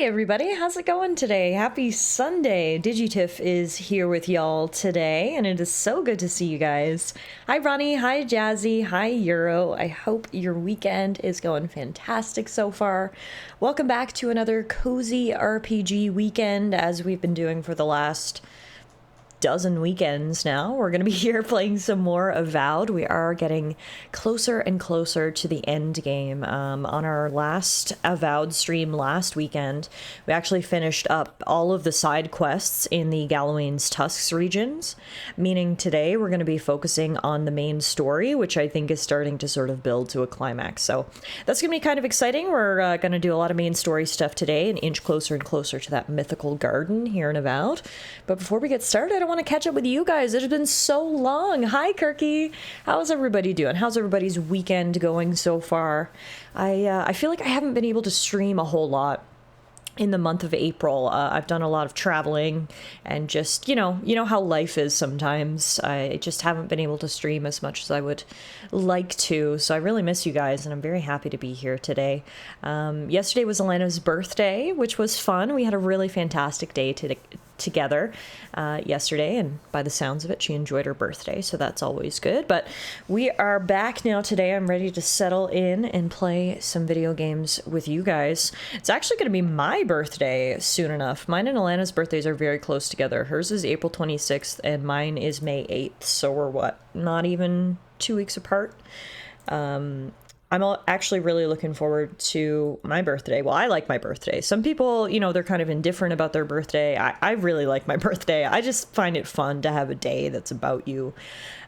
Everybody, how's it going today? Happy Sunday. Digitiff is here with y'all today, and it is so good to see you guys. Hi Ronnie, hi Jazzy, hi Euro. I hope your weekend is going fantastic so far. Welcome back to another cozy RPG weekend, as we've been doing for the last dozen weekends now. We're going to be here playing some more Avowed. We are getting closer and closer to the end game. On our last Avowed stream last weekend, we actually finished up all of the side quests in the Galawain's Tusks regions, meaning today we're going to be focusing on the main story, which I think is starting to sort of build to a climax. So that's going to be kind of exciting. We're going to do a lot of main story stuff today and inch closer and closer to that mythical garden here in Avowed. But before we get started, I want to catch up with you guys. It has been so long. Hi, Kirky. How's everybody doing? How's everybody's weekend going so far? I feel like I haven't been able to stream a whole lot in the month of April. I've done a lot of traveling and just, you know how life is sometimes. I just haven't been able to stream as much as I would like to. So I really miss you guys, and I'm very happy to be here today. Yesterday was Elena's birthday, which was fun. We had a really fantastic day together yesterday, and by the sounds of it, she enjoyed her birthday, so that's always good. But we are back now today. I'm ready to settle in and play some video games with you guys. It's actually going to be my birthday soon enough. Mine and Alana's birthdays are very close together. Hers is April 26th and mine is May 8th, so we're not even 2 weeks apart. I'm actually really looking forward to my birthday. Well, I like my birthday. Some people, they're kind of indifferent about their birthday. I really like my birthday. I just find it fun to have a day that's about you.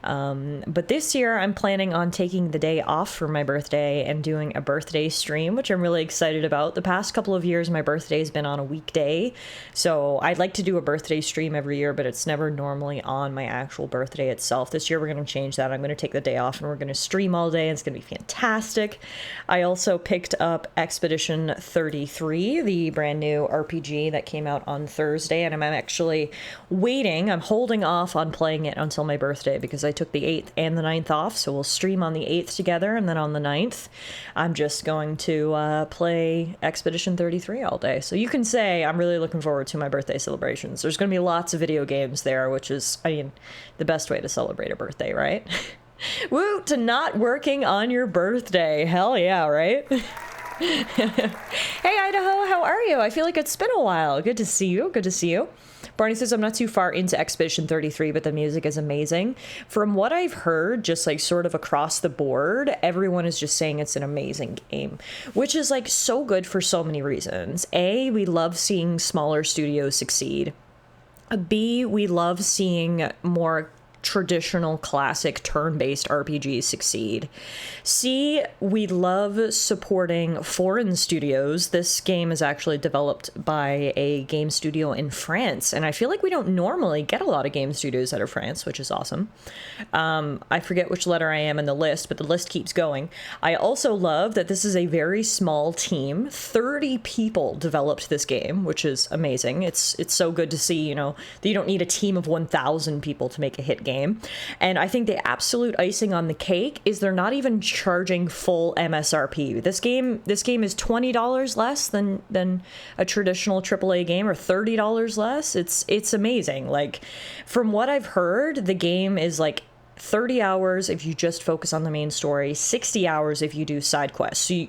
But this year I'm planning on taking the day off for my birthday and doing a birthday stream, which I'm really excited about. The past couple of years, my birthday has been on a weekday. So I'd like to do a birthday stream every year, but it's never normally on my actual birthday itself. This year we're going to change that. I'm going to take the day off and we're going to stream all day. It's going to be fantastic. I also picked up Expedition 33, the brand new RPG that came out on Thursday, and I'm actually I'm holding off on playing it until my birthday because I took the 8th and the 9th off, so we'll stream on the 8th together, and then on the 9th, I'm just going to play Expedition 33 all day. So you can say I'm really looking forward to my birthday celebrations. There's going to be lots of video games there, which is, the best way to celebrate a birthday, right? Woo, to not working on your birthday. Hell yeah, right? Hey, Idaho, how are you? I feel like it's been a while. Good to see you. Good to see you. Barney says, I'm not too far into Expedition 33, but the music is amazing. From what I've heard, just like sort of across the board, everyone is just saying it's an amazing game, which is like so good for so many reasons. A, we love seeing smaller studios succeed. B, we love seeing more traditional classic turn-based RPGs succeed. C, we love supporting foreign studios. This game is actually developed by a game studio in France, and I feel like we don't normally get a lot of game studios out of France, which is awesome. I forget which letter I am in the list, but the list keeps going. I also love that this is a very small team. 30 people developed this game, which is amazing. It's so good to see, that you don't need a team of 1,000 people to make a hit game. And I think the absolute icing on the cake is they're not even charging full MSRP. This game is $20 less than a traditional AAA game, or $30 less. It's amazing. Like, from what I've heard, the game is like 30 hours if you just focus on the main story, 60 hours if you do side quests. So,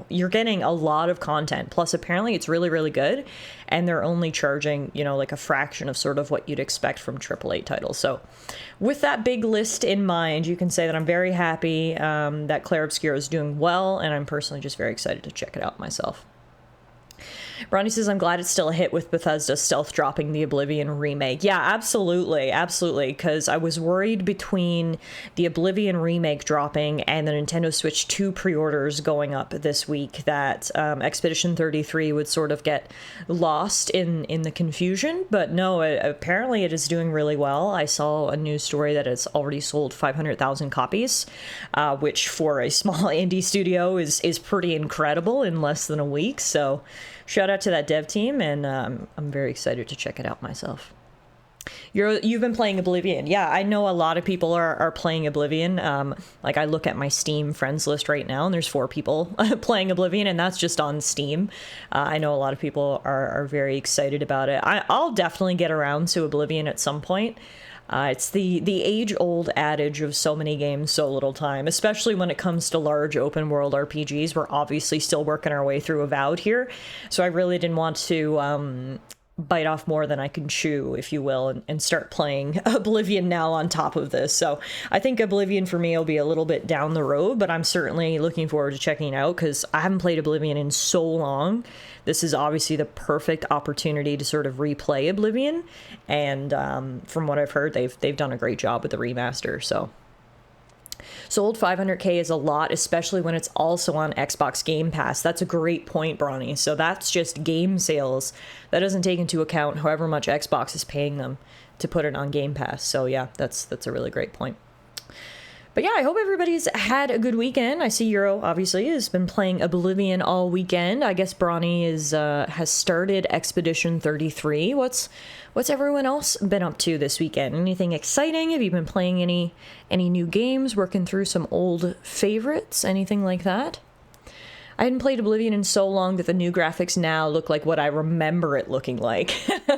you're getting a lot of content. Plus, apparently it's really, really good. And they're only charging, like a fraction of sort of what you'd expect from AAA titles. So with that big list in mind, you can say that I'm very happy that Claire Obscura is doing well. And I'm personally just very excited to check it out myself. Bronny says, I'm glad it's still a hit with Bethesda stealth dropping the Oblivion remake. Yeah, absolutely. Absolutely. Because I was worried between the Oblivion remake dropping and the Nintendo Switch 2 pre-orders going up this week that Expedition 33 would sort of get lost in the confusion. But no, apparently it is doing really well. I saw a news story that it's already sold 500,000 copies, which for a small indie studio is pretty incredible in less than a week. So shout out to that dev team, and I'm very excited to check it out myself. You've been playing Oblivion. Yeah, I know a lot of people are playing Oblivion. Like I look at my Steam friends list right now, and there's 4 people playing Oblivion, and that's just on Steam. I know a lot of people are very excited about it. I'll definitely get around to Oblivion at some point. It's the age-old adage of so many games, so little time, especially when it comes to large open-world RPGs. We're obviously still working our way through Avowed here, so I really didn't want to bite off more than I can chew, if you will, and start playing Oblivion now on top of this. So I think Oblivion for me will be a little bit down the road, but I'm certainly looking forward to checking it out because I haven't played Oblivion in so long. This is obviously the perfect opportunity to sort of replay Oblivion, and from what I've heard, they've done a great job with the remaster. So sold 500K is a lot, especially when it's also on Xbox Game Pass. That's a great point, Bronny. So that's just game sales. That doesn't take into account however much Xbox is paying them to put it on Game Pass. So yeah, that's a really great point. But yeah, I hope everybody's had a good weekend. I see Euro, obviously, has been playing Oblivion all weekend. I guess Bronny has started Expedition 33. What's everyone else been up to this weekend? Anything exciting? Have you been playing any new games, working through some old favorites, anything like that? I hadn't played Oblivion in so long that the new graphics now look like what I remember it looking like.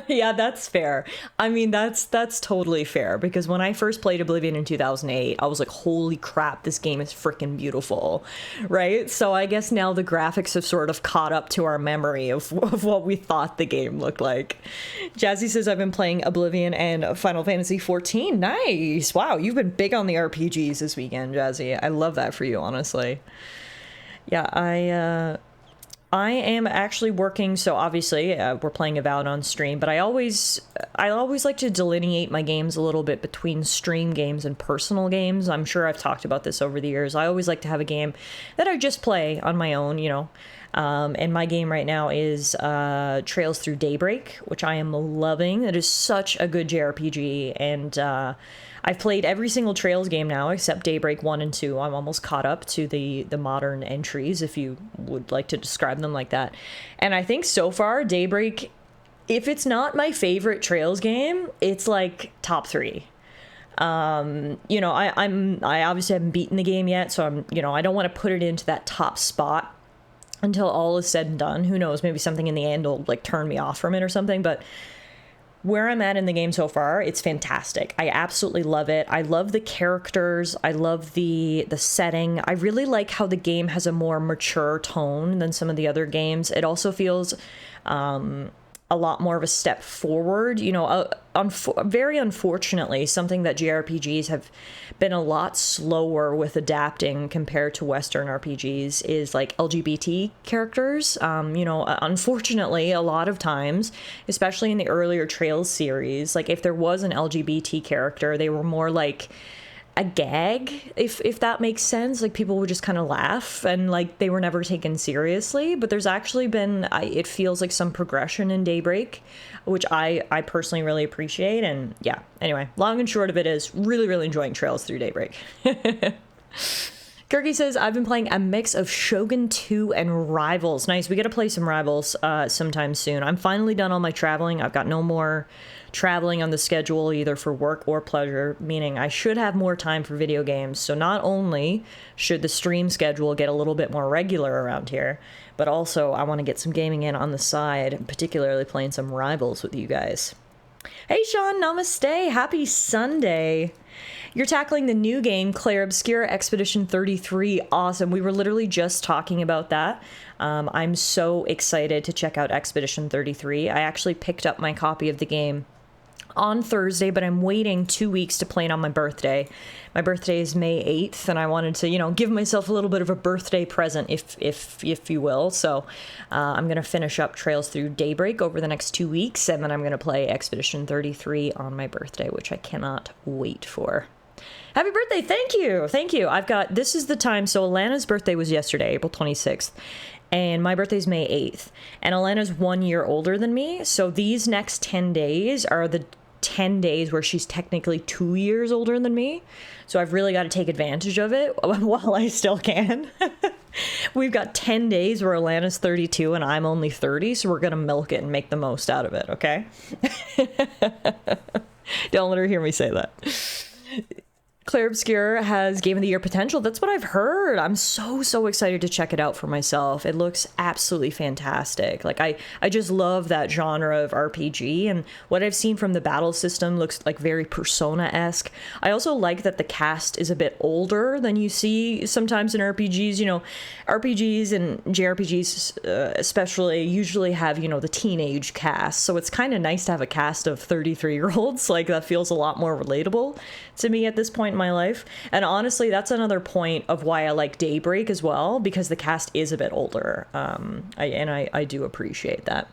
Yeah, that's fair. I mean, that's totally fair, because when I first played Oblivion in 2008, I was like, holy crap, this game is freaking beautiful, right? So I guess now the graphics have sort of caught up to our memory of what we thought the game looked like. Jazzy says, I've been playing Oblivion and Final Fantasy 14. Nice. Wow, you've been big on the RPGs this weekend, Jazzy. I love that for you, honestly. Yeah, I am actually working, so obviously we're playing Avowed on stream, but I always like to delineate my games a little bit between stream games and personal games. I'm sure I've talked about this over the years. I always like to have a game that I just play on my own, you know. And my game right now is Trails Through Daybreak, which I am loving. It is such a good JRPG, and I've played every single Trails game now except Daybreak 1 and 2. I'm almost caught up to the modern entries, if you would like to describe them like that. And I think so far, Daybreak, if it's not my favorite Trails game, it's like top 3. You know, I obviously haven't beaten the game yet, so I don't want to put it into that top spot until all is said and done. Who knows, maybe something in the end will like turn me off from it or something, but where I'm at in the game so far, it's fantastic. I absolutely love it. I love the characters. I love the setting. I really like how the game has a more mature tone than some of the other games. It also feels a lot more of a step forward. You know, very unfortunately, something that JRPGs have been a lot slower with adapting compared to Western RPGs is like LGBT characters. You know, unfortunately, a lot of times, especially in the earlier Trails series, like if there was an LGBT character, they were more like a gag, if that makes sense. Like people would just kind of laugh and like they were never taken seriously. But there's actually been, it feels like some progression in Daybreak, which I personally really appreciate. And yeah, anyway, long and short of it is really enjoying Trails Through Daybreak. Kirky says, I've been playing a mix of Shogun 2 and Rivals. Nice. We got to play some Rivals sometime soon. I'm finally done all my traveling. I've got no more traveling on the schedule, either for work or pleasure, meaning I should have more time for video games. So not only should the stream schedule get a little bit more regular around here, but also I want to get some gaming in on the side, particularly playing some Rivals with you guys. Hey Sean, namaste. Happy Sunday. You're tackling the new game, Clair Obscur Expedition 33. Awesome. We were literally just talking about that. I'm so excited to check out Expedition 33. I actually picked up my copy of the game on Thursday, but I'm waiting 2 weeks to play it on my birthday. My birthday is May 8th, and I wanted to, give myself a little bit of a birthday present, if you will. So I'm going to finish up Trails Through Daybreak over the next 2 weeks, and then I'm going to play Expedition 33 on my birthday, which I cannot wait for. Happy birthday. Thank you. This is the time. So Alana's birthday was yesterday, April 26th. And my birthday's May 8th. And Alana's 1 year older than me. So these next 10 days are the 10 days where she's technically 2 years older than me. So I've really got to take advantage of it while I still can. We've got 10 days where Alana's 32 and I'm only 30. So we're going to milk it and make the most out of it. Okay. Don't let her hear me say that. Claire Obscure has Game of the Year potential. That's what I've heard. I'm so excited to check it out for myself. It looks absolutely fantastic. Like I just love that genre of RPG, and what I've seen from the battle system looks like very Persona-esque. I also like that the cast is a bit older than you see sometimes in RPGs. You know, RPGs and JRPGs especially usually have, you know, the teenage cast. So it's kind of nice to have a cast of 33-year-olds. Like, that feels a lot more relatable to me at this point in my life. And honestly, that's another point of why I like Daybreak as well, because the cast is a bit older. I do appreciate that.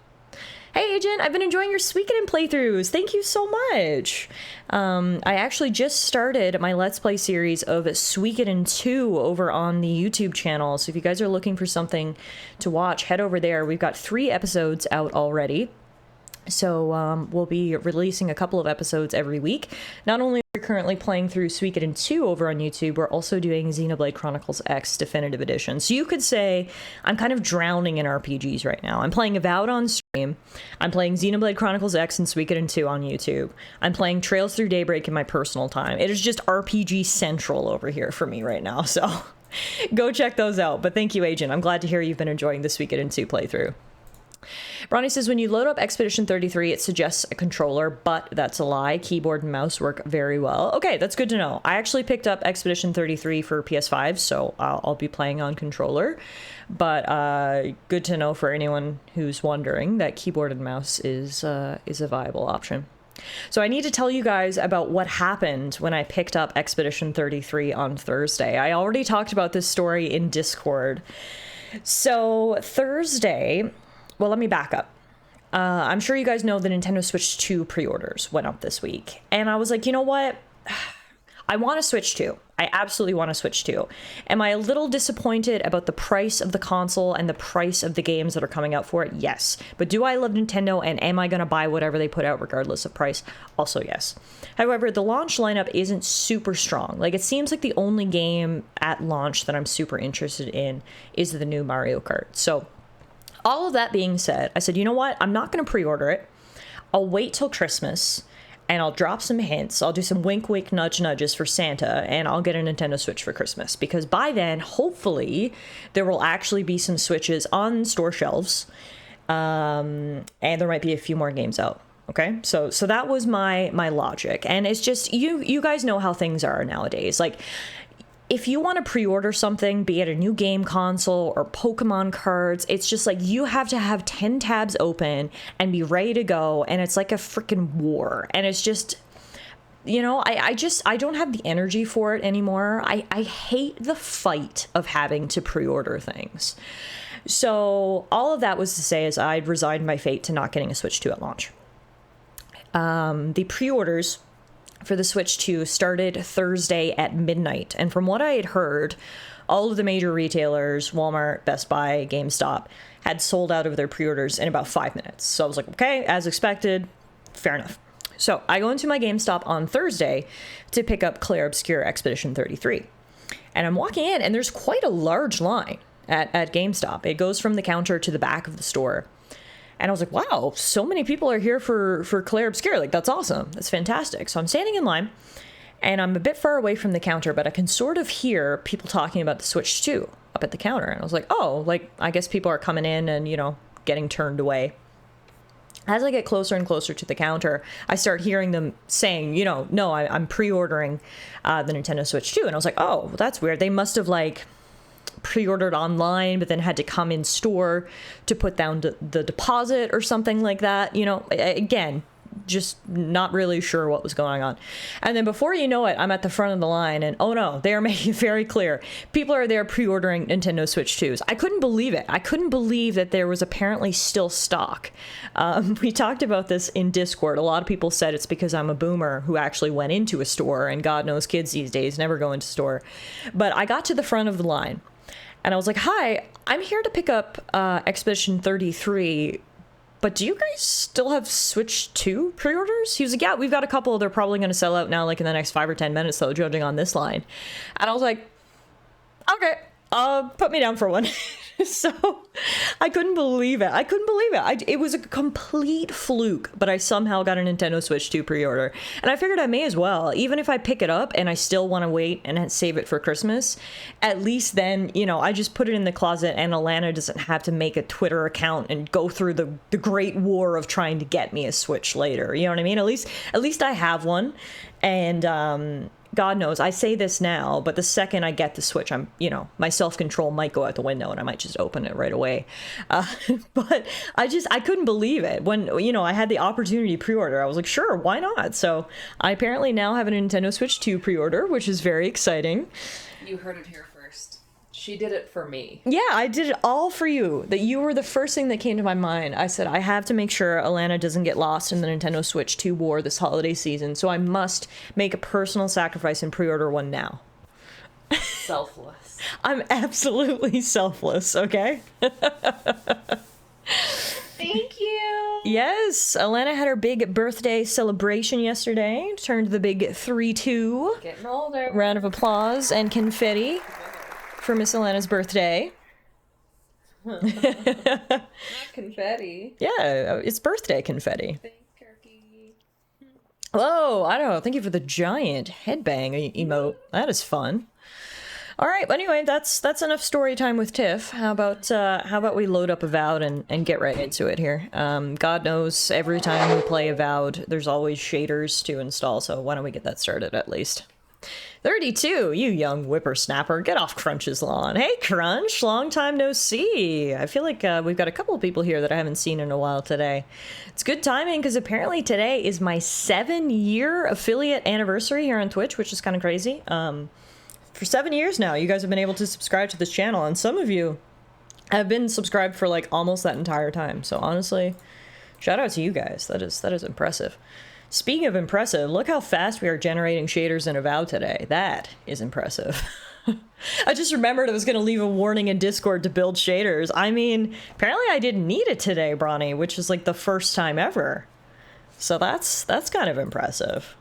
Hey Agent, I've been enjoying your Suikoden playthroughs. Thank you so much. I actually just started my Let's Play series of Suikoden 2 over on the YouTube channel. So if you guys are looking for something to watch, head over there. We've got 3 episodes out already. So we'll be releasing a couple of episodes every week. Not only are we currently playing through Suikoden 2 over on YouTube, we're also doing Xenoblade Chronicles X Definitive Edition. So you could say I'm kind of drowning in RPGs right now. I'm playing Avowed on stream. I'm playing Xenoblade Chronicles X and Suikoden 2 on YouTube. I'm playing Trails Through Daybreak in my personal time. It is just RPG central over here for me right now. So go check those out. But thank you, Agent. I'm glad to hear you've been enjoying the Suikoden 2 playthrough. Ronnie says, when you load up Expedition 33, it suggests a controller, but that's a lie. Keyboard and mouse work very well. Okay, that's good to know. I actually picked up Expedition 33 for PS5, so I'll be playing on controller. But good to know for anyone who's wondering that keyboard and mouse is a viable option. So I need to tell you guys about what happened when I picked up Expedition 33 on Thursday. I already talked about this story in Discord. So Thursday... Well, let me back up. I'm sure you guys know the Nintendo Switch 2 pre-orders went up this week. And I was like, you know what? I want to Switch 2. I absolutely want to Switch 2. Am I a little disappointed about the price of the console and the price of the games that are coming out for it? Yes. But do I love Nintendo, and am I going to buy whatever they put out regardless of price? Also yes. However, the launch lineup isn't super strong. Like, it seems like the only game at launch that I'm super interested in is the new Mario Kart. So all of that being said, I said, you know what? I'm not going to pre-order it. I'll wait till Christmas, and I'll drop some hints. I'll do some wink, wink, nudge, nudges for Santa, and I'll get a Nintendo Switch for Christmas. Because by then, hopefully, there will actually be some Switches on store shelves, and there might be a few more games out. Okay, so that was my logic, and it's just you guys know how things are nowadays. Like, if you want to pre-order something, be it a new game console or Pokemon cards, it's just like you have to have 10 tabs open and be ready to go. And it's like a freaking war. And it's just, you know, I don't have the energy for it anymore. I hate the fight of having to pre-order things. So all of that was to say is I'd resigned my fate to not getting a Switch 2 at launch. The pre-orders for the Switch 2 started Thursday at midnight. And from what I had heard, all of the major retailers, Walmart, Best Buy, GameStop, had sold out of their pre-orders in about 5 minutes. So I was like, okay, as expected, fair enough. So I go into my GameStop on Thursday to pick up Claire Obscure Expedition 33. And I'm walking in, and there's quite a large line at GameStop. It goes from the counter to the back of the store. And I was like, wow, so many people are here for Claire Obscure. Like, that's awesome. That's fantastic. So I'm standing in line, and I'm a bit far away from the counter, but I can sort of hear people talking about the Switch 2 up at the counter. And I was like, oh, like, I guess people are coming in and, you know, getting turned away. As I get closer and closer to the counter, I start hearing them saying, you know, no, I'm pre-ordering the Nintendo Switch 2. And I was like, oh, well, that's weird. They must have, like, pre-ordered online, but then had to come in store to put down the deposit or something like that. You know, again, just not really sure what was going on. And then before you know it, I'm at the front of the line, and oh no, they are making it very clear. People are there pre-ordering Nintendo Switch 2s. I couldn't believe it. I couldn't believe that there was apparently still stock. We talked about this in Discord. A lot of people said it's because I'm a boomer who actually went into a store, and God knows kids these days never go into store. But I got to the front of the line, and I was like, hi, I'm here to pick up Expedition 33, but do you guys still have Switch 2 pre-orders? He was like, yeah, we've got a couple. They're probably going to sell out now, like in the next 5 or 10 minutes, though, judging on this line. And I was like, okay, put me down for one. So I couldn't believe it. I couldn't believe it. It was a complete fluke, but I somehow got a Nintendo Switch 2 pre-order. And I figured I may as well. Even if I pick it up and I still want to wait and save it for Christmas, at least then, you know, I just put it in the closet and Alana doesn't have to make a Twitter account and go through the great war of trying to get me a Switch later. You know what I mean? At least I have one. And, God knows, I say this now, but the second I get the Switch, my self-control might go out the window and I might just open it right away. But I couldn't believe it. When, I had the opportunity to pre-order, I was like, sure, why not? So I apparently now have a Nintendo Switch 2 pre-order, which is very exciting. You heard it here first. She did it for me. Yeah, I did it all for you. That you were the first thing that came to my mind. I said, I have to make sure Alana doesn't get lost in the Nintendo Switch 2 war this holiday season, so I must make a personal sacrifice and pre-order one now. Selfless. I'm absolutely selfless, okay? Thank you. Yes, Alana had her big birthday celebration yesterday. Turned the big 3-2. Getting older. Round of applause and confetti for Miss Alana's birthday. Not confetti. Yeah, it's birthday confetti. Thank Turkey. Whoa, I don't know. Thank you for the giant headbang emote. That is fun. All right, but anyway, that's enough story time with Tiff. How about we load up Avowed and get right into it here. God knows every time we play Avowed, there's always shaders to install, so why don't we get that started at least. 32, you young whippersnapper, get off Crunch's lawn. Hey Crunch, long time no see. I feel like we've got a couple of people here that I haven't seen in a while today. It's good timing because apparently today is my 7-year affiliate anniversary here on Twitch, which is kind of crazy. For 7 years now, you guys have been able to subscribe to this channel, and some of you have been subscribed for like almost that entire time. So honestly, shout out to you guys. That is impressive. Speaking of impressive, look how fast we are generating shaders in Avowed today. That is impressive. I just remembered I was going to leave a warning in Discord to build shaders. I mean, apparently I didn't need it today, Bronny, which is like the first time ever. So that's kind of impressive.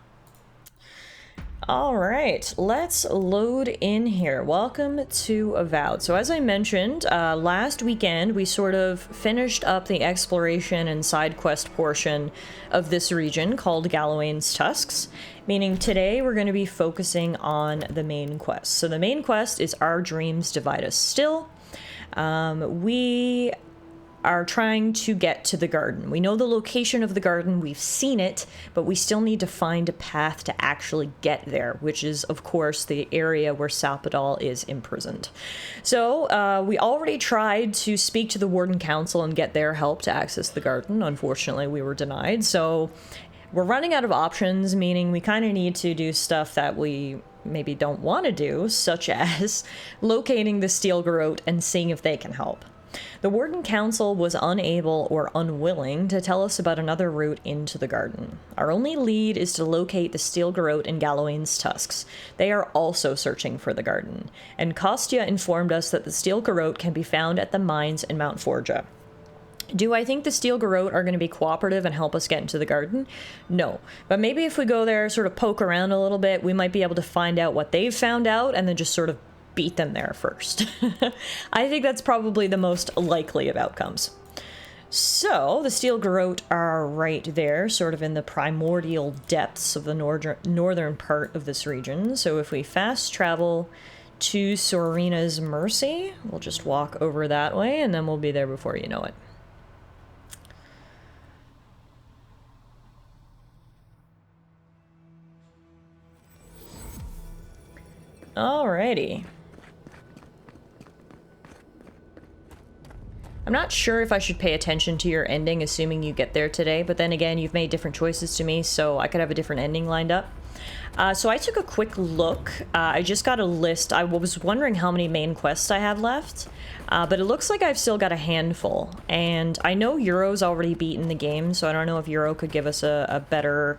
All right, let's load in here. Welcome to Avowed. So as I mentioned, last weekend we sort of finished up the exploration and side quest portion of this region called Gallowayne's Tusks, meaning today we're going to be focusing on the main quest. So the main quest is Our Dreams Divide Us Still. We are trying to get to the garden. We know the location of the garden, we've seen it, but we still need to find a path to actually get there, which is, of course, the area where Salpadal is imprisoned. So, we already tried to speak to the Warden Council and get their help to access the garden. Unfortunately, we were denied, so we're running out of options, meaning we kind of need to do stuff that we maybe don't want to do, such as locating the Steel Garrote and seeing if they can help. The Warden Council was unable or unwilling to tell us about another route into the garden. Our only lead is to locate the Steel Garrote and Gallowayne's Tusks. They are also searching for the garden, and Kostya informed us that the Steel Garrote can be found at the mines in Mount Forja. Do I think the Steel Garrote are going to be cooperative and help us get into the garden? No. But maybe if we go there, sort of poke around a little bit, we might be able to find out what they've found out and then just sort of beat them there first. I think that's probably the most likely of outcomes. So, the Steel Garrote are right there, sort of in the primordial depths of the northern part of this region. So if we fast travel to Sorina's Mercy, we'll just walk over that way, and then we'll be there before you know it. Alrighty. I'm not sure if I should pay attention to your ending, assuming you get there today, but then again, you've made different choices to me, so I could have a different ending lined up. So I took a quick look. I just got a list. I was wondering how many main quests I have left, but it looks like I've still got a handful. And I know Euro's already beaten the game, so I don't know if Euro could give us a better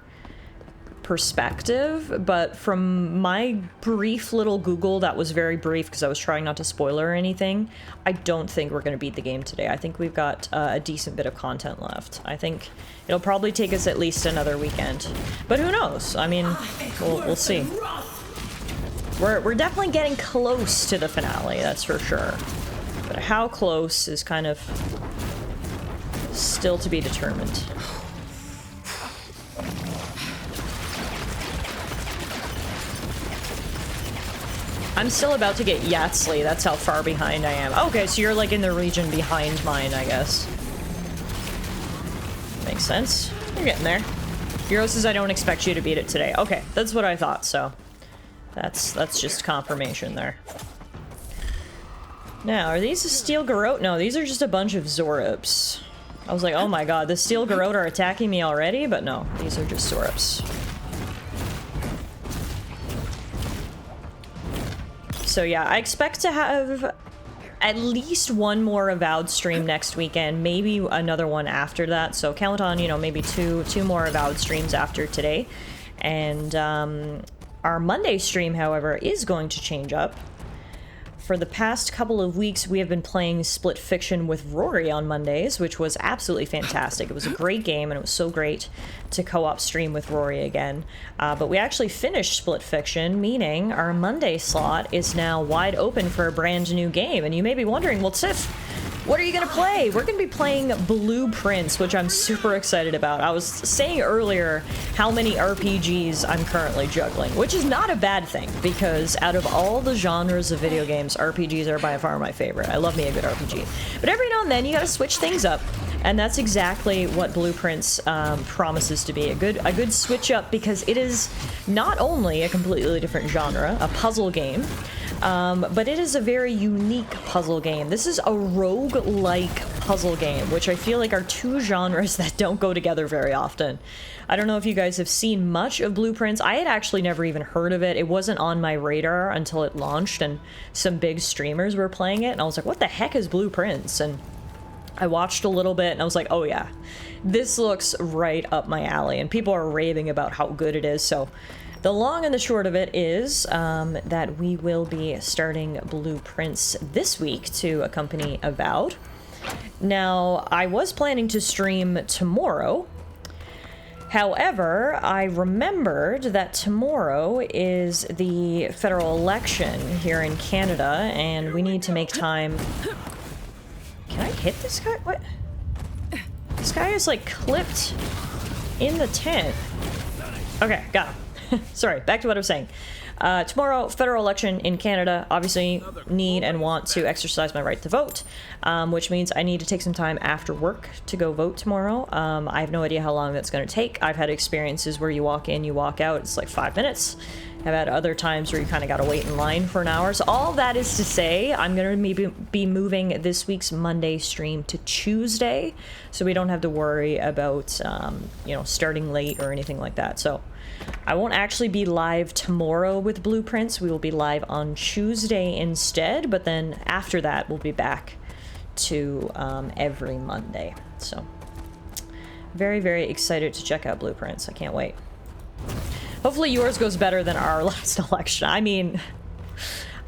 perspective, but from my brief little Google, that was very brief because I was trying not to spoil or anything, I don't think we're going to beat the game today. I think we've got a decent bit of content left. I think it'll probably take us at least another weekend, but who knows? I mean, we'll see. We're definitely getting close to the finale, that's for sure. But how close is kind of still to be determined. I'm still about to get Yatsley. That's how far behind I am. Okay, so you're like in the region behind mine, I guess. Makes sense. You're getting there. Hero says I don't expect you to beat it today. Okay, that's what I thought, so that's just confirmation there. Now, are these a Steel Garrote? No, these are just a bunch of Zorops. I was like, oh my god, the Steel Garrote are attacking me already? But no, these are just Zorops. So yeah, I expect to have at least one more Avowed stream next weekend, maybe another one after that. So count on, you know, maybe two more Avowed streams after today. And our Monday stream, however, is going to change up. For the past couple of weeks, we have been playing Split Fiction with Rory on Mondays, which was absolutely fantastic. It was a great game, and it was so great to co-op stream with Rory again. But we actually finished Split Fiction, meaning our Monday slot is now wide open for a brand new game. And you may be wondering, well, Tiff, what are you going to play? We're going to be playing Blueprints, which I'm super excited about. I was saying earlier how many RPGs I'm currently juggling, which is not a bad thing, because out of all the genres of video games, RPGs are by far my favorite. I love me a good RPG. But every now and then, you got to switch things up, and that's exactly what Blueprints promises to be. A good switch up, because it is not only a completely different genre, a puzzle game, but it is a very unique puzzle game. This is a rogue-like puzzle game, which I feel like are two genres that don't go together very often. I don't know if you guys have seen much of Blueprints. I had actually never even heard of it. It wasn't on my radar until it launched, and some big streamers were playing it, and I was like, what the heck is Blueprints? And I watched a little bit, and I was like, oh yeah, this looks right up my alley, and people are raving about how good it is, so the long and the short of it is that we will be starting Blueprints this week to accompany Avowed. Now, I was planning to stream tomorrow. However, I remembered that tomorrow is the federal election here in Canada, and we need to make time. Can I hit this guy? What? This guy is like clipped in the tent. Okay, got him. Sorry, back to what I was saying. Tomorrow, federal election in Canada. Obviously, need and want to exercise my right to vote, which means I need to take some time after work to go vote tomorrow. I have no idea how long that's going to take. I've had experiences where you walk in, you walk out, it's like 5 minutes. I've had other times where you kind of got to wait in line for an hour. So all that is to say, I'm going to be moving this week's Monday stream to Tuesday, so we don't have to worry about, you know, starting late or anything like that. So I won't actually be live tomorrow with Blueprints. We will be live on Tuesday instead, but then after that, we'll be back to every Monday. So very, very excited to check out Blueprints. I can't wait. Hopefully yours goes better than our last election. I mean,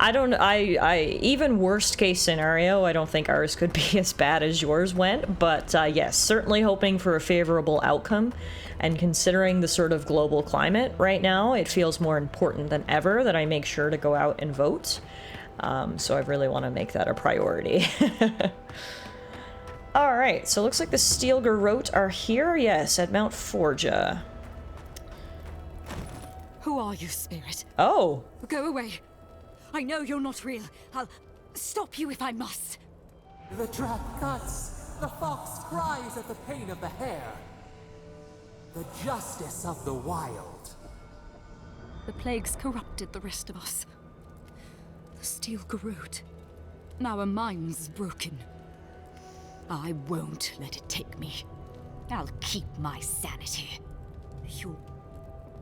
even worst case scenario, I don't think ours could be as bad as yours went, but yes, certainly hoping for a favorable outcome. And considering the sort of global climate right now, it feels more important than ever that I make sure to go out and vote. So I really want to make that a priority. All right, so it looks like the Steel Garrote are here. Yes, at Mount Forja. Who are you, spirit? Oh. Go away. I know you're not real. I'll stop you if I must. The trap cuts. The fox cries at the pain of the hare. The justice of the wild. The plague's corrupted the rest of us. The Steel Garrote. Our minds broken. I won't let it take me. I'll keep my sanity. You're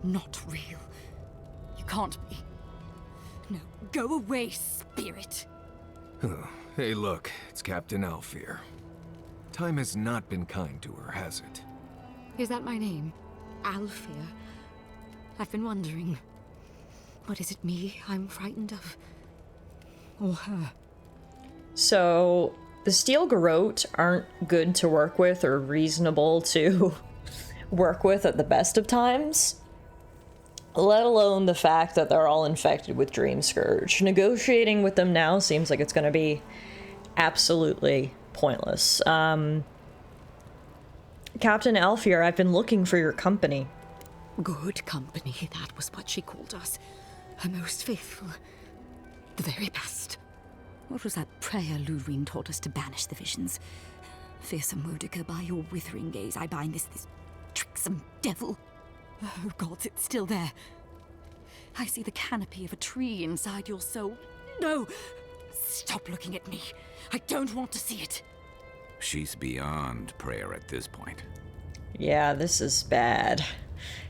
not real. You can't be. No, go away, spirit. Hey, look, it's Captain Alfear. Time has not been kind to her, has it? Is that my name? Alfear? I've been wondering. But is it me I'm frightened of? Or her? So, the Steel Garrote aren't good to work with or reasonable to work with at the best of times. Let alone the fact that they're all infected with Dream Scourge. Negotiating with them now seems like it's going to be absolutely pointless. Captain Alfier, I've been looking for your company. Good company, that was what she called us. Her most faithful. The very best. What was that prayer Ludwine taught us to banish the visions? Fearsome Mordecai, by your withering gaze, I bind this tricksome devil. Oh, gods, it's still there. I see the canopy of a tree inside your soul. No! Stop looking at me. I don't want to see it. She's beyond prayer at this point. Yeah, this is bad.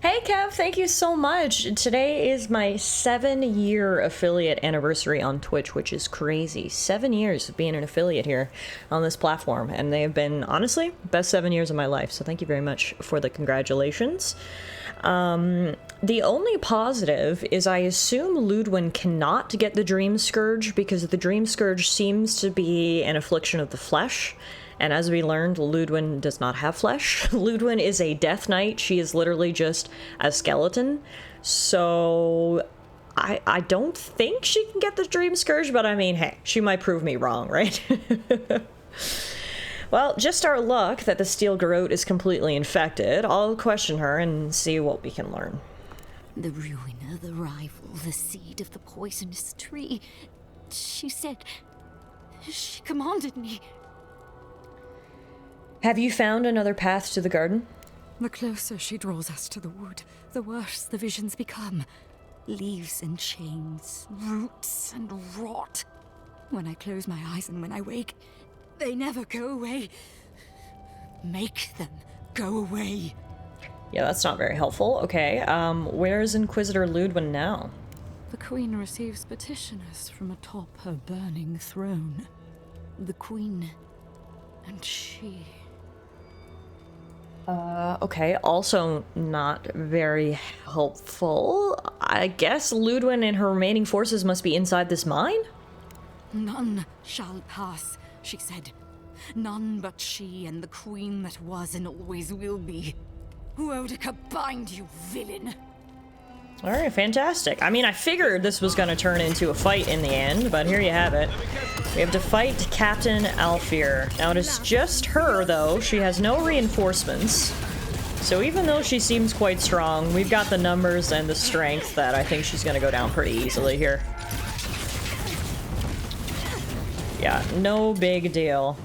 Hey Kev, thank you so much. Today is my 7-year affiliate anniversary on Twitch, which is crazy. 7 years of being an affiliate here on this platform, and they have been, honestly, best 7 years of my life, so thank you very much for the congratulations. The only positive is I assume Ludwin cannot get the Dream Scourge because the Dream Scourge seems to be an affliction of the flesh. And as we learned, Ludwin does not have flesh. Ludwin is a Death Knight. She is literally just a skeleton. So I don't think she can get the Dream Scourge, but I mean, hey, she might prove me wrong, right? Well, just our luck that the Steel Garrote is completely infected. I'll question her and see what we can learn. The ruiner, the rival, the seed of the poisonous tree. She said... She commanded me. Have you found another path to the garden? The closer she draws us to the wood, the worse the visions become. Leaves and chains, roots and rot. When I close my eyes and when I wake, they never go away. Make them go away. Yeah, that's not very helpful. Okay, where is Inquisitor Ludwin now? The Queen receives petitioners from atop her burning throne. The Queen and she... Okay, also not very helpful. I guess Ludwin and her remaining forces must be inside this mine? None shall pass, she said. None but she and the Queen that was and always will be. Woedica bind you, villain! Alright, fantastic. I mean, I figured this was going to turn into a fight in the end, but here you have it. We have to fight Captain Alfier. Now, it is just her, though. She has no reinforcements. So even though she seems quite strong, we've got the numbers and the strength that I think she's going to go down pretty easily here. Yeah, no big deal.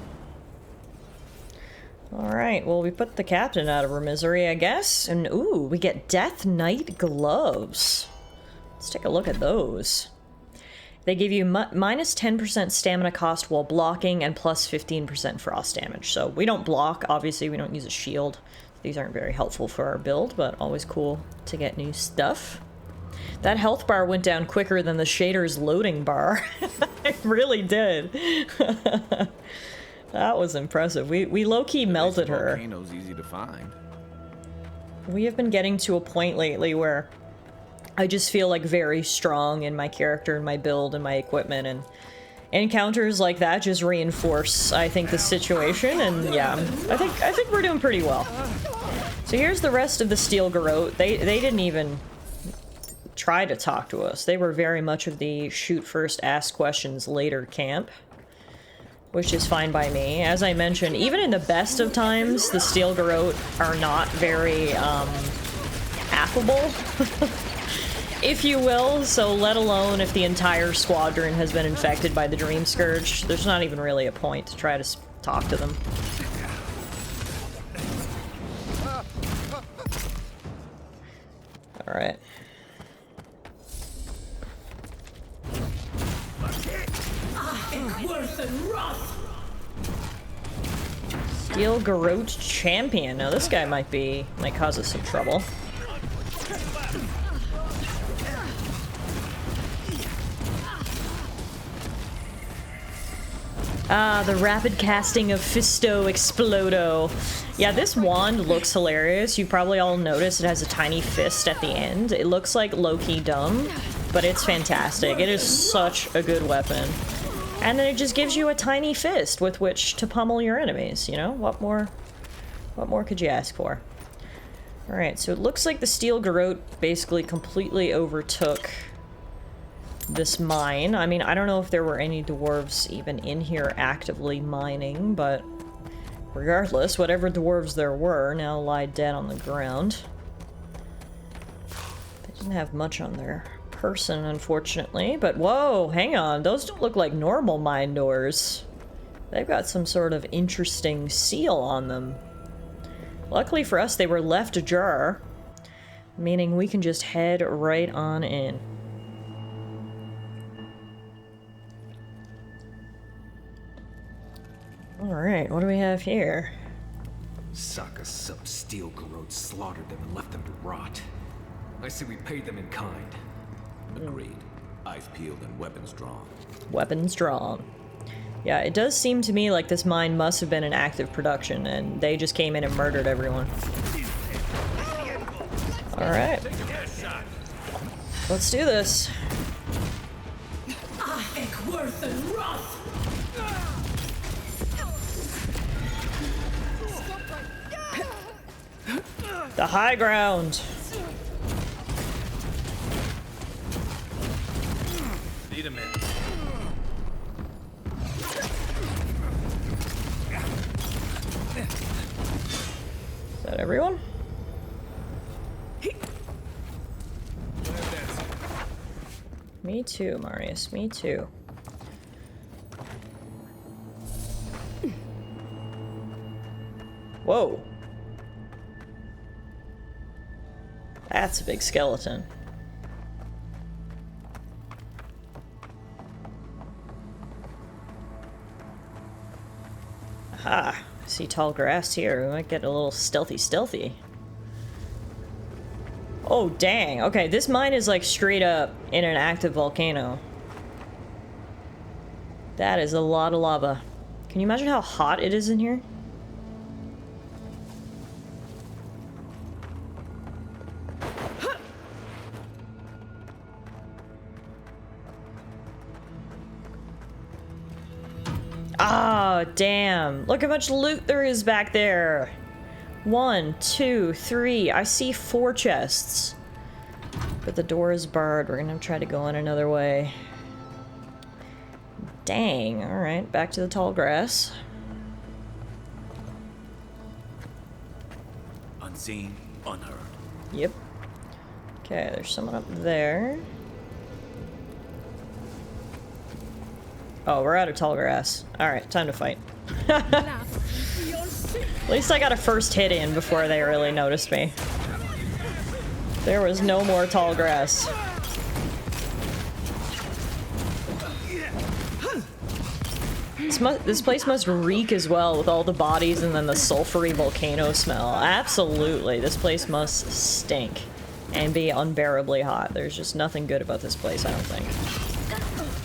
Alright, well, we put the captain out of her misery, I guess. And, ooh, we get Death Knight gloves. Let's take a look at those. They give you minus 10% stamina cost while blocking and plus 15% frost damage. So we don't block, obviously, we don't use a shield. These aren't very helpful for our build, but always cool to get new stuff. That health bar went down quicker than the shader's loading bar. It really did. That was impressive. We low-key melted her. Volcano's easy to find. We have been getting to a point lately where I just feel like very strong in my character and my build and my equipment, and encounters like that just reinforce, I think, the situation, and yeah, I think we're doing pretty well. So here's the rest of the Steel Garrote. They didn't even try to talk to us. They were very much of the shoot first, ask questions later camp, which is fine by me. As I mentioned, even in the best of times, the Steel Garrote are not very, affable, if you will, so let alone if the entire squadron has been infected by the Dream Scourge, there's not even really a point to try to talk to them. Alright. Steel Garrote champion. Now this guy might cause us some trouble. Ah, the rapid casting of Fisto Explodo. Yeah, this wand looks hilarious. You probably all noticed it has a tiny fist at the end. It looks like low-key dumb, but it's fantastic. It is such a good weapon. And then it just gives you a tiny fist with which to pummel your enemies, you know? What more could you ask for? Alright, so it looks like the Steel Garrote basically completely overtook this mine. I mean, I don't know if there were any dwarves even in here actively mining, but regardless, whatever dwarves there were now lie dead on the ground. They didn't have much on their person, unfortunately, but whoa, hang on. Those don't look like normal mine doors. They've got some sort of interesting seal on them. Luckily for us, they were left ajar, meaning we can just head right on in. Alright, what do we have here? Saka sub-steel garrote slaughtered them and left them to rot. I say we pay them in kind. Agreed. Eyes peeled and weapons drawn. Weapons drawn. Yeah, it does seem to me like this mine must have been in active production, and they just came in and murdered everyone. Alright. Let's do this. The high ground. Lead him in. Is that everyone? Me too, Marius. Me too. Whoa. That's a big skeleton. Aha. I see tall grass here. We might get a little stealthy. Oh, dang. Okay, this mine is like straight up in an active volcano. That is a lot of lava. Can you imagine how hot it is in here? Ah, damn. Look how much loot there is back there. 1, 2, 3. I see 4 chests. But the door is barred. We're gonna try to go in another way. Dang. Alright, back to the tall grass. Unseen, unheard. Yep. Okay, there's someone up there. Oh, we're out of tall grass. Alright, time to fight. At least I got a first hit in before they really noticed me. There was no more tall grass. This place must reek as well with all the bodies and then the sulfury volcano smell. Absolutely, this place must stink and be unbearably hot. There's just nothing good about this place, I don't think.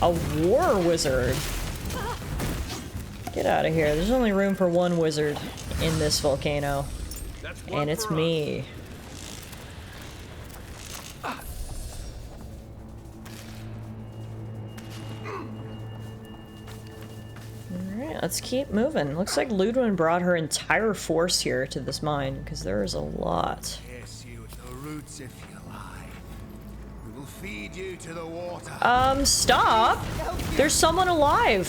A war wizard. Get out of here. There's only room for one wizard in this volcano. And it's me. Alright, let's keep moving. Looks like Ludwin brought her entire force here to this mine, because there is a lot. Yes, you to the roots if you like. We will feed you to the water. Stop! There's someone alive!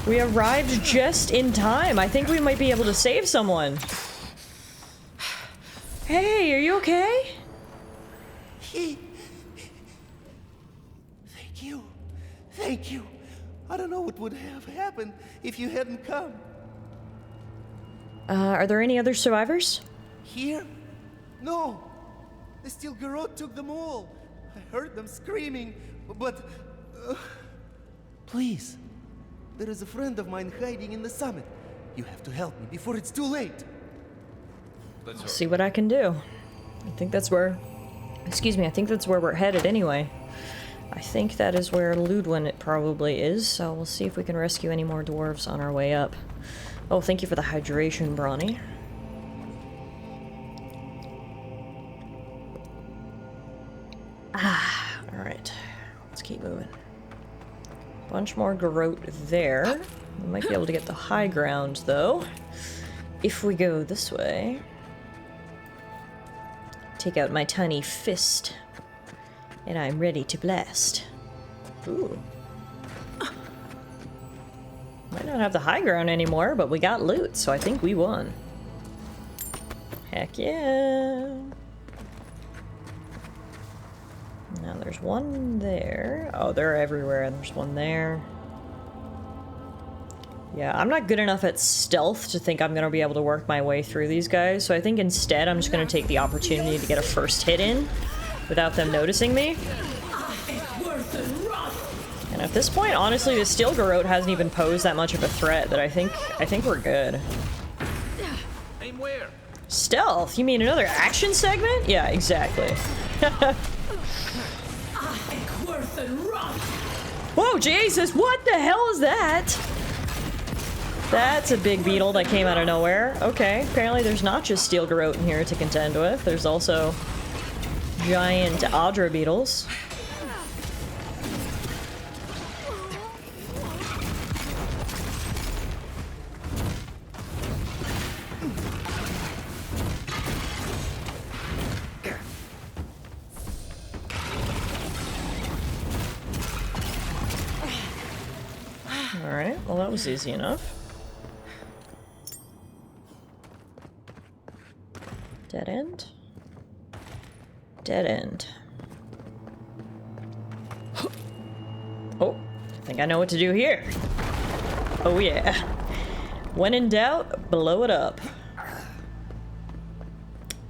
We arrived just in time. I think we might be able to save someone. Hey, are you okay? Thank you. Thank you. I don't know what would have happened if you hadn't come. Are there any other survivors? Here? No. The steel garrote took them all. I heard them screaming, but... Please. There is a friend of mine hiding in the summit. You have to help me before it's too late. I'll see what I can do. I think that's where... Excuse me, I think that's where we're headed anyway. I think that is where Ludwin it probably is, so we'll see if we can rescue any more dwarves on our way up. Oh, thank you for the hydration, Brawny. Alright. Let's keep moving. Bunch more garrote there. We might be able to get the high ground, though. If we go this way. Take out my tiny fist. And I'm ready to blast. Ooh. Might not have the high ground anymore, but we got loot, so I think we won. Heck yeah. Now there's one there. Oh, they're everywhere, and there's one there. Yeah, I'm not good enough at stealth to think I'm gonna be able to work my way through these guys, so I think instead I'm just gonna take the opportunity to get a first hit in without them noticing me. And at this point, honestly, the Steel Garrote hasn't even posed that much of a threat that I think we're good. Aim where? Stealth? You mean another action segment? Yeah, exactly. Whoa, Jesus, what the hell is that? That's a big beetle that came out of nowhere. Okay, apparently there's not just Steel Garrote in here to contend with. There's also giant Adra beetles. Alright, well that was easy enough. Dead end? Dead end. Oh, I think I know what to do here. Oh yeah. When in doubt, blow it up.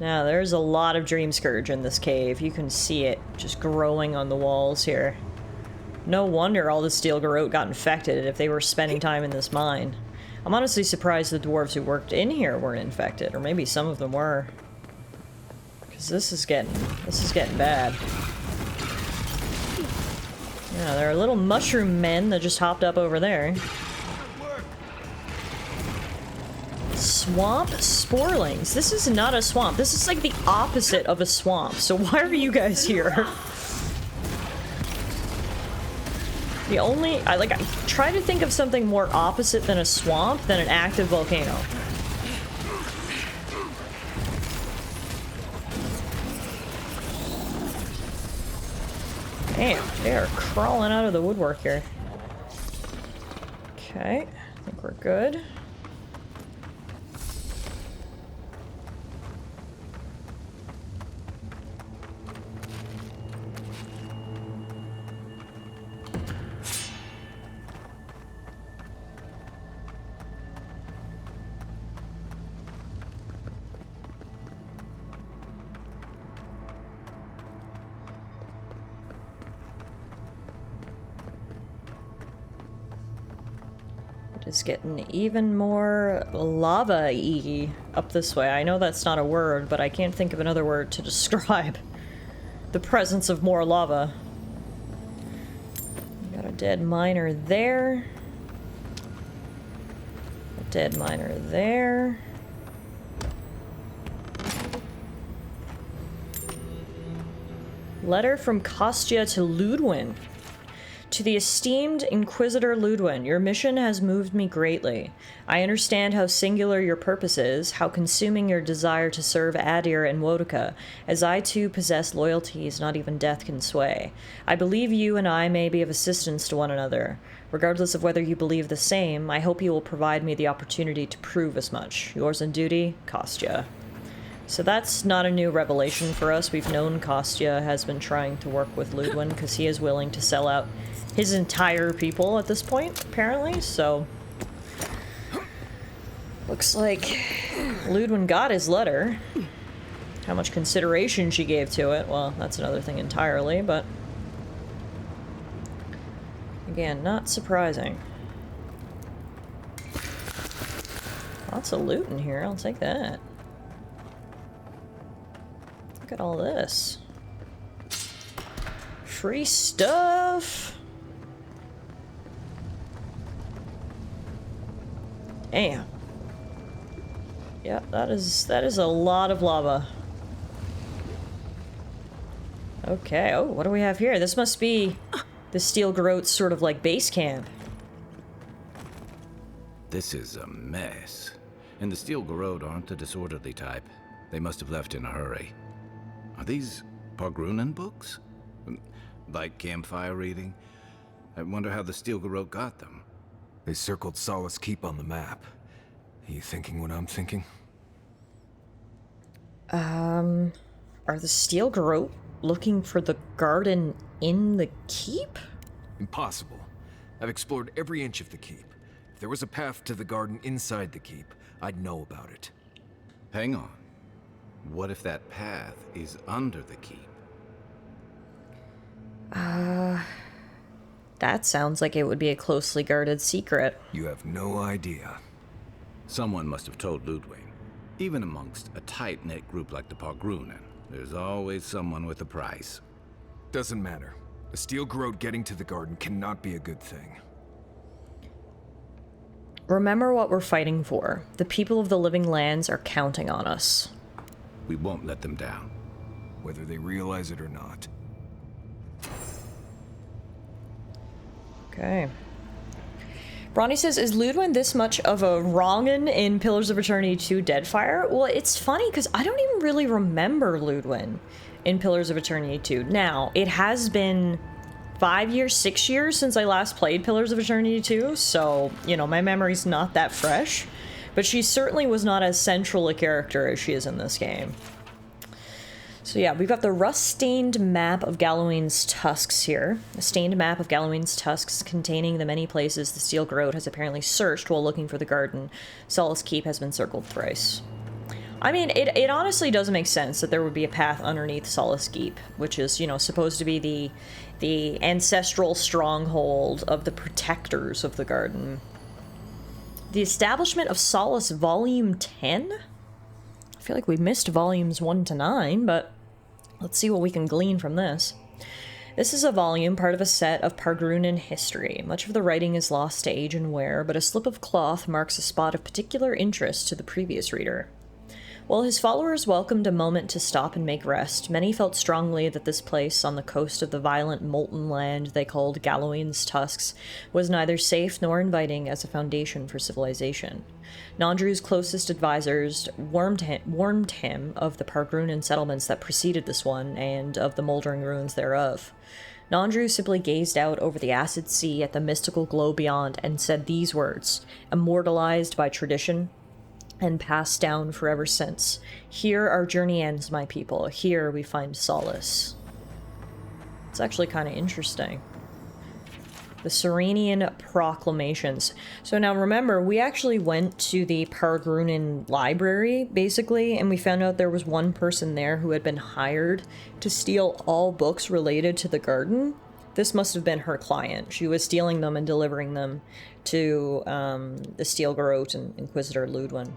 Now, there's a lot of Dream Scourge in this cave. You can see it just growing on the walls here. No wonder all the Steel Garrote got infected if they were spending time in this mine. I'm honestly surprised the dwarves who worked in here weren't infected, or maybe some of them were. Because this is getting bad. Yeah, there are little mushroom men that just hopped up over there. Swamp sporelings. This is not a swamp. This is like the opposite of a swamp. So why are you guys here? I try to think of something more opposite than a swamp than an active volcano. Damn, they are crawling out of the woodwork here. Okay, I think we're good. It's getting even more lava-y up this way. I know that's not a word, but I can't think of another word to describe the presence of more lava. Got a dead miner there. A dead miner there. Letter from Kostya to Ludwin. To the esteemed Inquisitor Ludwin, your mission has moved me greatly. I understand how singular your purpose is, how consuming your desire to serve Adir and Wodoka, as I too possess loyalties not even death can sway. I believe you and I may be of assistance to one another. Regardless of whether you believe the same, I hope you will provide me the opportunity to prove as much. Yours in duty, Kostya. So that's not a new revelation for us. We've known Kostya has been trying to work with Ludwin because he is willing to sell out his entire people at this point, apparently, so looks like Ludwin got his letter. How much consideration she gave to it, well, that's another thing entirely, but again, not surprising. Lots of loot in here, I'll take that. Look at all this. Free stuff! Damn. Yeah, that is a lot of lava. Okay, oh, what do we have here? This must be the Steel Garrote's sort of like base camp. This is a mess. And the Steel Garrote aren't the disorderly type. They must have left in a hurry. Are these Pargrunan books? Like campfire reading? I wonder how the Steel Garrote got them. They circled Solace Keep on the map. Are you thinking what I'm thinking? Are the Steel Garrote looking for the garden in the keep? Impossible. I've explored every inch of the keep. If there was a path to the garden inside the keep, I'd know about it. Hang on. What if that path is under the keep? That sounds like it would be a closely guarded secret. You have no idea. Someone must have told Ludwig. Even amongst a tight-knit group like the Pargrunen, there's always someone with a price. Doesn't matter. The Steel Garrote getting to the garden cannot be a good thing. Remember what we're fighting for. The people of the Living Lands are counting on us. We won't let them down. Whether they realize it or not. Okay. Bronny says, is Ludwig this much of a wrong'un in Pillars of Eternity 2 Deadfire? Well, it's funny because I don't even really remember Ludwig in Pillars of Eternity 2. Now, it has been 5 years, 6 years since I last played Pillars of Eternity 2, so, you know, my memory's not that fresh. But she certainly was not as central a character as she is in this game. So yeah, we've got the rust-stained map of Galloween's tusks here. A stained map of Galloween's tusks containing the many places the Steel Garrote has apparently searched while looking for the garden. Solace Keep has been circled thrice. I mean, it honestly does make sense that there would be a path underneath Solace Keep, which is, you know, supposed to be the ancestral stronghold of the protectors of the garden. The Establishment of Solace Volume 10? I feel like we missed volumes 1 to 9, but let's see what we can glean from this. This is a volume, part of a set of Pargrunen history. Much of the writing is lost to age and wear, but a slip of cloth marks a spot of particular interest to the previous reader. While his followers welcomed a moment to stop and make rest, many felt strongly that this place on the coast of the violent molten land they called Galloween's Tusks was neither safe nor inviting as a foundation for civilization. Nandru's closest advisors warned him of the Pargrunen settlements that preceded this one and of the moldering ruins thereof. Nandru simply gazed out over the acid sea at the mystical glow beyond and said these words, immortalized by tradition and passed down forever since. Here our journey ends, my people. Here we find solace. It's actually kind of interesting. The Serenian Proclamations. So now remember, we actually went to the Pargrunen library, basically, and we found out there was one person there who had been hired to steal all books related to the garden. This must have been her client. She was stealing them and delivering them to the Steel Garrote and Inquisitor Ludwig.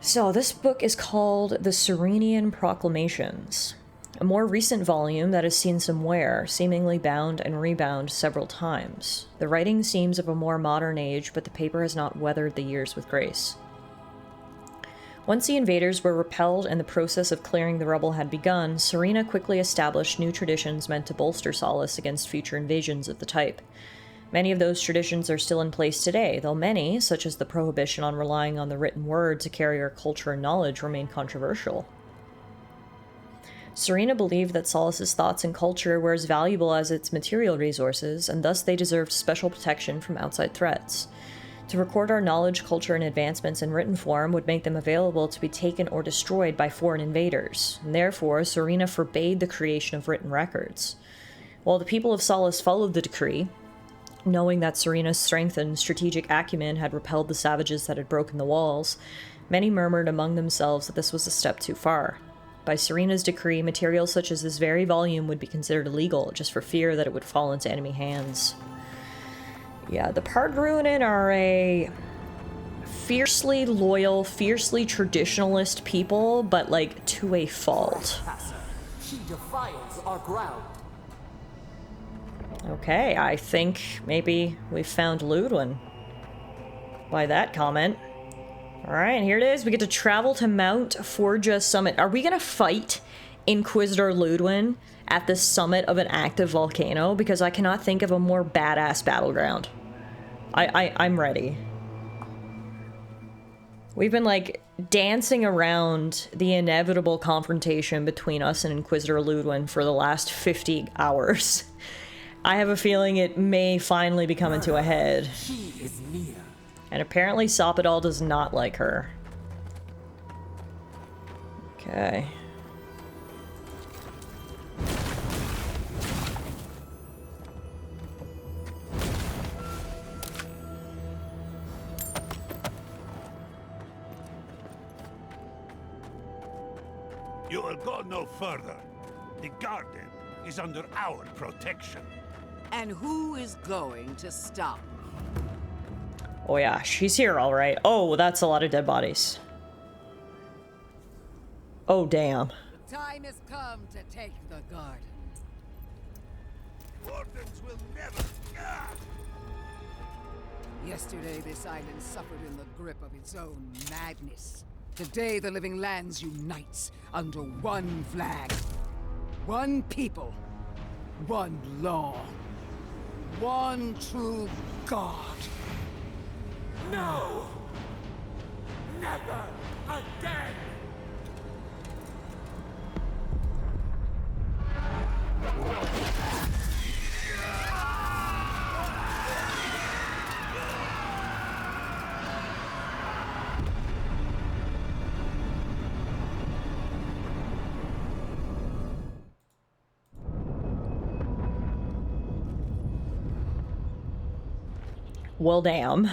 So this book is called The Serenian Proclamations, a more recent volume that has seen some wear, seemingly bound and rebound several times. The writing seems of a more modern age, but the paper has not weathered the years with grace. Once the invaders were repelled and the process of clearing the rubble had begun, Serena quickly established new traditions meant to bolster Solace against future invasions of the type. Many of those traditions are still in place today, though many, such as the prohibition on relying on the written word to carry our culture and knowledge, remain controversial. Serena believed that Solace's thoughts and culture were as valuable as its material resources, and thus they deserved special protection from outside threats. To record our knowledge, culture, and advancements in written form would make them available to be taken or destroyed by foreign invaders, and therefore Serena forbade the creation of written records. While the people of Solace followed the decree, knowing that Serena's strength and strategic acumen had repelled the savages that had broken the walls, many murmured among themselves that this was a step too far. By Serena's decree, materials such as this very volume would be considered illegal, just for fear that it would fall into enemy hands. Yeah, the Pargrunen are a fiercely loyal, fiercely traditionalist people, but, like, to a fault. She defiles our ground. Okay, I think maybe we found Ludwig by that comment. Alright, here it is. We get to travel to Mount Forja Summit. Are we gonna fight Inquisitor Ludwig at the summit of an active volcano? Because I cannot think of a more badass battleground. I'm ready. We've been, like, dancing around the inevitable confrontation between us and Inquisitor Ludwin for the last 50 hours. I have a feeling it may finally be coming to a head. She is near. And apparently Sopadal does not like her. Okay. You will go no further. The garden is under our protection. And who is going to stop? Oh yeah, she's here all right. Oh, that's a lot of dead bodies. Oh, damn. The time has come to take the garden. Wardens will never... Ah! Yesterday, this island suffered in the grip of its own madness. Today, the living lands unites under one flag. One people. One law. One true God. No! Never again! Well, damn.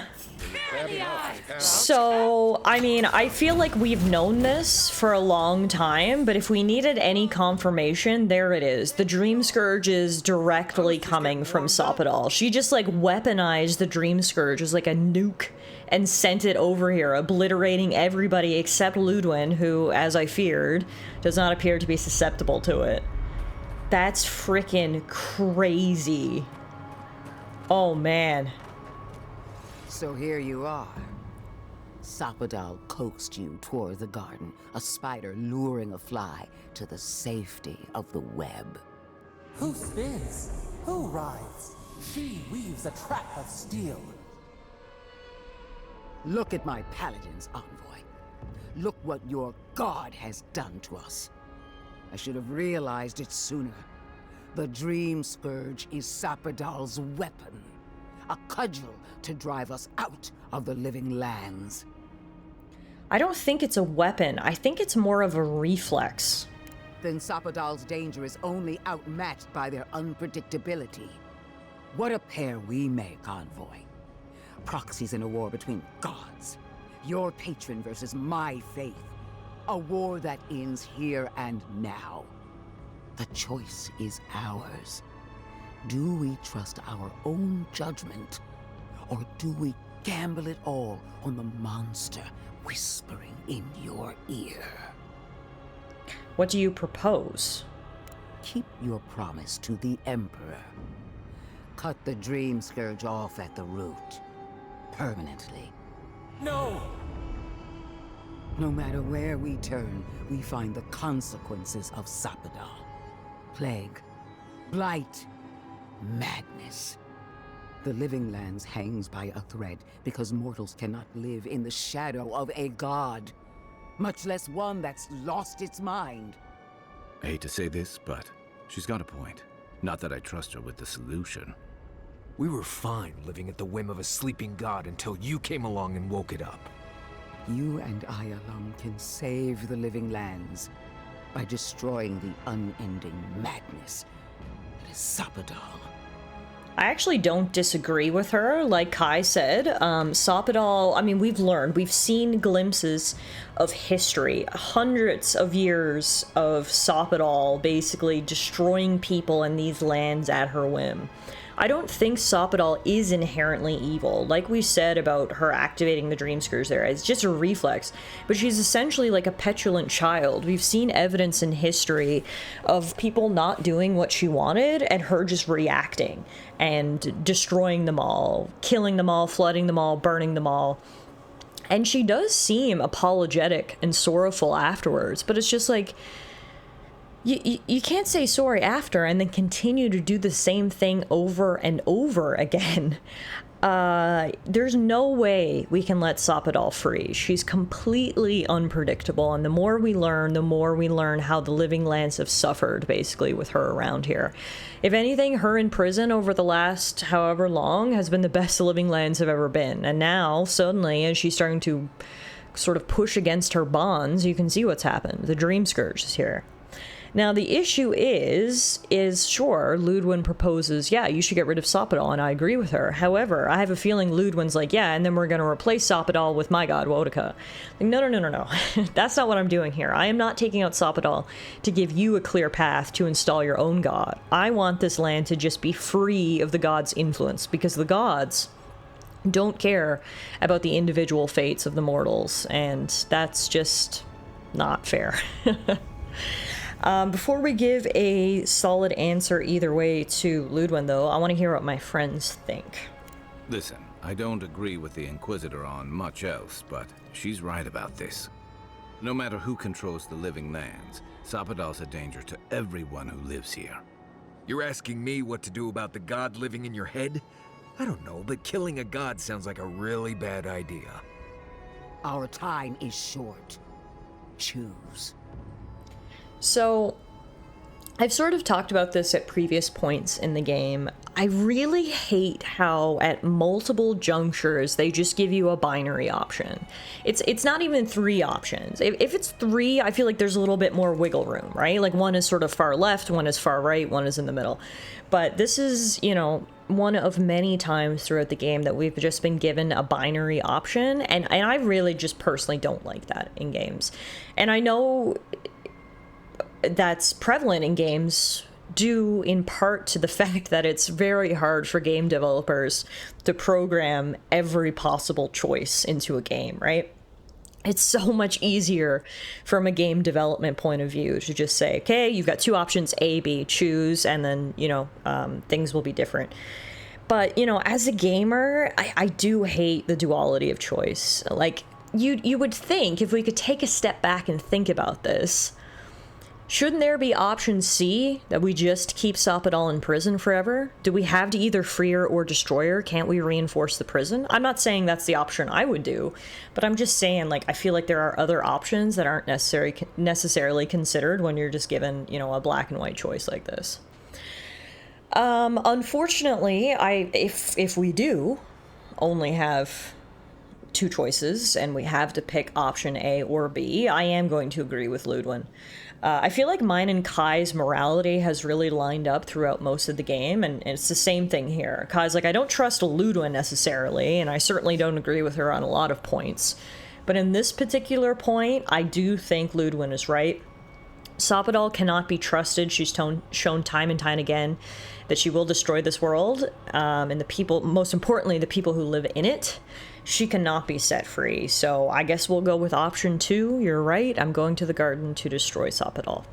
So, I mean, I feel like we've known this for a long time, but if we needed any confirmation, there it is. The Dream Scourge is directly coming from Sopadal. She just, like, weaponized the Dream Scourge as, like, a nuke and sent it over here, obliterating everybody except Ludwin, who, as I feared, does not appear to be susceptible to it. That's freaking crazy. Oh, man. So here you are. Sopadal coaxed you toward the garden, a spider luring a fly to the safety of the web. Who spins? Who rides? She weaves a trap of steel. Look at my paladin's envoy. Look what your god has done to us. I should have realized it sooner. The Dream Scourge is Sopadal's weapon. A cudgel to drive us out of the living lands. I don't think it's a weapon. I think it's more of a reflex. Then Sopadal's danger is only outmatched by their unpredictability. What a pair we make, envoy. Proxies in a war between gods. Your patron versus my faith. A war that ends here and now. The choice is ours. Do we trust our own judgment, or do we gamble it all on the monster whispering in your ear? What do you propose? Keep your promise to the Emperor. Cut the Dream Scourge off at the root. Permanently. No! No matter where we turn, we find the consequences of Sopadal. Plague. Blight. Madness. The living lands hangs by a thread because mortals cannot live in the shadow of a god, much less one that's lost its mind. I hate to say this, but she's got a point. Not that I trust her with the solution. We were fine living at the whim of a sleeping god until you came along and woke it up. You and I alone can save the living lands by destroying the unending madness that is Sopadal. I actually don't disagree with her. Like Kai said, Sopadal, I mean, we've seen glimpses of history, hundreds of years of Sopadal basically destroying people in these lands at her whim. I don't think Sopadal is inherently evil. Like we said about her activating the Dream Scourge there, it's just a reflex. But she's essentially like a petulant child. We've seen evidence in history of people not doing what she wanted and her just reacting and destroying them all, killing them all, flooding them all, burning them all. And she does seem apologetic and sorrowful afterwards, but it's just like, you can't say sorry after and then continue to do the same thing over and over again. there's no way we can let Sapadal free. She's completely unpredictable, and the more we learn how the Living Lands have suffered, basically, with her around here. If anything, her in prison over the last however long has been the best the Living Lands have ever been. And now, suddenly, as she's starting to sort of push against her bonds, you can see what's happened. The Dream Scourge is here. Now, the issue is sure, Ludwin proposes, yeah, you should get rid of Sapadal, and I agree with her. However, I have a feeling Ludwin's like, yeah, and then we're going to replace Sapadal with my god, Wotica. Like, no. That's not what I'm doing here. I am not taking out Sapadal to give you a clear path to install your own god. I want this land to just be free of the god's influence, because the gods don't care about the individual fates of the mortals, and that's just not fair. Before we give a solid answer either way to Ludwin, though, I want to hear what my friends think. Listen, I don't agree with the Inquisitor on much else, but she's right about this. No matter who controls the Living Lands, Sapadal's a danger to everyone who lives here. You're asking me what to do about the god living in your head? I don't know, but killing a god sounds like a really bad idea. Our time is short. Choose. So, I've sort of talked about this at previous points in the game. I really hate how at multiple junctures they just give you a binary option. It's not even 3 options. If it's 3, I feel like there's a little bit more wiggle room, right? Like one is sort of far left, one is far right, one is in the middle. But this is, you know, one of many times throughout the game that we've just been given a binary option, and I really just personally don't like that in games. And I know that's prevalent in games due in part to the fact that it's very hard for game developers to program every possible choice into a game, right? It's so much easier from a game development point of view to just say, okay, you've got 2 options, A, B, choose, and then, you know, things will be different. But, you know, as a gamer, I do hate the duality of choice. Like, you would think if we could take a step back and think about this, shouldn't there be option C, that we just keep Sapadal in prison forever? Do we have to either free her or destroy her? Can't we reinforce the prison? I'm not saying that's the option I would do, but I'm just saying, like, I feel like there are other options that aren't necessarily considered when you're just given, you know, a black and white choice like this. Unfortunately, if we do only have 2 choices and we have to pick option A or B, I am going to agree with Ludwin. I feel like mine and Kai's morality has really lined up throughout most of the game, and it's the same thing here. Kai's like, I don't trust Ludwin necessarily, and I certainly don't agree with her on a lot of points. But in this particular point, I do think Ludwin is right. Sapadal cannot be trusted. She's shown time and time again that she will destroy this world, and the people, most importantly, the people who live in it. She cannot be set free, so I guess we'll go with option 2. You're right, I'm going to the garden to destroy Sapadal.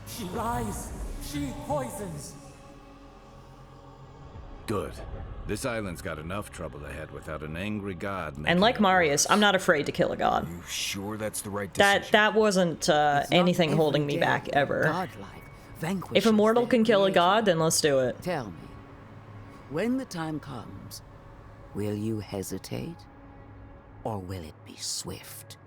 She lies. She poisons. Good. This island's got enough trouble ahead without an angry god. And like Marius, I'm not afraid to kill a god. You sure that's the right decision? That wasn't anything holding me back ever. If a mortal can kill a god, then let's do it. Tell me, when the time comes, will you hesitate? Or will it be swift?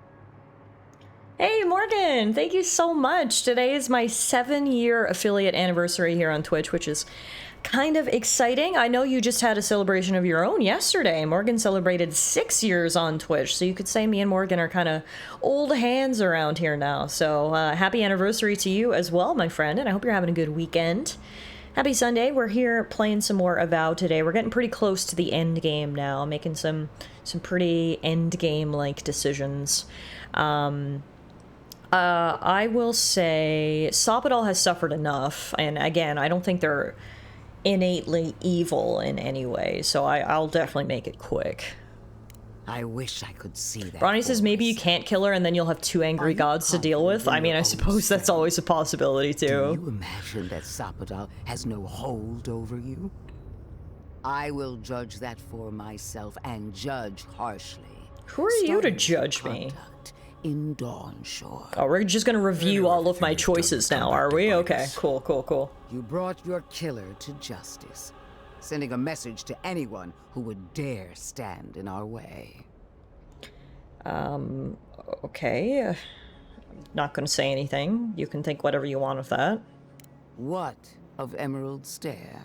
Hey Morgan, thank you so much. Today is my 7-year affiliate anniversary here on Twitch, which is kind of exciting. I know you just had a celebration of your own yesterday. Morgan celebrated 6 years on Twitch, so you could say me and Morgan are kind of old hands around here now. So happy anniversary to you as well, my friend, and I hope you're having a good weekend. Happy Sunday. We're here playing some more Avowed today. We're getting pretty close to the end game now, making some pretty end game like decisions. I will say Sapadal has suffered enough, and again, I don't think they're innately evil in any way, so I'll definitely make it quick. I wish I could see that. Ronnie says maybe you can't kill her and then you'll have 2 angry gods to deal with. I mean, I suppose that's always a possibility too. Do you imagine that Sapadal has no hold over you? I will judge that for myself, and judge harshly. Who are you to judge me? In Dawnshore. Oh, we're just gonna review all of my choices now, are we? Okay, cool. You brought your killer to justice. sending a message to anyone who would dare stand in our way. Okay. Not gonna say anything. You can think whatever you want of that. What of Emerald Stair?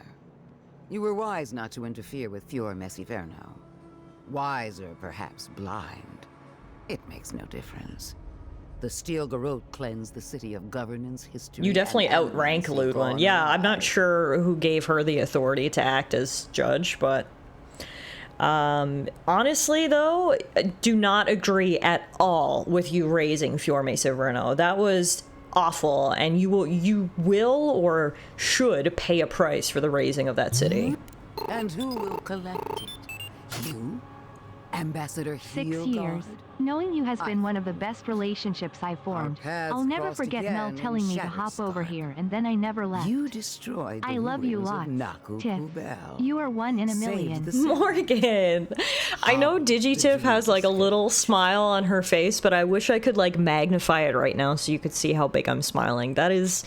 You were wise not to interfere with Fior Messiferno. Wiser, perhaps blind. It makes no difference. The Steel Garrote cleansed the city of governance, history. You definitely and outrank animals Ludwin. gone Yeah, I'm not wild. sure who gave her the authority to act as judge, but honestly though, I do not agree at all with you raising Fiorme Severno. That was awful, and you will or should pay a price for the raising of that city. And who will collect it? You? Ambassador 6 Heelguard? years. Knowing you has been one of the best relationships I've formed. paths I'll never crossed forget again Mel in telling me to hop over Shatterstar. here, and then I never left. You destroyed the I love you ruins of lots, Naku Tiff. Kubel. You are one in a Saved million. the city. Morgan! I know Digitiff has like a little smile on her face, but I wish I could like magnify it right now so you could see how big I'm smiling. That is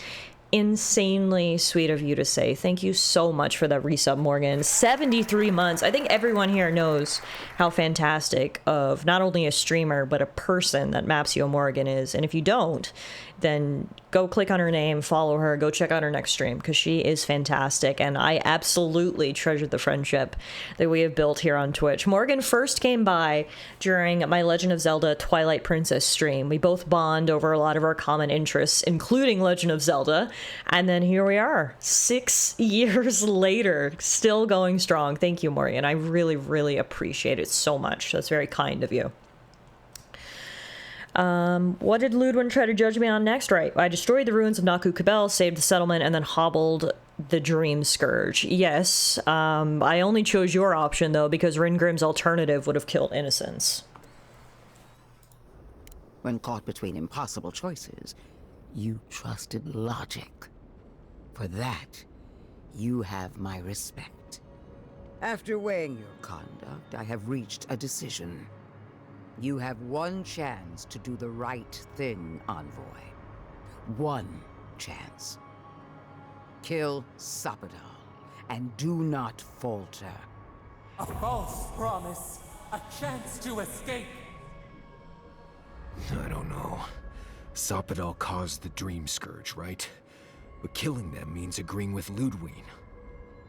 insanely sweet of you to say. Thank you so much for that resub, Morgan. 73 months. I think everyone here knows how fantastic of not only a streamer, but a person that Mapsio Morgan is. And if you don't, then go click on her name, follow her, go check out her next stream, because she is fantastic, and I absolutely treasure the friendship that we have built here on Twitch. Morgan first came by during my Legend of Zelda Twilight Princess stream. We both bond over a lot of our common interests, including Legend of Zelda, and then here we are, 6 years later, still going strong. Thank you, Morgan. I really, really appreciate it so much. That's very kind of you. What did Ludwin try to judge me on next? Right, I destroyed the ruins of Naku Kabel, saved the settlement, and then hobbled the Dream Scourge. Yes, I only chose your option, though, because Ringrim's alternative would have killed innocents. When caught between impossible choices, you trusted logic. For that, you have my respect. After weighing your conduct, I have reached a decision. You have one chance to do the right thing, Envoy. One chance. Kill Sapadal, and do not falter. A false promise. A chance to escape. I don't know. Sapadal caused the Dream Scourge, right? But killing them means agreeing with Ludwin.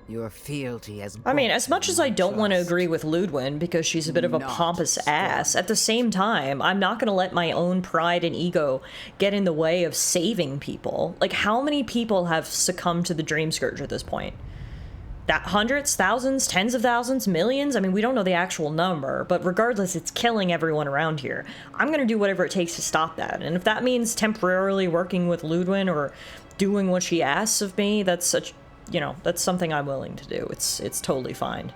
Your fealty has I mean, as much as I don't want to trust. agree with Ludwin because she's a bit of a Not pompous strong. ass, at the same time, I'm not going to let my own pride and ego get in the way of saving people. Like, how many people have succumbed to the Dream Scourge at this point? That hundreds, thousands, tens of thousands, millions? I mean, we don't know the actual number, but regardless, it's killing everyone around here. I'm going to do whatever it takes to stop that. And if that means temporarily working with Ludwin or doing what she asks of me, that's such, you know, that's something I'm willing to do. It's totally fine.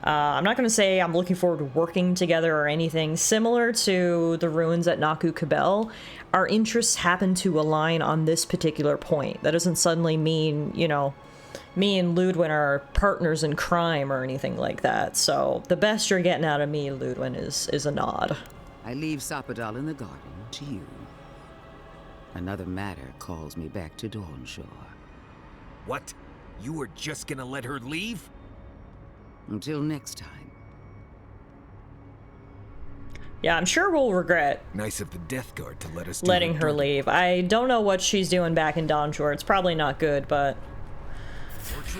I'm not going to say I'm looking forward to working together or anything. Similar to the ruins at Naku Kabel, our interests happen to align on this particular point. That doesn't suddenly mean, you know, me and Ludwin are partners in crime or anything like that. So the best you're getting out of me, Ludwin, is a nod. I leave Sapadal in the garden to you. Another matter calls me back to Dawnshore. What? You were just gonna let her leave? Until next time. Yeah, I'm sure we'll regret Nice of the Death Guard to let us do letting her dirty. leave. I don't know what she's doing back in Dawnshore. It's probably not good, but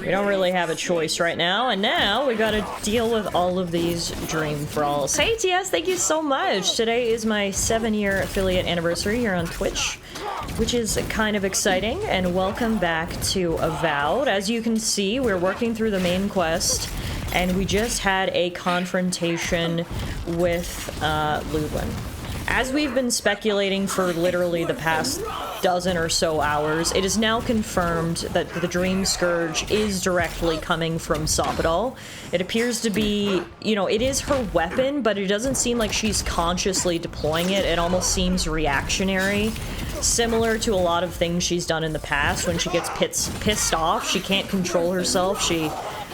we don't really have a choice right now. And now we gotta deal with all of these dream thralls. Hey TS, thank you so much. Today is my 7-year affiliate anniversary here on Twitch, which is kind of exciting. And welcome back to Avowed. As you can see, we're working through the main quest, and we just had a confrontation with Ludwin. As we've been speculating for literally the past dozen or so hours, it is now confirmed that the Dream Scourge is directly coming from Sapadal. It appears to be, you know, it is her weapon, but it doesn't seem like she's consciously deploying it. It almost seems reactionary, similar to a lot of things she's done in the past. When she gets pissed off, she can't control herself. She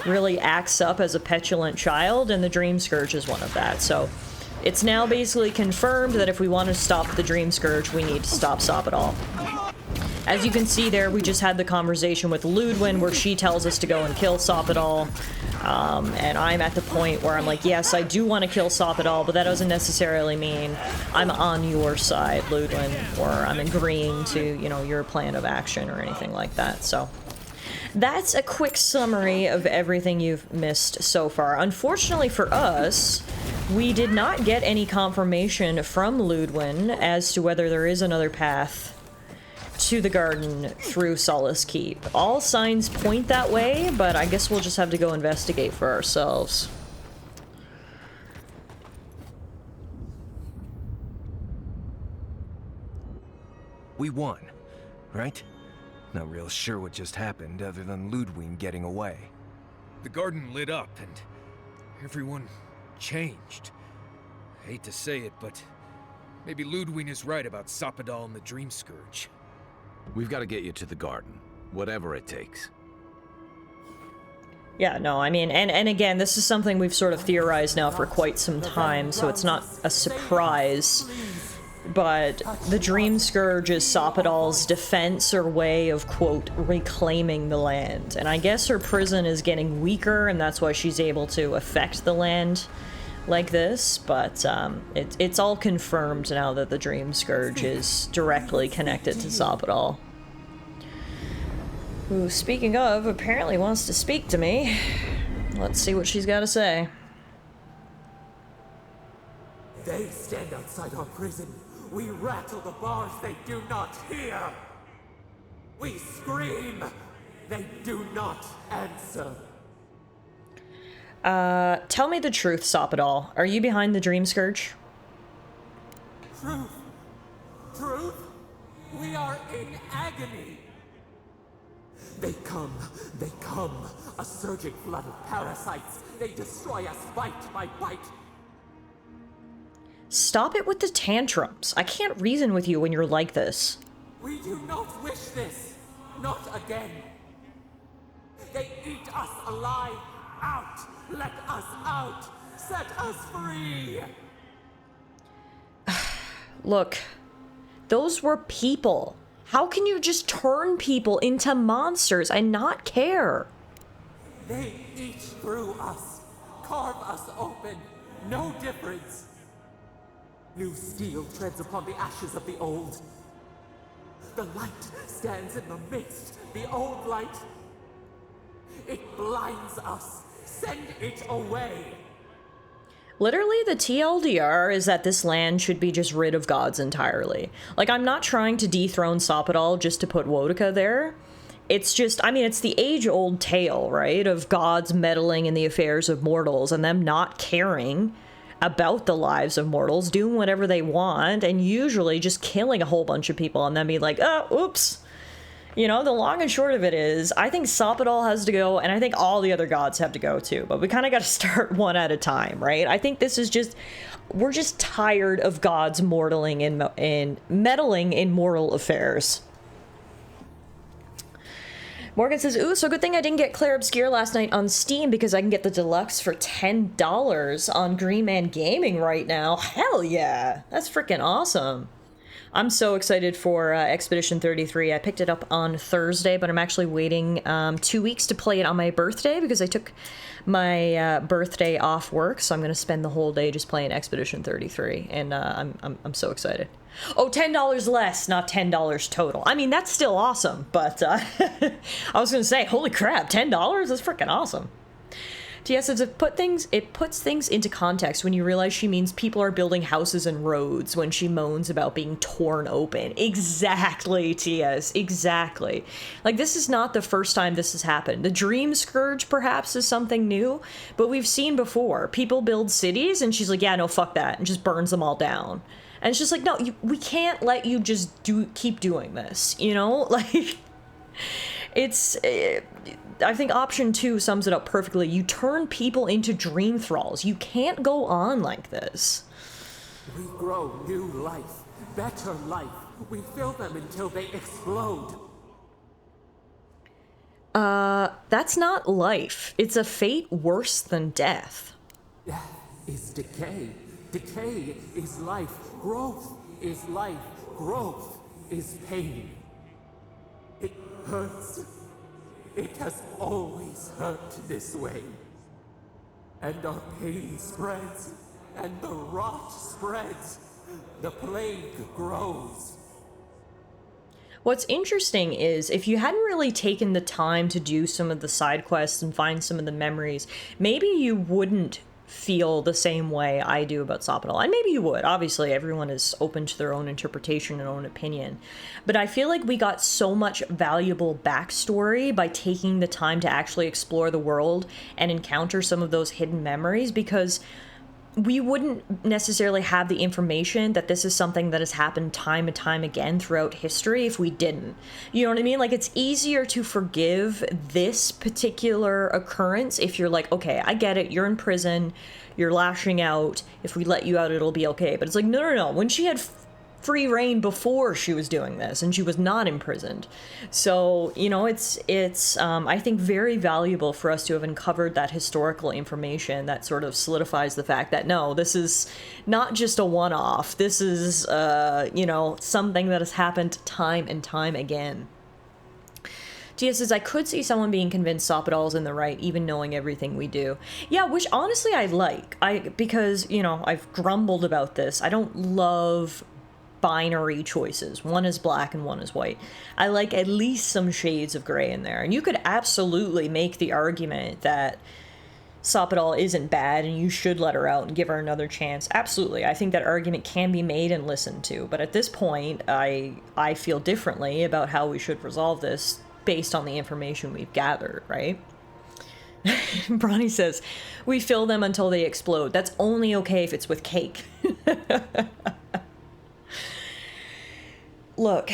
really acts up as a petulant child, and the Dream Scourge is one of that. So it's now basically confirmed that if we want to stop the Dream Scourge, we need to stop Sapadal. As you can see there, we just had the conversation with Ludwin where she tells us to go and kill Sapadal. And I'm at the point where I'm like, yes, I do want to kill Sopadol, but that doesn't necessarily mean I'm on your side, Ludwin, or I'm agreeing to, you know, your plan of action or anything like that. So that's a quick summary of everything you've missed so far. Unfortunately for us, we did not get any confirmation from Ludwin as to whether there is another path to the garden through Solace Keep. All signs point that way, but I guess we'll just have to go investigate for ourselves. We won, right? Not real sure what just happened, other than Ludwig getting away. The garden lit up, and everyone changed. I hate to say it, but maybe Ludwig is right about Sopadol and the Dream Scourge. We've got to get you to the garden, whatever it takes. Yeah, no, I mean, and again, this is something we've sort of theorized now for quite some time, so it's not a surprise. But the Dream Scourge is Sopadol's defense or way of, quote, reclaiming the land. And I guess her prison is getting weaker, and that's why she's able to affect the land like this. But it's all confirmed now that the Dream Scourge is directly connected to Sopadol. Who, speaking of, apparently wants to speak to me. Let's see what she's got to say. They stand outside our prison. We rattle the bars, they do not hear. We scream, they do not answer. Tell me the truth, Sopadol. Are you behind the Dream Scourge? Truth? Truth? We are in agony. They come, a surging flood of parasites. They destroy us bite by bite. Stop it with the tantrums. I can't reason with you when you're like this. We do not wish this. Not again. They eat us alive. Out. Let us out. Set us free. Look, those were people. How can you just turn people into monsters and not care? They eat through us. Carve us open. No difference. New steel treads upon the ashes of the old. The light stands in the midst, the old light. It blinds us. Send it away. Literally, the TLDR is that this land should be just rid of gods entirely. Like, I'm not trying to dethrone Sopadol just to put Wotica there. It's just, I mean, it's the age-old tale, right? Of gods meddling in the affairs of mortals and them not caring about the lives of mortals, doing whatever they want, and usually just killing a whole bunch of people and then be like, oh, oops. You know, the long and short of it is, I think Sopadol has to go, and I think all the other gods have to go too, but we kind of got to start one at a time, right? I think this is just, we're just tired of gods meddling in mortal affairs. Morgan says, ooh, so good thing I didn't get Claire Obscure last night on Steam because I can get the deluxe for $10 on Green Man Gaming right now. Hell yeah. That's freaking awesome. I'm so excited for Expedition 33. I picked it up on Thursday, but I'm actually waiting 2 weeks to play it on my birthday because I took my birthday off work, so I'm going to spend the whole day just playing Expedition 33, and I'm so excited. Oh, $10 less, not $10 total. I mean, that's still awesome, but I was going to say, holy crap, $10? That's freaking awesome. TS says it puts things into context when you realize she means people are building houses and roads when she moans about being torn open. Exactly, TS, exactly. Like, this is not the first time this has happened. The Dream Scourge, perhaps, is something new, but we've seen before. People build cities, and she's like, yeah, no, fuck that, and just burns them all down. And it's just like, no, we can't let you just keep doing this, you know? Like, I think option 2 sums it up perfectly. You turn people into dream thralls. You can't go on like this. We grow new life, better life. We fill them until they explode. That's not life. It's a fate worse than death. Death is decay. Decay is life. Growth is life. Growth is pain. It hurts. It has always hurt this way. And our pain spreads, and the rot spreads. The plague grows. What's interesting is if you hadn't really taken the time to do some of the side quests and find some of the memories, maybe you wouldn't feel the same way I do about Sopadol. And maybe you would. Obviously, everyone is open to their own interpretation and own opinion. But I feel like we got so much valuable backstory by taking the time to actually explore the world and encounter some of those hidden memories, because we wouldn't necessarily have the information that this is something that has happened time and time again throughout history if we didn't. You know what I mean? Like, it's easier to forgive this particular occurrence if you're like, okay, I get it, you're in prison, you're lashing out, if we let you out it'll be okay. But it's like, no. When she had free reign before she was doing this, and she was not imprisoned. So, you know, it's I think very valuable for us to have uncovered that historical information that sort of solidifies the fact that no, this is not just a one-off. This is, you know, something that has happened time and time again. Tia says, I could see someone being convinced Sopadol's in the right, even knowing everything we do. Yeah, which honestly I like. Because, you know, I've grumbled about this. I don't love binary choices. One is black and one is white. I like at least some shades of gray in there. And you could absolutely make the argument that Sopadol isn't bad and you should let her out and give her another chance. Absolutely. I think that argument can be made and listened to. But at this point, I feel differently about how we should resolve this based on the information we've gathered, right? Bronny says, we fill them until they explode. That's only okay if it's with cake. Look,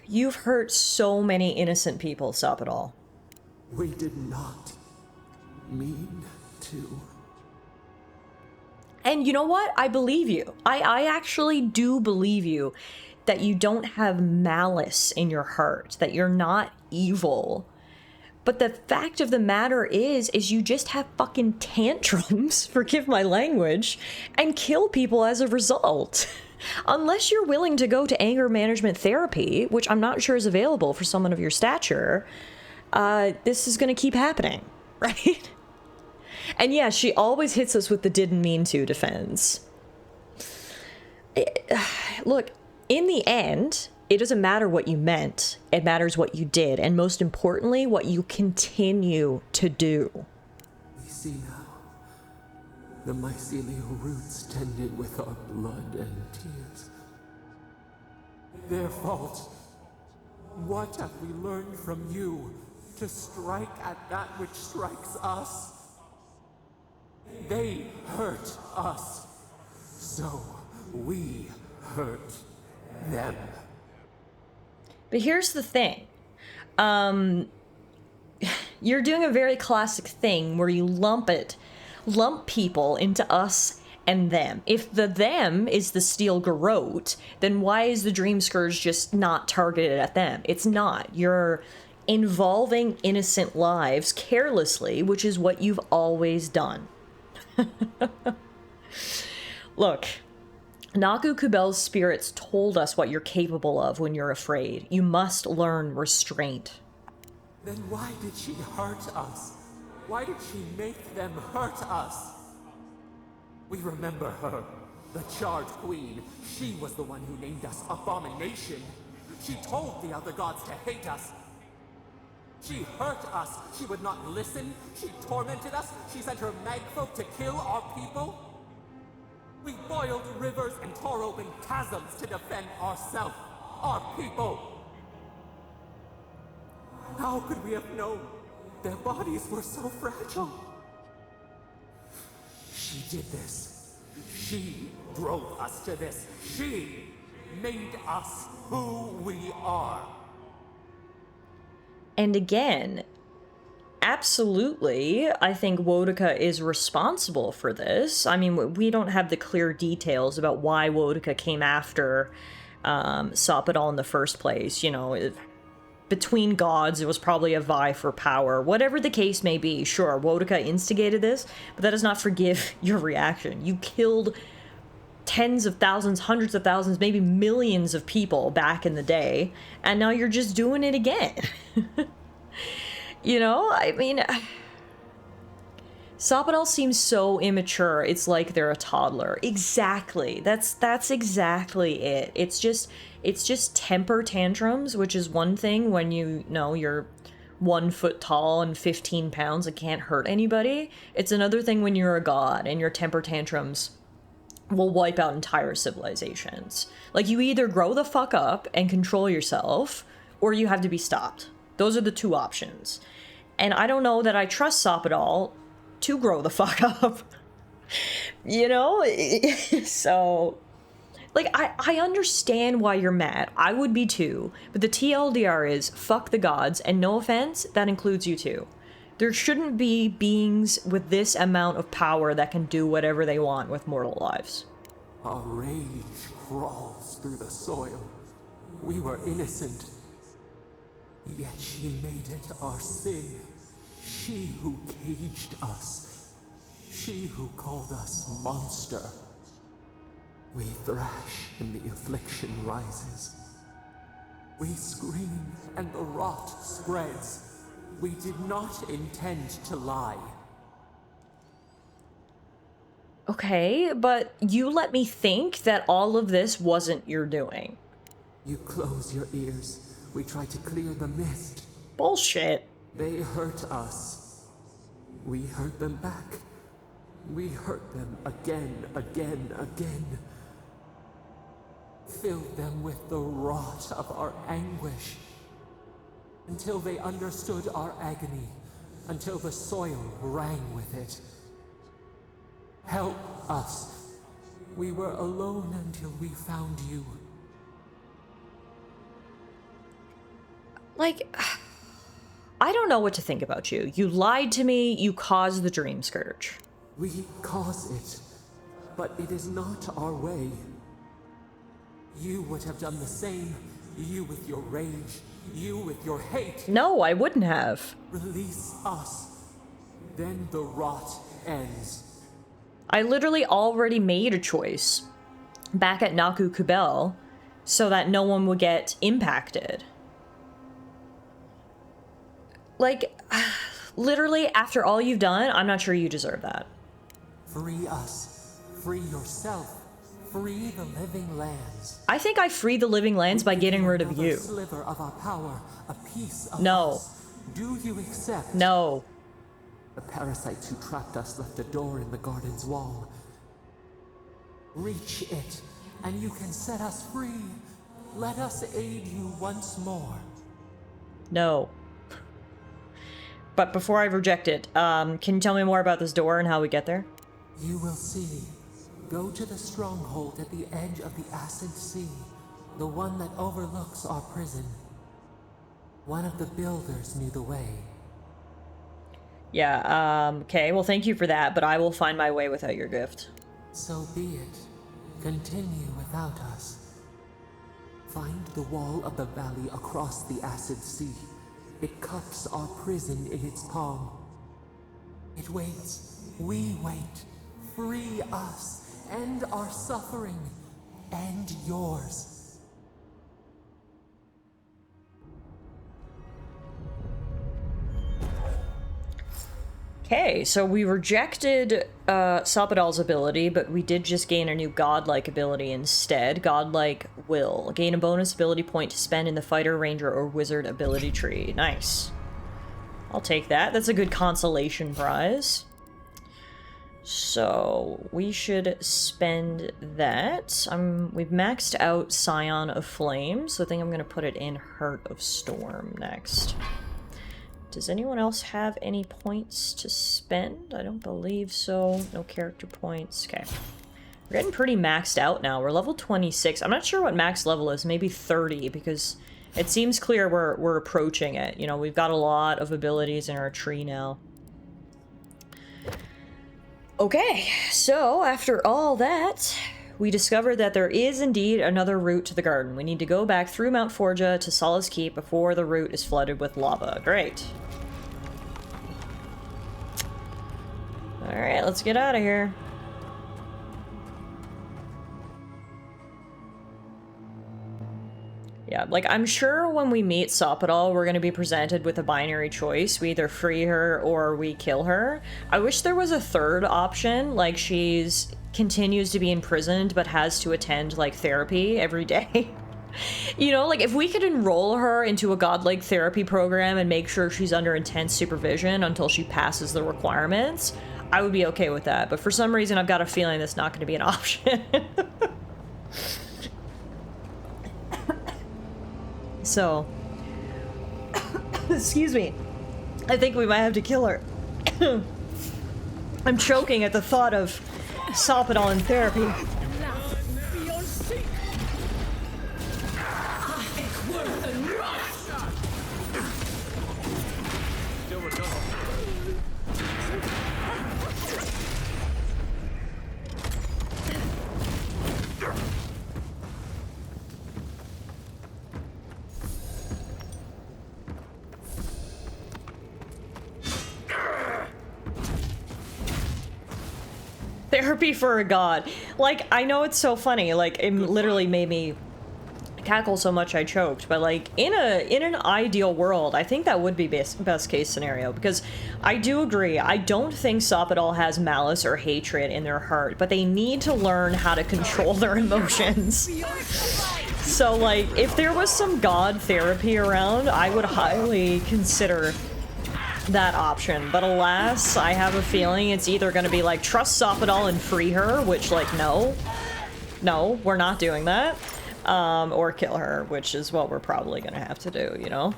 you've hurt so many innocent people, Sopadol. We did not mean to. And you know what? I believe you. I actually do believe you that you don't have malice in your heart, that you're not evil. But the fact of the matter is you just have fucking tantrums, forgive my language, and kill people as a result. Unless you're willing to go to anger management therapy, which I'm not sure is available for someone of your stature, this is going to keep happening, right? And yeah, she always hits us with the didn't mean to defense. Look, in the end, it doesn't matter what you meant. It matters what you did, and most importantly, what you continue to do. We see now the mycelial roots tended with our blood and tears. Their fault. What have we learned from you to strike at that which strikes us? They hurt us, so we hurt them. But here's the thing. You're doing a very classic thing where you lump people into us and them. If the them is the Steel Garrote, then why is the Dream Scourge just not targeted at them? It's not. You're involving innocent lives carelessly, which is what you've always done. Look, Naku Kubel's spirits told us what you're capable of when you're afraid. You must learn restraint. Then why did she hurt us? Why did she make them hurt us? We remember her, the Charred Queen. She was the one who named us Abomination. She told the other gods to hate us. She hurt us. She would not listen. She tormented us. She sent her magfolk to kill our people. We boiled rivers and tore open chasms to defend ourselves, our people. How could we have known their bodies were so fragile? She did this. She drove us to this. She made us who we are. And again, absolutely, I think Wodaka is responsible for this. I mean, we don't have the clear details about why Wodaka came after Sopadol in the first place. You know, between gods, it was probably a vie for power. Whatever the case may be, sure, Wodaka instigated this, but that does not forgive your reaction. You killed tens of thousands, hundreds of thousands, maybe millions of people back in the day, and now you're just doing it again. You know, I mean, Soppadal seems so immature. It's like they're a toddler. Exactly. That's exactly it. It's just temper tantrums, which is one thing when you know you're 1 foot tall and 15 pounds and can't hurt anybody. It's another thing when you're a god and your temper tantrums will wipe out entire civilizations. Like, you either grow the fuck up and control yourself, or you have to be stopped. Those are the two options. And I don't know that I trust Soppadal to grow the fuck up. You know? So, like, I understand why you're mad. I would be too. But the TLDR is, fuck the gods, and no offense, that includes you too. There shouldn't be beings with this amount of power that can do whatever they want with mortal lives. Our rage crawls through the soil. We were innocent. Yet she made it our sin. She who caged us. She who called us monster. We thrash and the affliction rises. We scream and the rot spreads. We did not intend to lie. Okay, but you let me think that all of this wasn't your doing. You close your ears. We try to clear the mist. Bullshit. They hurt us. We hurt them back. We hurt them again. Filled them with the rot of our anguish. Until they understood our agony. Until the soil rang with it. Help us. We were alone until we found you. Like, I don't know what to think about you. You lied to me, you caused the Dream Scourge. We cause it, but it is not our way. You would have done the same. You with your rage. You with your hate. No, I wouldn't have. Release us. Then the rot ends. I literally already made a choice back at Naku Kubel so that no one would get impacted. Like, literally, after all you've done, I'm not sure you deserve that. Free us. Free yourself. Free the living lands. I think I freed the living lands by getting rid of you. A sliver of our power, a piece of No. us. Do you accept? No. The parasites who trapped us left a door in the garden's wall. Reach it, and you can set us free. Let us aid you once more. No. But before I reject it, can you tell me more about this door and how we get there? You will see. Go to the stronghold at the edge of the Acid Sea, the one that overlooks our prison. One of the builders knew the way. Yeah, okay, well thank you for that, but I will find my way without your gift. So be it. Continue without us. Find the wall of the valley across the Acid Sea. It cups our prison in its palm. It waits. We wait. Free us. End our suffering. And yours. Okay, so we rejected Soppadal's ability, but we did just gain a new godlike ability instead. Godlike Will. Gain a bonus ability point to spend in the Fighter, Ranger, or Wizard ability tree. Nice. I'll take that. That's a good consolation prize. So, we should spend that. We've maxed out Scion of Flame, so I think I'm going to put it in Heart of Storm next. Does anyone else have any points to spend? I don't believe so. No character points. Okay. We're getting pretty maxed out now. We're level 26. I'm not sure what max level is. Maybe 30, because it seems clear we're approaching it. You know, we've got a lot of abilities in our tree now. Okay, so after all that, we discovered that there is indeed another route to the garden. We need to go back through Mount Forja to Solace Keep before the route is flooded with lava. Great. Alright, let's get out of here. Yeah, like, I'm sure when we meet Sopadol, we're gonna be presented with a binary choice. We either free her or we kill her. I wish there was a third option, like she's continues to be imprisoned but has to attend, like, therapy every day. You know, like, if we could enroll her into a godlike therapy program and make sure she's under intense supervision until she passes the requirements, I would be okay with that. But for some reason, I've got a feeling that's not going to be an option. So, excuse me. I think we might have to kill her. I'm choking at the thought of Sopadol in therapy. Therapy for a god. Like, I know it's so funny, like, it literally made me cackle so much I choked, but like, in an ideal world, I think that would be best case scenario, because I do agree, I don't think Sopadol has malice or hatred in their heart, but they need to learn how to control their emotions. So like, if there was some god therapy around, I would highly consider that option, but alas, I have a feeling it's either going to be like, trust Sopadol and free her, which, like, no, we're not doing that, or kill her, which is what we're probably going to have to do, you know?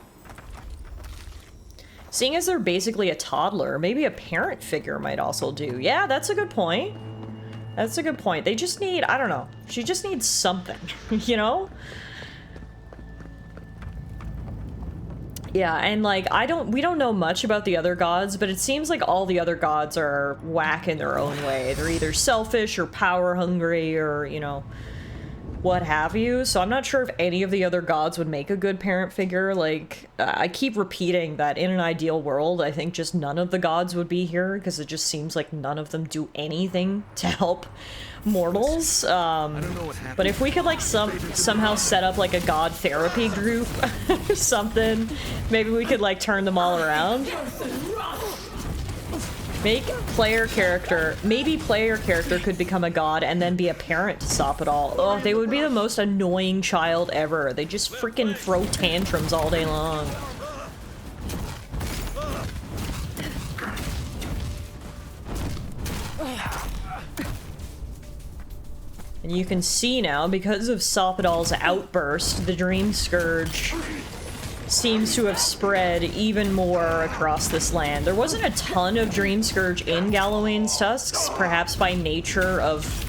Seeing as they're basically a toddler, maybe a parent figure might also do. Yeah, that's a good point. That's a good point. They just need, I don't know, she just needs something, you know? Yeah, and like, we don't know much about the other gods, but it seems like all the other gods are whack in their own way. They're either selfish or power hungry or, you know, what have you. So I'm not sure if any of the other gods would make a good parent figure. Like, I keep repeating that in an ideal world, I think just none of the gods would be here, because it just seems like none of them do anything to help mortals. But if we could like somehow set up like a god therapy group or something, maybe we could like turn them all around. Maybe player character could become a god and then be a parent to Sopadol. Oh, they would be the most annoying child ever. They just freaking throw tantrums all day long. And you can see now, because of Sopadol's outburst, the Dream Scourge seems to have spread even more across this land. There wasn't a ton of Dream Scourge in Gallowayne's Tusks, perhaps by nature of,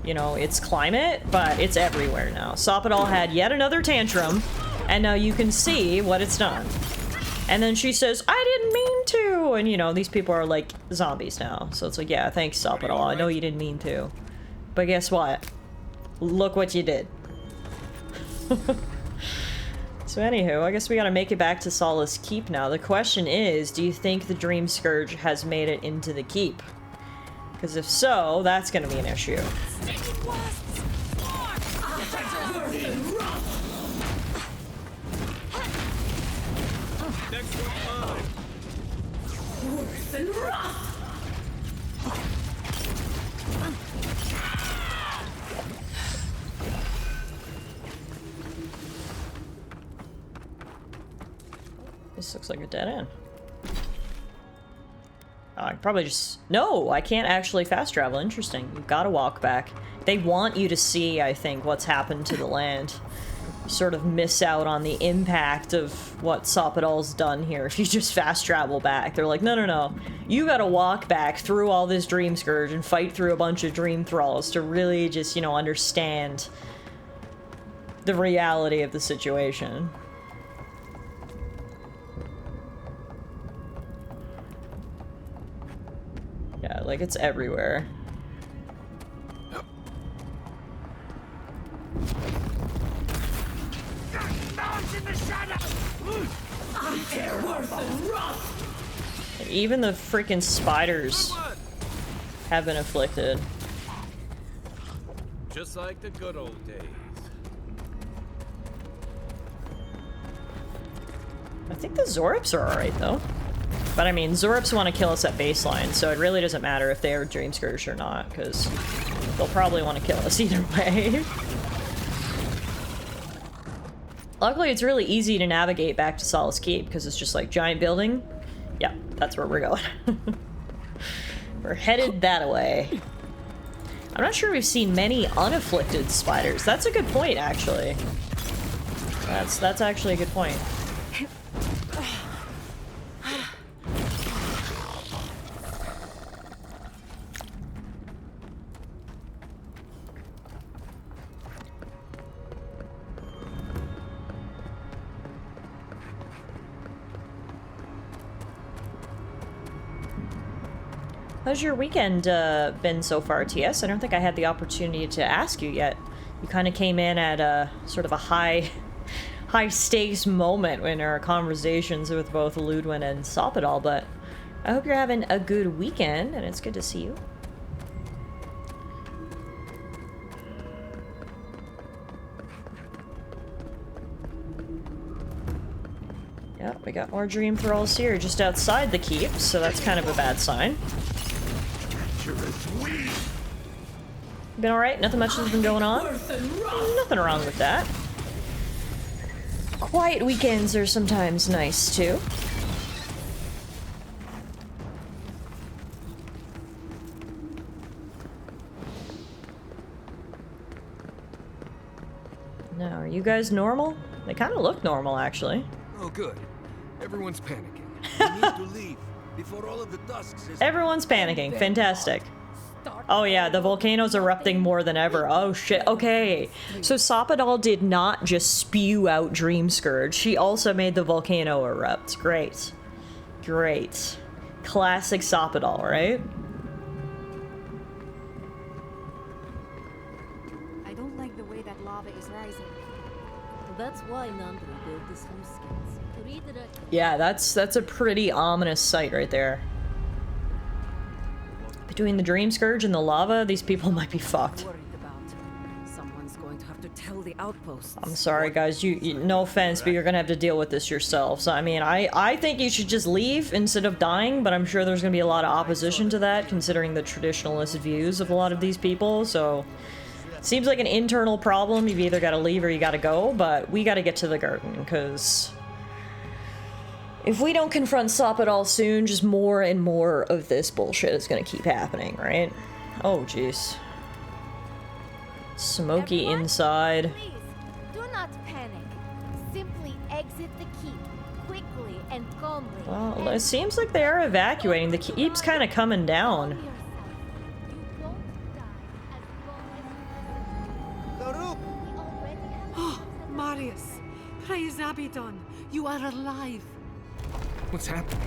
you know, its climate, but it's everywhere now. Sopadol had yet another tantrum, and now you can see what it's done. And then she says, I didn't mean to! And, you know, these people are like zombies now. So it's like, yeah, thanks, Sopadol. I know you didn't mean to. But guess what? Look what you did. So anywho, I guess we gotta make it back to Solace Keep now. The question is, do you think the Dream Scourge has made it into the keep? Because if so, that's gonna be an issue. This looks like a dead end. I can probably just... No, I can't actually fast travel. Interesting. You've got to walk back. They want you to see, I think, what's happened to the land. You sort of miss out on the impact of what Sopadol's done here if you just fast travel back. They're like, no, no, no. You gotta walk back through all this Dream Scourge and fight through a bunch of Dream Thralls to really just, you know, understand the reality of the situation. Yeah, like, it's everywhere. And even the freaking spiders have been afflicted. Just like the good old days. I think the Zorops are alright, though. But I mean, Zorops want to kill us at baseline, so it really doesn't matter if they are Dream Scourge or not, because they'll probably want to kill us either way. Luckily, it's really easy to navigate back to Solace Keep, because it's just like giant building. Yeah, that's where we're going. We're headed that way. I'm not sure we've seen many unafflicted spiders. That's a good point, actually. That's actually a good point. How's your weekend been so far, TS? I don't think I had the opportunity to ask you yet. You kind of came in at a sort of a high stakes moment in our conversations with both Ludwin and Sopadal, but I hope you're having a good weekend, and it's good to see you. Yep, we got more Dream Thralls here just outside the keep, so that's kind of a bad sign. Been alright? Nothing much has been going on? Nothing wrong with that. Quiet weekends are sometimes nice, too. Now, are you guys normal? They kind of look normal, actually. Oh, good. Everyone's panicking. We need to leave before all of the tusks is... Everyone's panicking. Fantastic. Oh yeah, the volcano's erupting more than ever. Oh shit. Okay. So Sopadal did not just spew out Dream Scourge. She also made the volcano erupt. Great. Great. Classic Sopadal, right? I don't like the way that lava is rising. That's why Nandri built this sluice gates. To redirect... Yeah, that's a pretty ominous sight right there. Between the Dream Scourge and the lava, these people might be fucked. Someone's going to have to tell the outposts. I'm sorry, guys. You no offense, but you're gonna have to deal with this yourselves. I mean, I think you should just leave instead of dying, but I'm sure there's gonna be a lot of opposition to that, considering the traditionalist views of a lot of these people. So, seems like an internal problem. You've either got to leave or you got to go. But we got to get to the garden, because if we don't confront Sopadal soon, just more and more of this bullshit is gonna keep happening, right? Oh, jeez. Smoky Everyone, inside. Please, do not panic. Simply exit the keep, quickly and calmly. Well, it seems like they are evacuating. The keep's kind of coming down. You won't die as long as Daruk! we already have... Oh, Marius, praise Abaddon, you are alive. What's happening?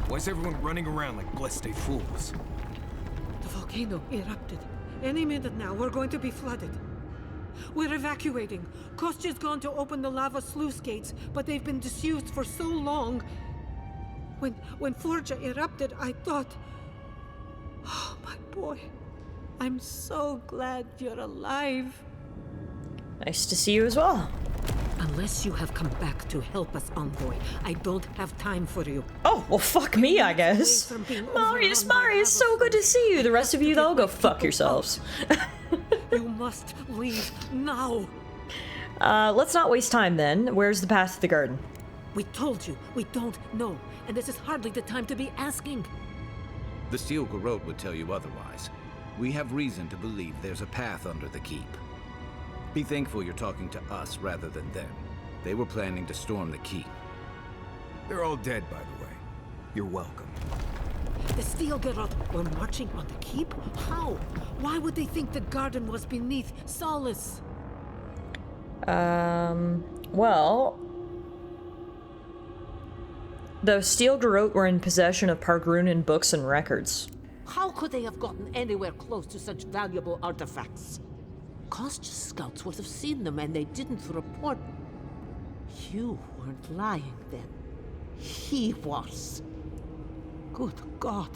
Why is everyone running around like blessed fools? The volcano erupted. Any minute now, we're going to be flooded. We're evacuating. Kostya's gone to open the lava sluice gates, but they've been disused for so long. When Forja erupted, I thought... Oh, my boy. I'm so glad you're alive. Nice to see you as well. Unless you have come back to help us, Envoy, I don't have time for you. Oh, well, fuck me, I guess. Marius, so good to see you. The rest of you, though, go fuck yourselves. You must leave now. Let's not waste time, then. Where's the path to the garden? We told you, we don't know, and this is hardly the time to be asking. The Steel Garrote would tell you otherwise. We have reason to believe there's a path under the keep. Be thankful you're talking to us rather than them. They were planning to storm the keep. They're all dead, by the way. You're welcome. The Steel Garrote were marching on the keep? How? Why would they think the garden was beneath Solace? Well... The Steel Garrote were in possession of Pargrunan books and records. How could they have gotten anywhere close to such valuable artifacts? Kostya's scouts would have seen them and they didn't report. You weren't lying then. He was. Good God.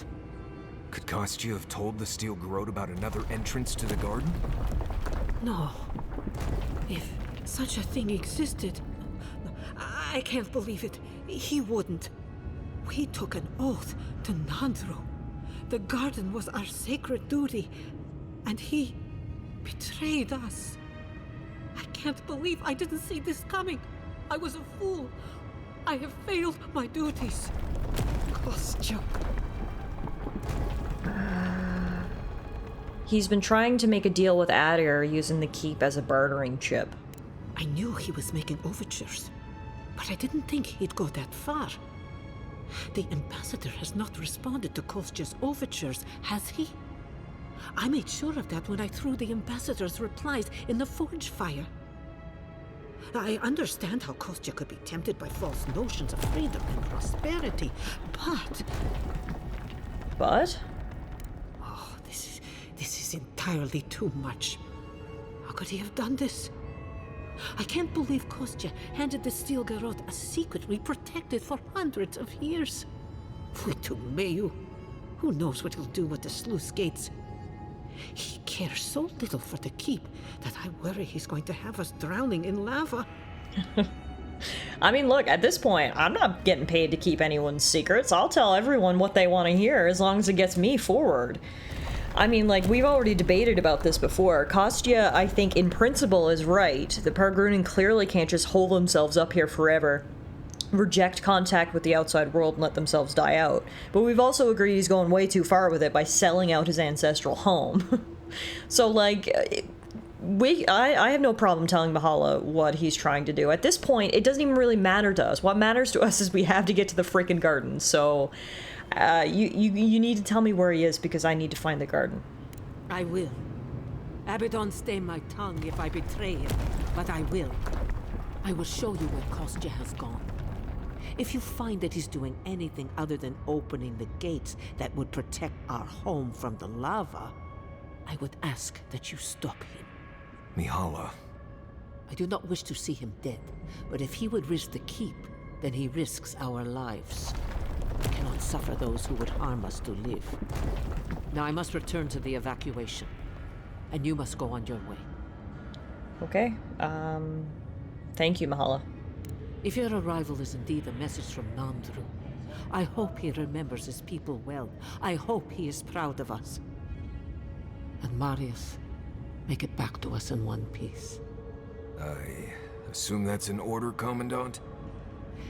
Could Kostya have told the Steel Garrote about another entrance to the garden? No. If such a thing existed... I can't believe it. He wouldn't. We took an oath to Nandru. The garden was our sacred duty, and he betrayed us. I can't believe I didn't see this coming. I was a fool. I have failed my duties. Kostya. He's been trying to make a deal with Adir using the keep as a bartering chip. I knew he was making overtures, but I didn't think he'd go that far. The ambassador has not responded to Kostya's overtures, has he? I made sure of that when I threw the ambassador's replies in the forge fire. I understand how Kostya could be tempted by false notions of freedom and prosperity, but... But? Oh, this is entirely too much. How could he have done this? I can't believe Kostya handed the Steel Garrote a secret we protected for hundreds of years. Fuitumeyu. Who knows what he'll do with the sluice gates? He cares so little for the keep that I worry he's going to have us drowning in lava. I mean, look, at this point, I'm not getting paid to keep anyone's secrets. I'll tell everyone what they want to hear as long as it gets me forward. I mean, like, we've already debated about this before. Kostya, I think, in principle, is right. The Pargrunin clearly can't just hole themselves up here forever, reject contact with the outside world, and let themselves die out. But we've also agreed he's going way too far with it by selling out his ancestral home. So, like, I have no problem telling Mahala what he's trying to do. At this point, it doesn't even really matter to us. What matters to us is we have to get to the freaking garden, so... You need to tell me where he is, because I need to find the garden. I will. Abaddon stay my tongue if I betray him, but I will. I will show you where Kostya has gone. If you find that he's doing anything other than opening the gates that would protect our home from the lava, I would ask that you stop him. Mihala. I do not wish to see him dead, but if he would risk the keep, then he risks our lives. I cannot suffer those who would harm us to live. Now I must return to the evacuation, and you must go on your way. Okay, thank you, Mahala. If your arrival is indeed a message from Nandru, I hope he remembers his people well. I hope he is proud of us. And Marius, make it back to us in one piece. I assume that's an order, Commandant?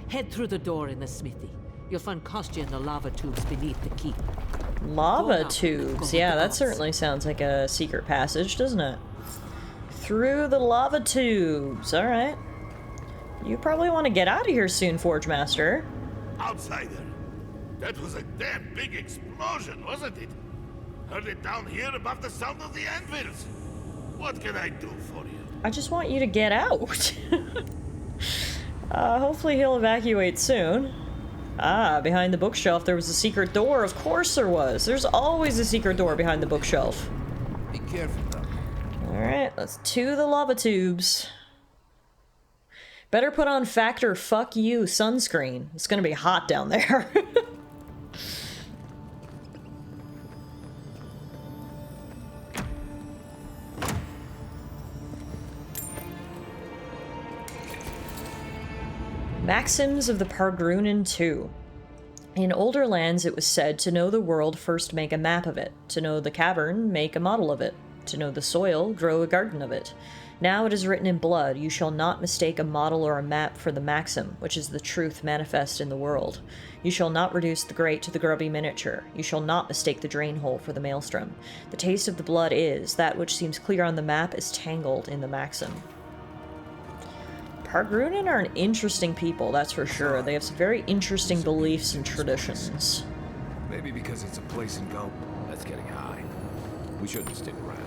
Head through the door in the smithy. You'll find Kostya in the lava tubes beneath the keep. Lava tubes? Yeah, that certainly sounds like a secret passage, doesn't it? Through the lava tubes. Alright. You probably want to get out of here soon, Forge Master. Outsider. That was a damn big explosion, wasn't it? Heard it down here above the sound of the anvils. What can I do for you? I just want you to get out. Hopefully he'll evacuate soon. Ah, behind the bookshelf there was a secret door. Of course there was. There's always a secret door behind the bookshelf. Be careful, though. Alright, let's to the lava tubes. Better put on Factor Fuck You sunscreen. It's gonna be hot down there. Maxims of the Pargrunin 2. In older lands it was said, to know the world, first make a map of it. To know the cavern, make a model of it. To know the soil, grow a garden of it. Now it is written in blood, you shall not mistake a model or a map for the maxim, which is the truth manifest in the world. You shall not reduce the great to the grubby miniature. You shall not mistake the drain hole for the maelstrom. The taste of the blood is, that which seems clear on the map is tangled in the maxim. Pargrunin are an interesting people, that's for sure. They have some very interesting beliefs and traditions. Maybe because it's a place in Go. That's getting high. We shouldn't stick around.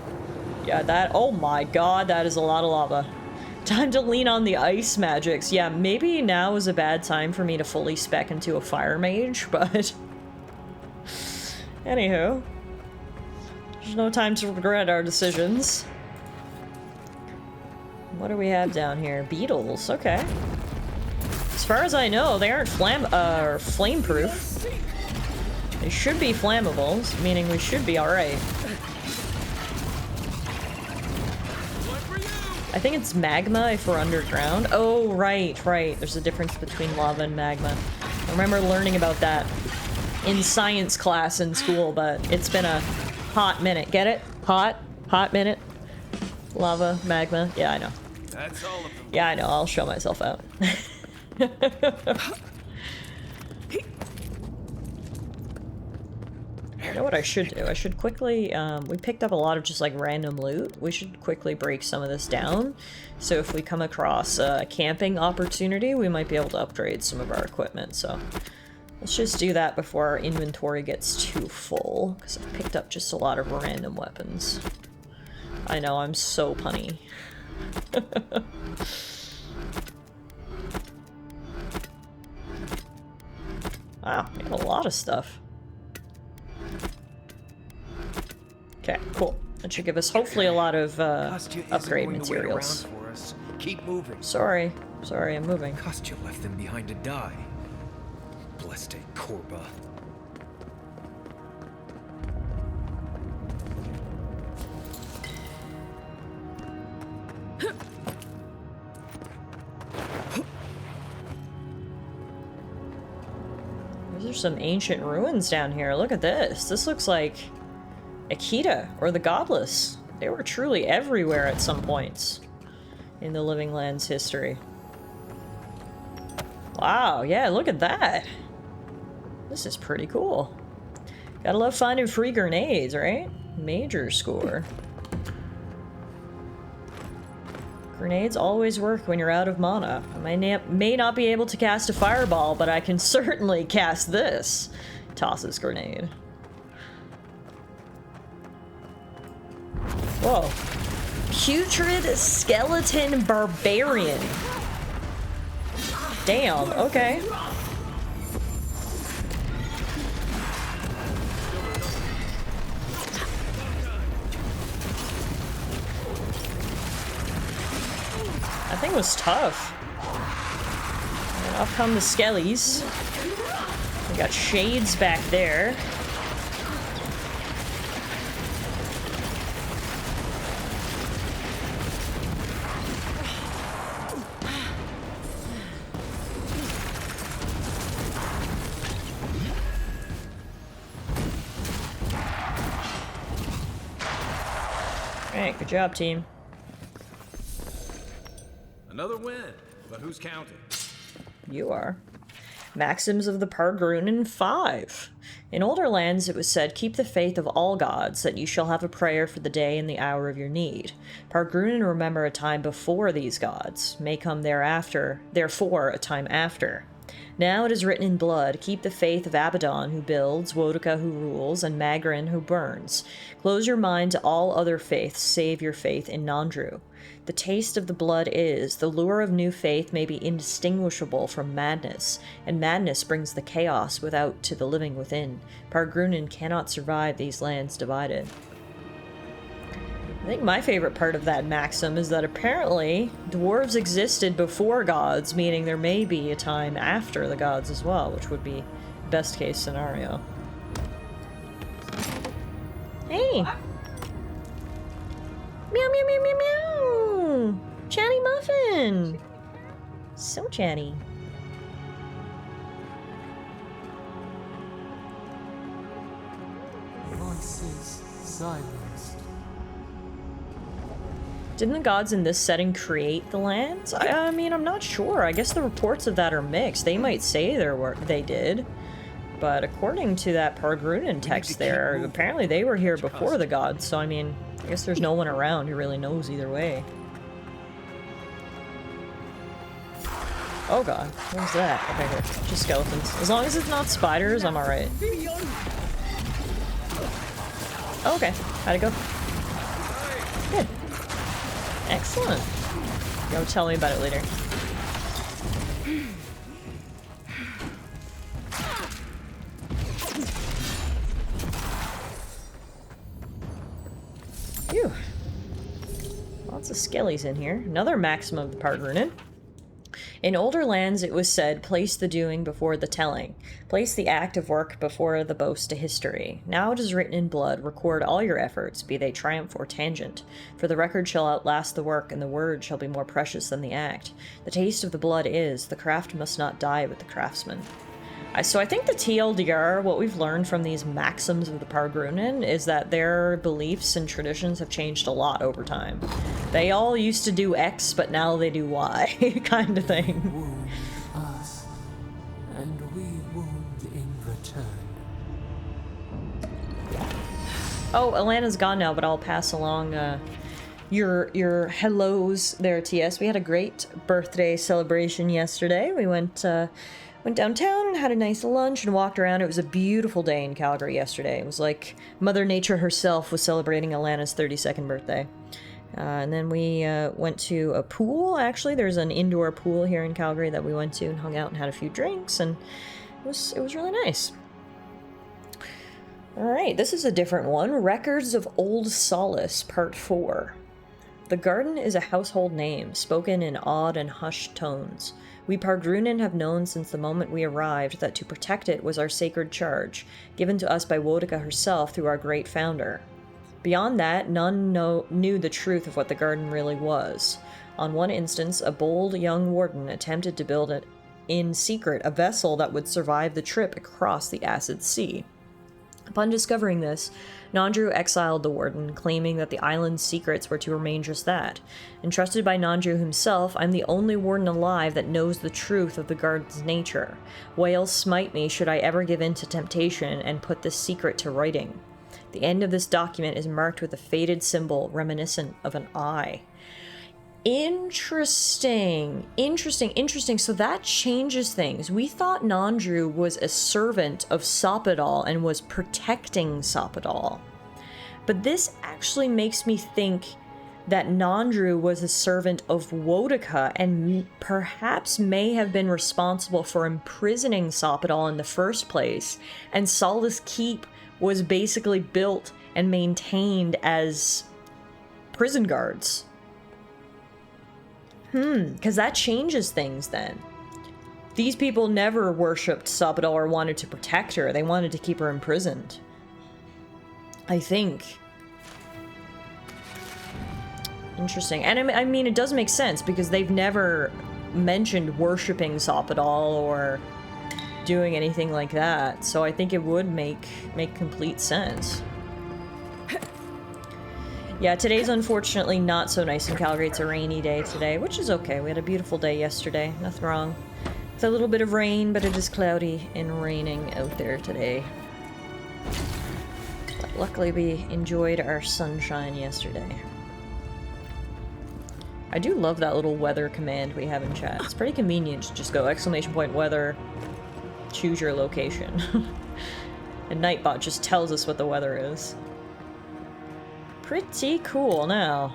Yeah, that, oh my god, that is a lot of lava. Time to lean on the ice magics. Yeah, maybe now is a bad time for me to fully spec into a fire mage, but... Anywho. There's no time to regret our decisions. What do we have down here? Beetles, okay. As far as I know, they aren't flame-proof. They should be flammable, meaning we should be alright. I think it's magma if we're underground. Oh, right, right. There's a difference between lava and magma. I remember learning about that in science class in school, but it's been a hot minute. Get it? Hot minute. Lava, magma. Yeah, I know. That's all of them. Yeah, I know. I'll show myself out. You know what I should do? I should quickly, we picked up a lot of just like random loot. We should quickly break some of this down. So if we come across a camping opportunity, we might be able to upgrade some of our equipment. So let's just do that before our inventory gets too full. Because I've picked up just a lot of random weapons. I know, I'm so punny. Wow, we have a lot of stuff. Okay, cool. That should give us hopefully a lot of upgrade materials. Keep moving. Sorry, I'm moving. Kostya left them behind to die. Blessed Korba. Those are some ancient ruins down here. Look at this. This looks like Akita or the Godless. They were truly everywhere at some points in the Living Lands history. Wow, yeah, look at that. This is pretty cool. Gotta love finding free grenades, right? Major score. Grenades always work when you're out of mana. I may not be able to cast a fireball, but I can certainly cast this. Tosses grenade. Whoa. Putrid Skeleton Barbarian. Damn, okay. That thing was tough. And up come the skellies. We got shades back there. Alright, good job, team. Another win, but who's counting? You are. Maxims of the Pargrunen 5. In older lands it was said, keep the faith of all gods, that you shall have a prayer for the day and the hour of your need. Pargrunen remember a time before these gods, may come thereafter, therefore a time after. Now it is written in blood, keep the faith of Abaddon who builds, Woduka who rules, and Magrin who burns. Close your mind to all other faiths, save your faith in Nandru. The taste of the blood is, the lure of new faith may be indistinguishable from madness, and madness brings the chaos without to the living within. Pargrunen cannot survive these lands divided. I think my favorite part of that maxim is that apparently dwarves existed before gods, meaning there may be a time after the gods as well, which would be best case scenario. Hey! Meow, meow, meow, meow, meow! Chatty Muffin! So chatty. Voices silenced. Didn't the gods in this setting create the lands? I mean, I'm not sure. I guess the reports of that are mixed. They might say they did. But according to that Pargrunen text there, apparently they were here before the gods. So, I mean, I guess there's no one around who really knows either way. Oh god, what was that? Okay, good. Just skeletons. As long as it's not spiders, I'm alright. Okay, how'd it go? Good. Excellent. Go tell me about it later. Phew. Lots of skellies in here. Another maximum of the Pargrunen. In older lands, it was said, place the doing before the telling. Place the act of work before the boast to history. Now it is written in blood, record all your efforts, be they triumph or tangent. For the record shall outlast the work, and the word shall be more precious than the act. The taste of the blood is, the craft must not die with the craftsman. So I think the TLDR, what we've learned from these maxims of the Pargrunen, is that their beliefs and traditions have changed a lot over time. They all used to do X, but now they do Y, kind of thing. Wound us, and we wound in return. Oh, Alana's gone now, but I'll pass along your hellos there, TS. We had a great birthday celebration yesterday. We went downtown, had a nice lunch, and walked around. It was a beautiful day in Calgary yesterday. It was like Mother Nature herself was celebrating Alana's 32nd birthday. And then we went to a pool, actually. There's an indoor pool here in Calgary that we went to and hung out and had a few drinks, and it was really nice. Alright, this is a different one. Records of Old Solace, Part 4. The garden is a household name, spoken in odd and hushed tones. We Pargrunen have known since the moment we arrived that to protect it was our sacred charge, given to us by Wodica herself through our great founder. Beyond that, none knew the truth of what the garden really was. On one instance, a bold young warden attempted to build in secret a vessel that would survive the trip across the acid sea. Upon discovering this, Nandru exiled the warden, claiming that the island's secrets were to remain just that. Entrusted by Nandru himself, I'm the only warden alive that knows the truth of the garden's nature. Whales smite me should I ever give in to temptation and put this secret to writing. The end of this document is marked with a faded symbol reminiscent of an eye. Interesting. So that changes things. We thought Nandru was a servant of Sopadal and was protecting Sopadal. But this actually makes me think that Nandru was a servant of Wodica and perhaps may have been responsible for imprisoning Sopadal in the first place, and Solace Keep was basically built and maintained as prison guards. Because that changes things then. These people never worshipped Sopadal or wanted to protect her. They wanted to keep her imprisoned. I think. Interesting. And I mean, it does make sense because they've never mentioned worshipping Sopadal or doing anything like that. So I think it would make complete sense. Yeah, today's unfortunately not so nice in Calgary. It's a rainy day today, which is okay. We had a beautiful day yesterday. Nothing wrong. It's a little bit of rain, but it is cloudy and raining out there today. But luckily, we enjoyed our sunshine yesterday. I do love that little weather command we have in chat. It's pretty convenient to just go !weather, choose your location. And Nightbot just tells us what the weather is. Pretty cool. Now,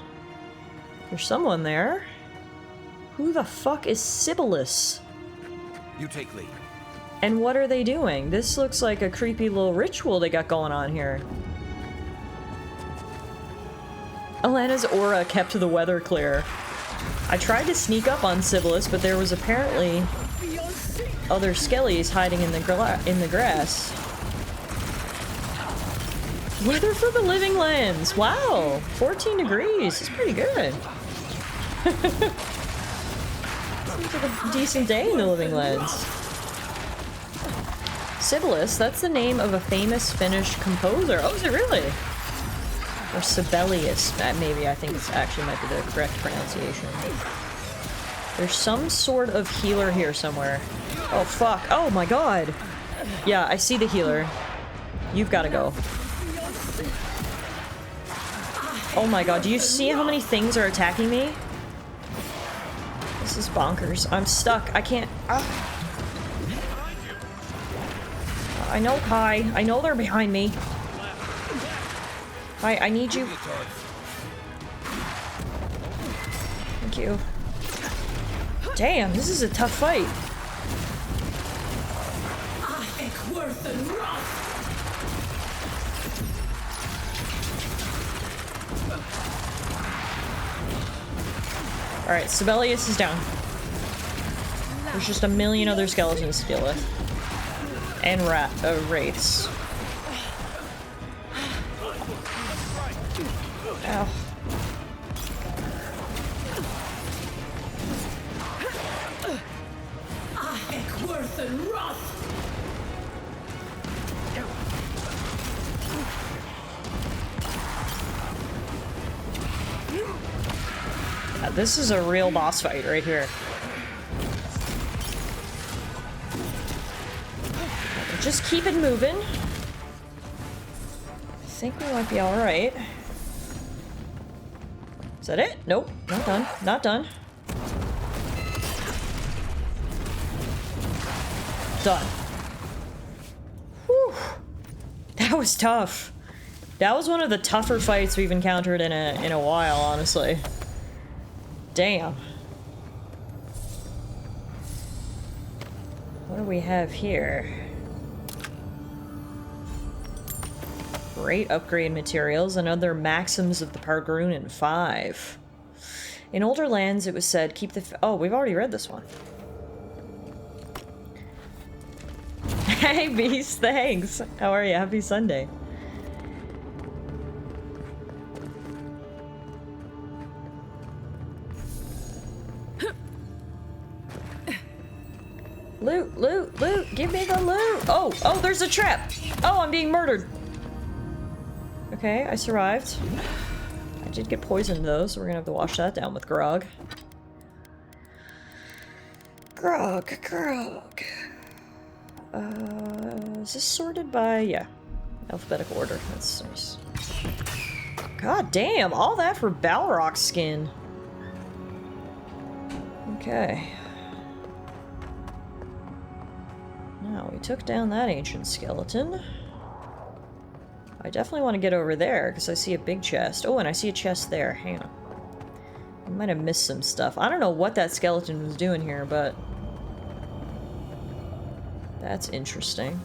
there's someone there. Who the fuck is Sibyllus? You take lead. And what are they doing? This looks like a creepy little ritual they got going on here. Alana's aura kept the weather clear. I tried to sneak up on Sibyllus, but there was apparently other skellies hiding in the grass. Weather for the living lands. Wow, 14 degrees. It's pretty good. Seems like a decent day in the living lands. Sibyllus, that's the name of a famous Finnish composer. Oh, is it really? Or Sibelius, maybe. I think it's actually might be the correct pronunciation. There's some sort of healer here somewhere. Oh, fuck. Oh, my God. Yeah, I see the healer. You've got to go. Oh my God, do you see how many things are attacking me? This is bonkers. I'm stuck. I can't... I know, Kai. I know they're behind me. Kai, I need you. Thank you. Damn, this is a tough fight. Alright, Sibelius is down. There's just a million other skeletons to deal with. And wraiths. Ow. This is a real boss fight right here. Just keep it moving. I think we might be alright. Is that it? Nope, not done. Not done. Done. Whew. That was tough. That was one of the tougher fights we've encountered in a while, honestly. Damn. What do we have here? Great upgrade materials and other maxims of the Pargarunan 5. In older lands, it was said, keep the... Oh, we've already read this one. Hey, Beast, thanks. How are you? Happy Sunday. Loot, loot, loot! Give me the loot! Oh, oh, there's a trap! Oh, I'm being murdered! Okay, I survived. I did get poisoned though, so we're gonna have to wash that down with grog. Grog. Is this sorted by... yeah. Alphabetical order. That's nice. God damn, all that for Balrog skin. Okay. Now, we took down that ancient skeleton. I definitely want to get over there, because I see a big chest. Oh, and I see a chest there. Hang on. I might have missed some stuff. I don't know what that skeleton was doing here, but... that's interesting.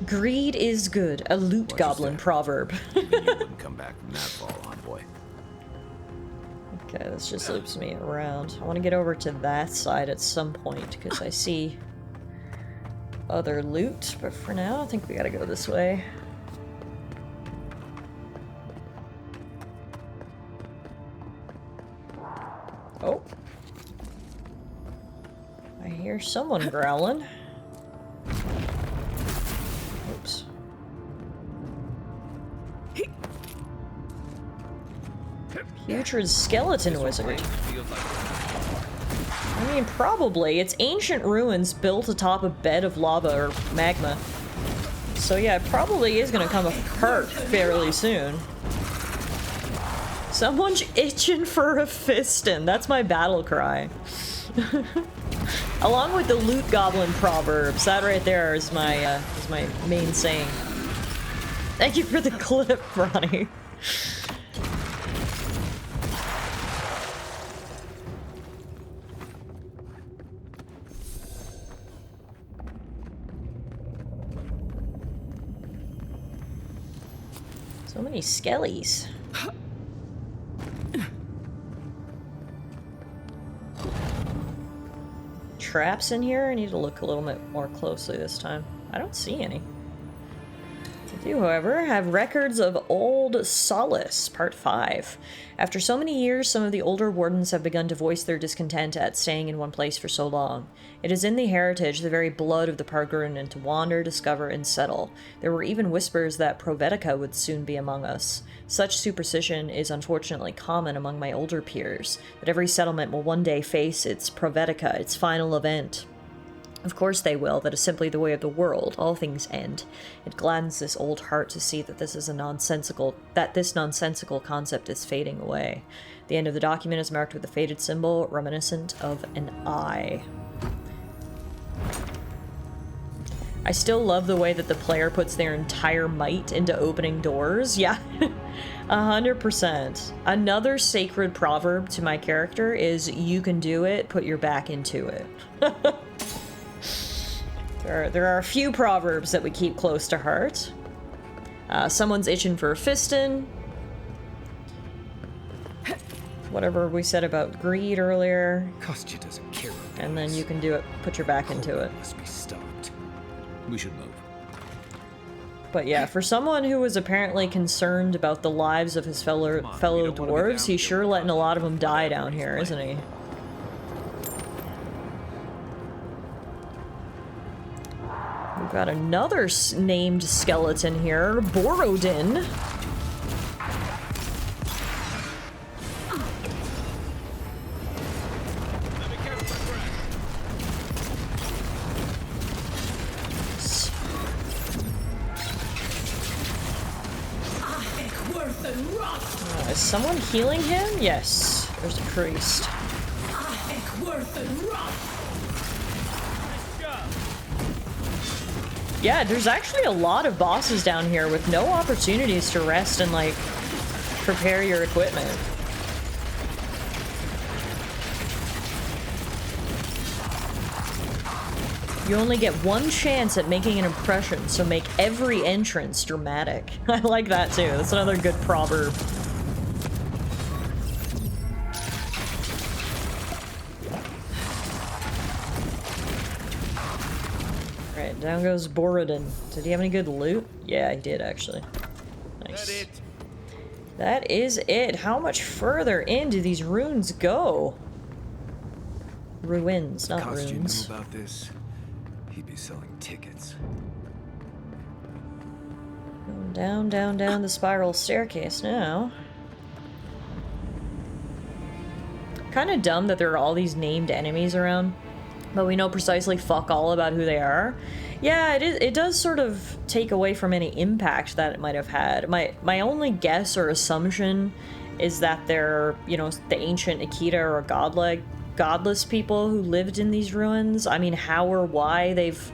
Greed is good. A loot goblin proverb. You wouldn't come back from that fall, boy. Okay, this just loops me around. I want to get over to that side at some point, because I see other loot, but for now, I think we gotta go this way. Oh. I hear someone growling. Oops. Putrid skeleton wizard. I mean, probably. It's ancient ruins built atop a bed of lava or magma. So yeah, it probably is gonna come apart fairly soon. Someone's itching for a fistin'. That's my battle cry. Along with the loot goblin proverbs, that right there is my main saying. Thank you for the clip, Ronnie. So many skellies. Traps in here? I need to look a little bit more closely this time. I don't see any. I do, however, have records of Old Solace, Part 5. After so many years, some of the older wardens have begun to voice their discontent at staying in one place for so long. It is in the heritage, the very blood of the Pargarunan, to wander, discover, and settle. There were even whispers that Provetica would soon be among us. Such superstition is unfortunately common among my older peers, that every settlement will one day face its Provetica, its final event. Of course they will, that is simply the way of the world, all things end. It gladdens this old heart to see that this nonsensical concept is fading away. The end of the document is marked with a faded symbol, reminiscent of an eye. I still love the way that the player puts their entire might into opening doors. Yeah, 100%. Another sacred proverb to my character is, you can do it, put your back into it. There are a few proverbs that we keep close to heart. Someone's itching for a fistin'. whatever we said about greed earlier. Kostya doesn't care. And then you can do it, put your back into it. Must be stopped. We should move. But yeah, for someone who was apparently concerned about the lives of his fellow dwarves, he's sure letting a lot of them die down here, isn't he? We've got another named skeleton here, Borodin. Is someone healing him? Yes, there's a priest. Yeah, there's actually a lot of bosses down here with no opportunities to rest and, like, prepare your equipment. You only get one chance at making an impression, so make every entrance dramatic. I like that too. That's another good proverb. Alright, down goes Borodin. Did he have any good loot? Yeah, he did actually. Nice. That is it. How much further in do these runes go? Ruins, not runes. Knew about this. He'd be selling tickets. Going down, down, down the spiral staircase now. Kind of dumb that there are all these named enemies around, but we know precisely fuck all about who they are. Yeah, it does sort of take away from any impact that it might have had. My only guess or assumption is that they're, you know, the ancient Akita or godless people who lived in these ruins. I mean, how or why they've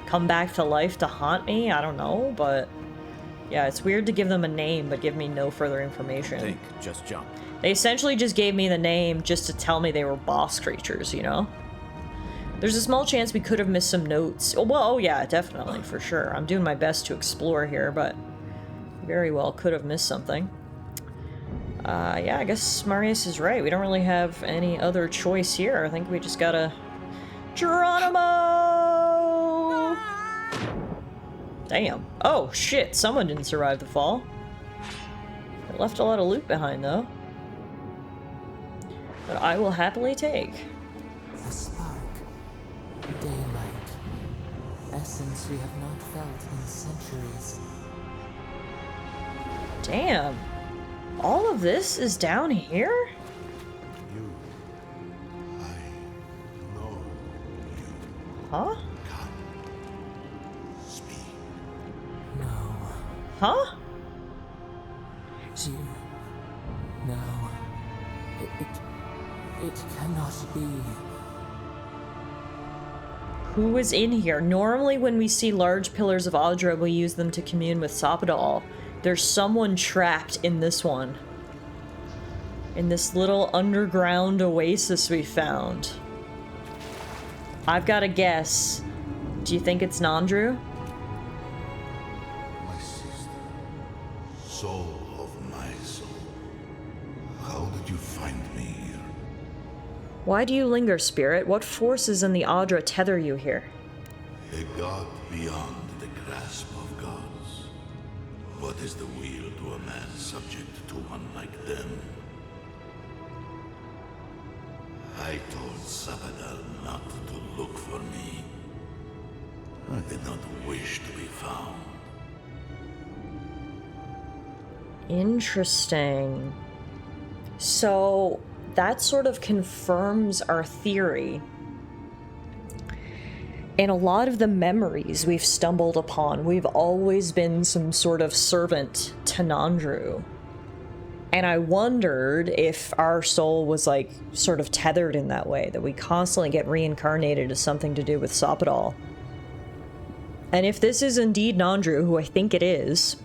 come back to life to haunt me, I don't know, but yeah, it's weird to give them a name but give me no further information. Think, just jump. They essentially just gave me the name just to tell me they were boss creatures, you know? There's a small chance we could have missed some notes. Oh, well, oh yeah, definitely, for sure. I'm doing my best to explore here, but very well could have missed something. Yeah, I guess Marius is right. We don't really have any other choice here. I think we just gotta... Geronimo! Damn. Oh, shit. Someone didn't survive the fall. They left a lot of loot behind, though. But I will happily take. The spark. Daylight. Essence we have not felt in centuries. Damn. All of this is down here? Huh? Speak. No. Huh? You... No. It cannot be. Who is in here? Normally when we see large pillars of Audra, we use them to commune with Sopadal. There's someone trapped in this one. In this little underground oasis we found. I've got a guess. Do you think it's Nandru? My sister. Soul of my soul. How did you find me here? Why do you linger, spirit? What forces in the Audra tether you here? A god beyond the grasp of gods. What is the will to a man subject to one like them? I told Sabadal not to look for me. I did not wish to be found. Interesting. So that sort of confirms our theory. In a lot of the memories we've stumbled upon, we've always been some sort of servant to Nandru. And I wondered if our soul was, like, sort of tethered in that way, that we constantly get reincarnated as something to do with Sopadal. And if this is indeed Nandru, who I think it is,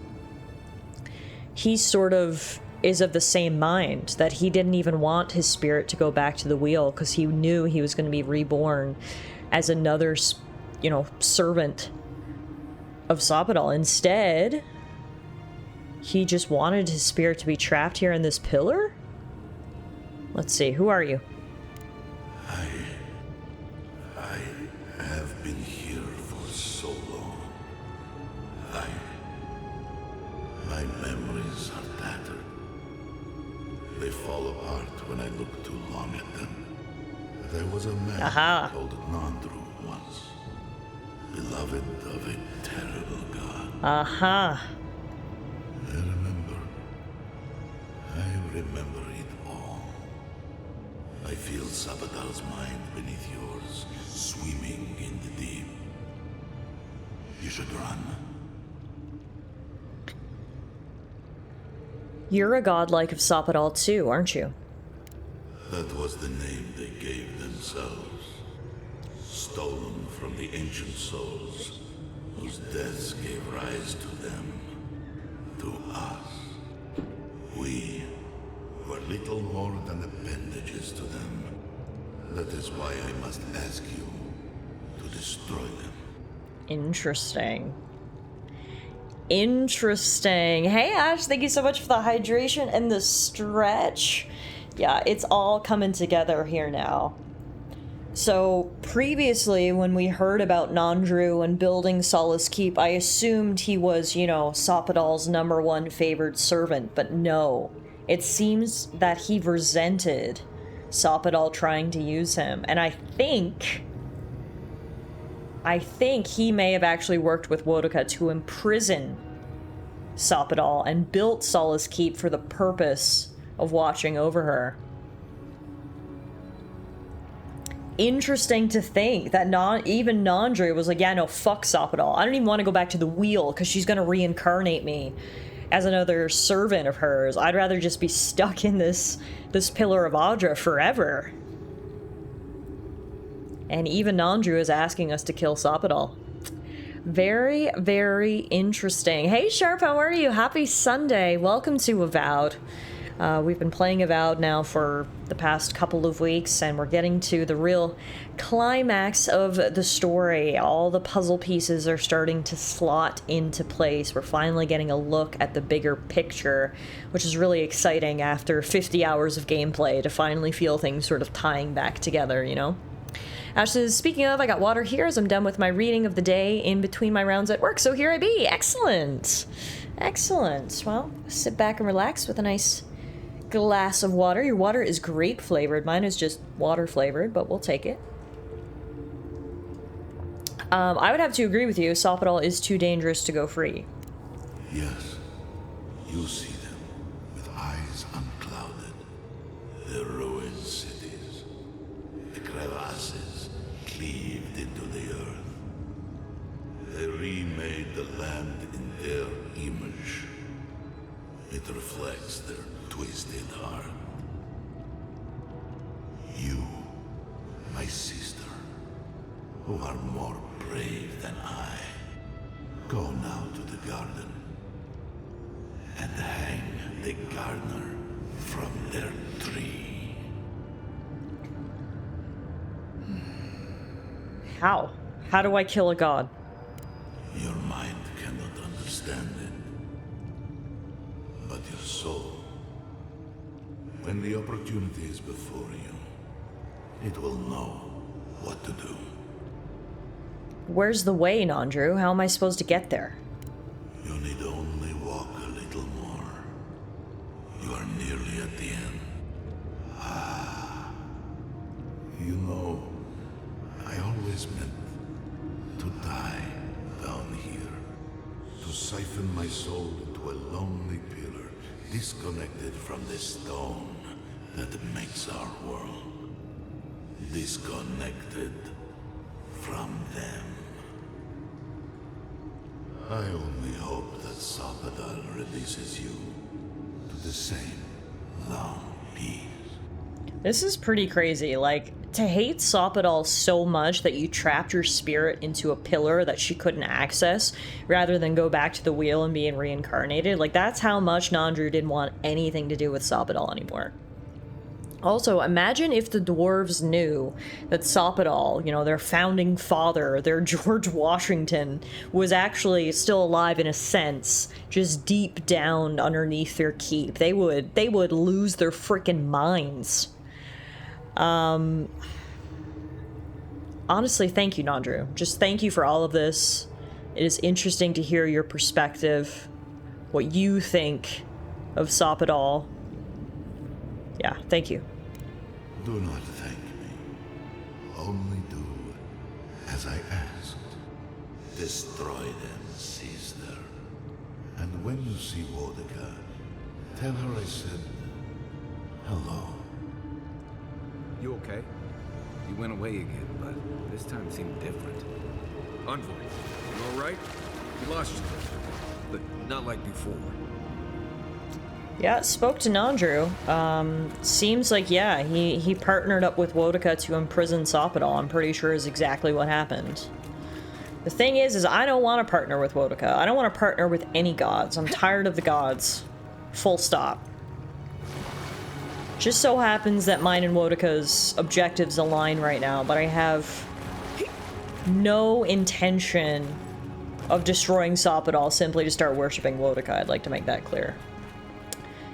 he sort of is of the same mind, that he didn't even want his spirit to go back to the wheel because he knew he was going to be reborn as another, you know, servant of Sopadal. Instead, he just wanted his spirit to be trapped here in this pillar? Let's see, who are you? I have been here for so long. My memories are tattered. They fall apart when I look too long at them. There was a man called Nandru once, beloved of a terrible god. I remember it all. I feel Sabadal's mind beneath yours, swimming in the deep. You should run. You're a godlike of Sapadal too, aren't you? That was the name they gave themselves. Stolen from the ancient souls, whose deaths gave rise to them. To us. We were little more than appendages to them. That is why I must ask you to destroy them. Interesting. Interesting. Hey Ash, thank you so much for the hydration and the stretch. Yeah, it's all coming together here now. So previously when we heard about Nandru and building Solace Keep, I assumed he was, you know, Sapadal's #1 favored servant, but no. It seems that he resented Sapadal trying to use him, and I think he may have actually worked with Wodoka to imprison Sapadal and built Solace Keep for the purpose of watching over her. Interesting to think that even Nandru was like, yeah, no, fuck Sapadal. I don't even want to go back to the wheel because she's going to reincarnate me as another servant of hers. I'd rather just be stuck in this Pillar of Audra forever. And even Nandru is asking us to kill Sapadal. Very, very interesting. Hey Sharp, how are you? Happy Sunday. Welcome to Avowed. We've been playing Avowed now for the past couple of weeks, and we're getting to the real climax of the story. All the puzzle pieces are starting to slot into place. We're finally getting a look at the bigger picture, which is really exciting after 50 hours of gameplay to finally feel things sort of tying back together, you know? Ash says, speaking of, I got water here as I'm done with my reading of the day in between my rounds at work, so here I be. Excellent. Excellent. Well, sit back and relax with a nice glass of water. Your water is grape flavored. Mine is just water flavored, but we'll take it. I would have to agree with you. Sapadal is too dangerous to go free. Yes, you see them with eyes unclouded. The ruined cities, the crevasses cleaved into the earth. They remade the land in their image. It reflects their twisted heart. You, my sister, who are more brave than I, go now to the garden and hang the gardener from their tree. How? How do I kill a god? Your mind cannot understand it, but your soul, when the opportunity is before you, it will know what to do. Where's the way, Nandru? How am I supposed to get there? You need only walk a little more. You are nearly at the end. You know, I always meant to die down here. To siphon my soul into a lonely pillar, disconnected from the stone that makes our world. Disconnected from them. I only hope that Sapadal releases you to the same long peace. This is pretty crazy. Like, to hate Sapadal so much that you trapped your spirit into a pillar that she couldn't access, rather than go back to the wheel and being reincarnated. Like, that's how much Nandru didn't want anything to do with Sapadal anymore. Also, imagine if the dwarves knew that Sapadal, you know, their founding father, their George Washington, was actually still alive in a sense, just deep down underneath their keep. They would lose their freaking minds. Honestly, thank you, Nandru. Just thank you for all of this. It is interesting to hear your perspective, what you think of Soppadal. Yeah, thank you. Do not thank me. Only do as I asked. Destroy them, Caesar. And when you see Wodeka, tell her I said hello. You okay? You went away again, but this time seemed different. Envoy, you alright? You lost yourself, but not like before. Yeah, spoke to Nandru. Seems like, yeah, he partnered up with Wodeka to imprison Soppadal. I'm pretty sure is exactly what happened. The thing is I don't want to partner with Wodeka. I don't want to partner with any gods. I'm tired of the gods. Full stop. Just so happens that mine and Wodeka's objectives align right now, but I have no intention of destroying Soppadal simply to start worshipping Wodeka. I'd like to make that clear.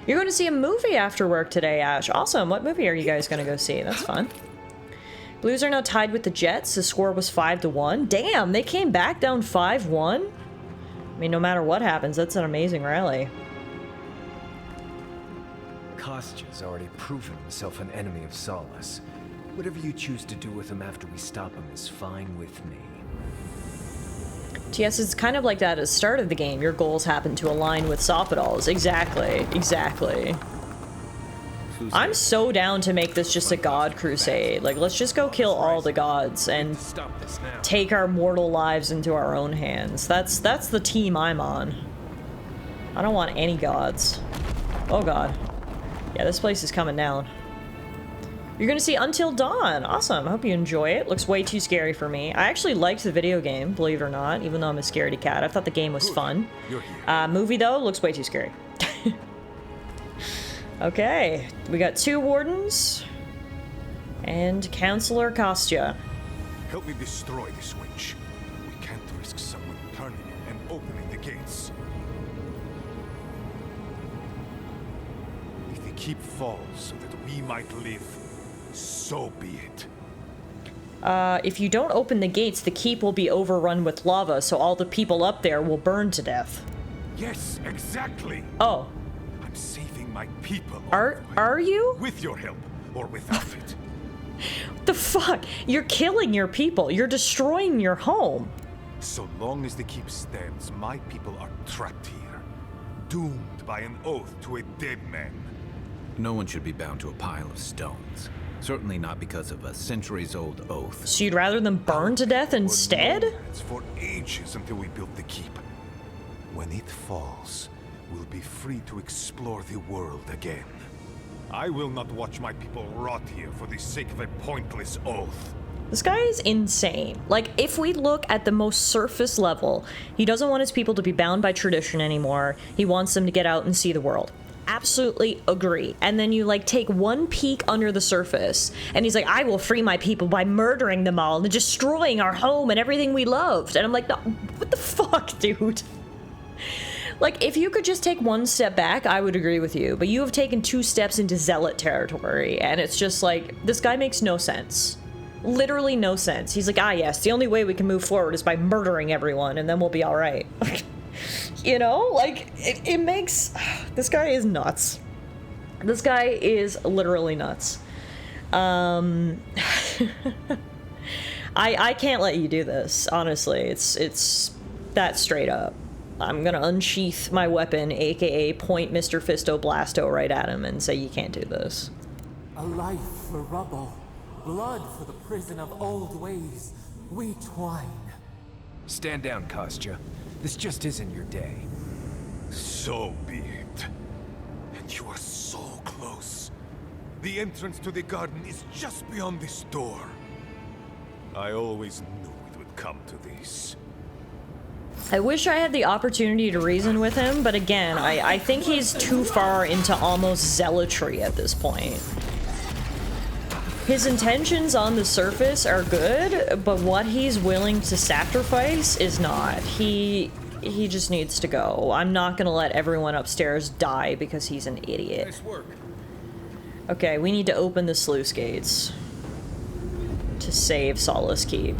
You're going to see a movie after work today, Ash. Awesome. What movie are you guys going to go see? That's fun. Blues are now tied with the Jets. The score was 5-1. Damn, they came back down 5-1? I mean, no matter what happens, that's an amazing rally. Kostya's already proven himself an enemy of Solace. Whatever you choose to do with him after we stop him is fine with me. TS, it's kind of like that at the start of the game. Your goals happen to align with Soppadal's. Exactly. Exactly. I'm so down to make this just a god crusade. Like, let's just go kill all the gods and take our mortal lives into our own hands. That's the team I'm on. I don't want any gods. Oh god. Yeah, this place is coming down. You're gonna see Until Dawn. Awesome. I hope you enjoy it. Looks way too scary for me. I actually liked the video game, believe it or not, even though I'm a scaredy cat. I thought the game was fun. Movie, though, looks way too scary. Okay. We got 2 wardens. And Counselor Kostya. Help me destroy this witch. We can't risk someone turning and opening the gates. If the keep falls so that we might live, so be it. If you don't open the gates, the keep will be overrun with lava, so all the people up there will burn to death. Yes, exactly. Oh. I'm saving my people. Are you? With your help, or without it. What the fuck? You're killing your people. You're destroying your home. So long as the keep stands, my people are trapped here. Doomed by an oath to a dead man. No one should be bound to a pile of stones. Certainly not because of a centuries-old oath. So you'd rather them burn to death instead? It's for ages until we build the keep. When it falls, we'll be free to explore the world again. I will not watch my people rot here for the sake of a pointless oath. This guy is insane. Like, if we look at the most surface level, he doesn't want his people to be bound by tradition anymore. He wants them to get out and see the world. Absolutely agree. And then you like take one peek under the surface and he's like, I will free my people by murdering them all and destroying our home and everything we loved. And I'm like, no, what the fuck, dude? Like, if you could just take one step back, I would agree with you. But you have taken 2 steps into zealot territory. And it's just like, this guy makes no sense. Literally no sense. He's like, ah, yes, the only way we can move forward is by murdering everyone and then we'll be all right. You know, like, it makes... This guy is nuts. This guy is literally nuts. I can't let you do this, honestly. It's that straight up. I'm gonna unsheath my weapon, aka point Mr. Fisto Blasto right at him and say you can't do this. A life for rubble, blood for the prison of old ways. We twine. Stand down, Kostya. This just isn't your day. So be it. And you are so close. The entrance to the garden is just beyond this door. I always knew it would come to this. I wish I had the opportunity to reason with him, but again, I think he's too far into almost zealotry at this point. His intentions on the surface are good, but what he's willing to sacrifice is not. He just needs to go. I'm not gonna let everyone upstairs die because he's an idiot. Nice work. Okay, we need to open the sluice gates to save Solace Keep.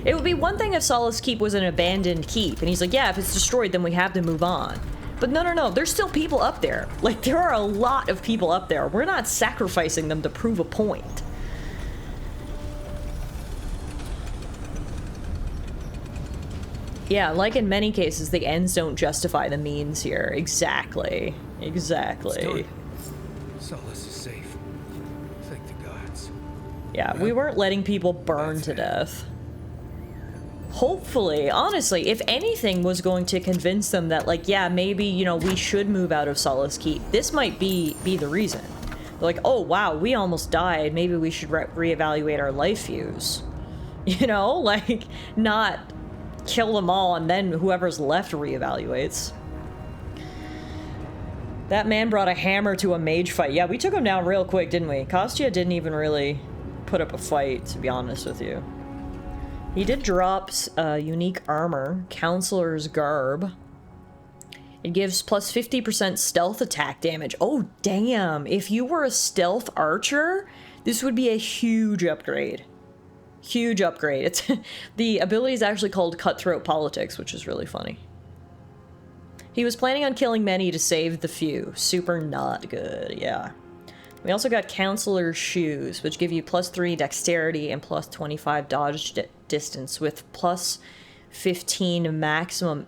It would be one thing if Solace Keep was an abandoned keep, and he's like, yeah, if it's destroyed, then we have to move on. But no, no, no, there's still people up there. Like, there are a lot of people up there. We're not sacrificing them to prove a point. Yeah, like in many cases, the ends don't justify the means here. Exactly. Exactly. Solace is safe. Thank the gods. Yeah, we weren't letting people burn to death. Hopefully, honestly, if anything was going to convince them that, like, yeah, maybe, you know, we should move out of Solace Keep, this might be the reason. They're like, oh, wow, we almost died. Maybe we should reevaluate our life views. You know, like, not kill them all and then whoever's left reevaluates. That man brought a hammer to a mage fight. Yeah, we took him down real quick, didn't we? Kostya didn't even really put up a fight, to be honest with you. He did drop unique armor, Counselor's Garb. It gives plus 50% stealth attack damage. Oh, damn. If you were a stealth archer, this would be a huge upgrade. Huge upgrade. It's the ability is actually called Cutthroat Politics, which is really funny. He was planning on killing many to save the few. Super not good, yeah. We also got Counselor's Shoes, which give you plus 3 dexterity and plus 25 dodge distance with plus 15 maximum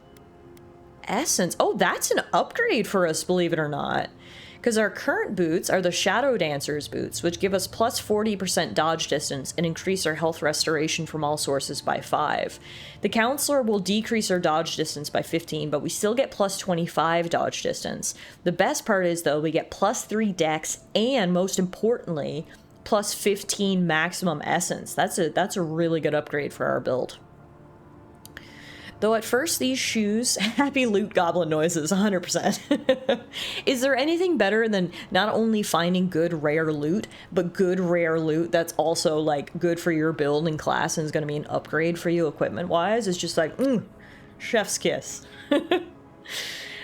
essence. Oh, that's an upgrade for us, believe it or not. Because our current boots are the Shadow Dancer's boots, which give us plus 40% dodge distance and increase our health restoration from all sources by 5. The Counselor will decrease our dodge distance by 15, but we still get plus 25 dodge distance. The best part is, though, we get plus 3 dex and, most importantly, plus 15 maximum essence. That's a really good upgrade for our build. Though at first these shoes, happy loot goblin noises, 100%. Is there anything better than not only finding good rare loot, but good rare loot that's also like good for your build and class and is going to be an upgrade for you equipment-wise? It's just like, chef's kiss.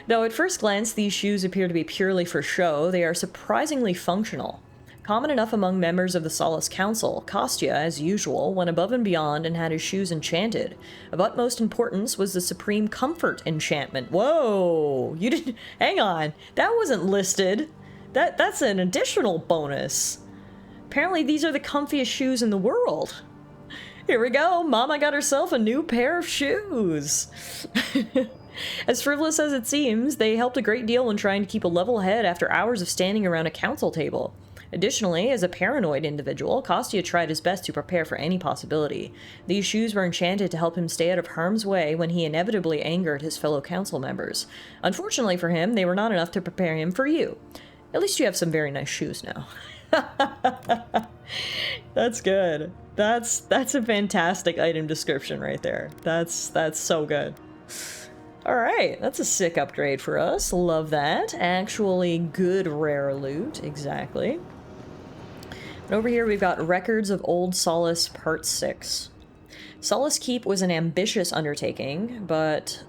Though at first glance these shoes appear to be purely for show, they are surprisingly functional. Common enough among members of the Solace Council, Kostya, as usual, went above and beyond and had his shoes enchanted. Of utmost importance was the Supreme Comfort enchantment. Whoa! You didn't... Hang on. That wasn't listed. That's an additional bonus. Apparently these are the comfiest shoes in the world. Here we go. Mama got herself a new pair of shoes. As frivolous as it seems, they helped a great deal in trying to keep a level head after hours of standing around a council table. Additionally, as a paranoid individual, Kostya tried his best to prepare for any possibility. These shoes were enchanted to help him stay out of harm's way when he inevitably angered his fellow council members. Unfortunately for him, they were not enough to prepare him for you. At least you have some very nice shoes now. That's good. That's a fantastic item description right there. That's so good. Alright, that's a sick upgrade for us. Love that. Actually good rare loot, exactly. And over here we've got Records of Old Solace Part 6. Solace Keep was an ambitious undertaking, but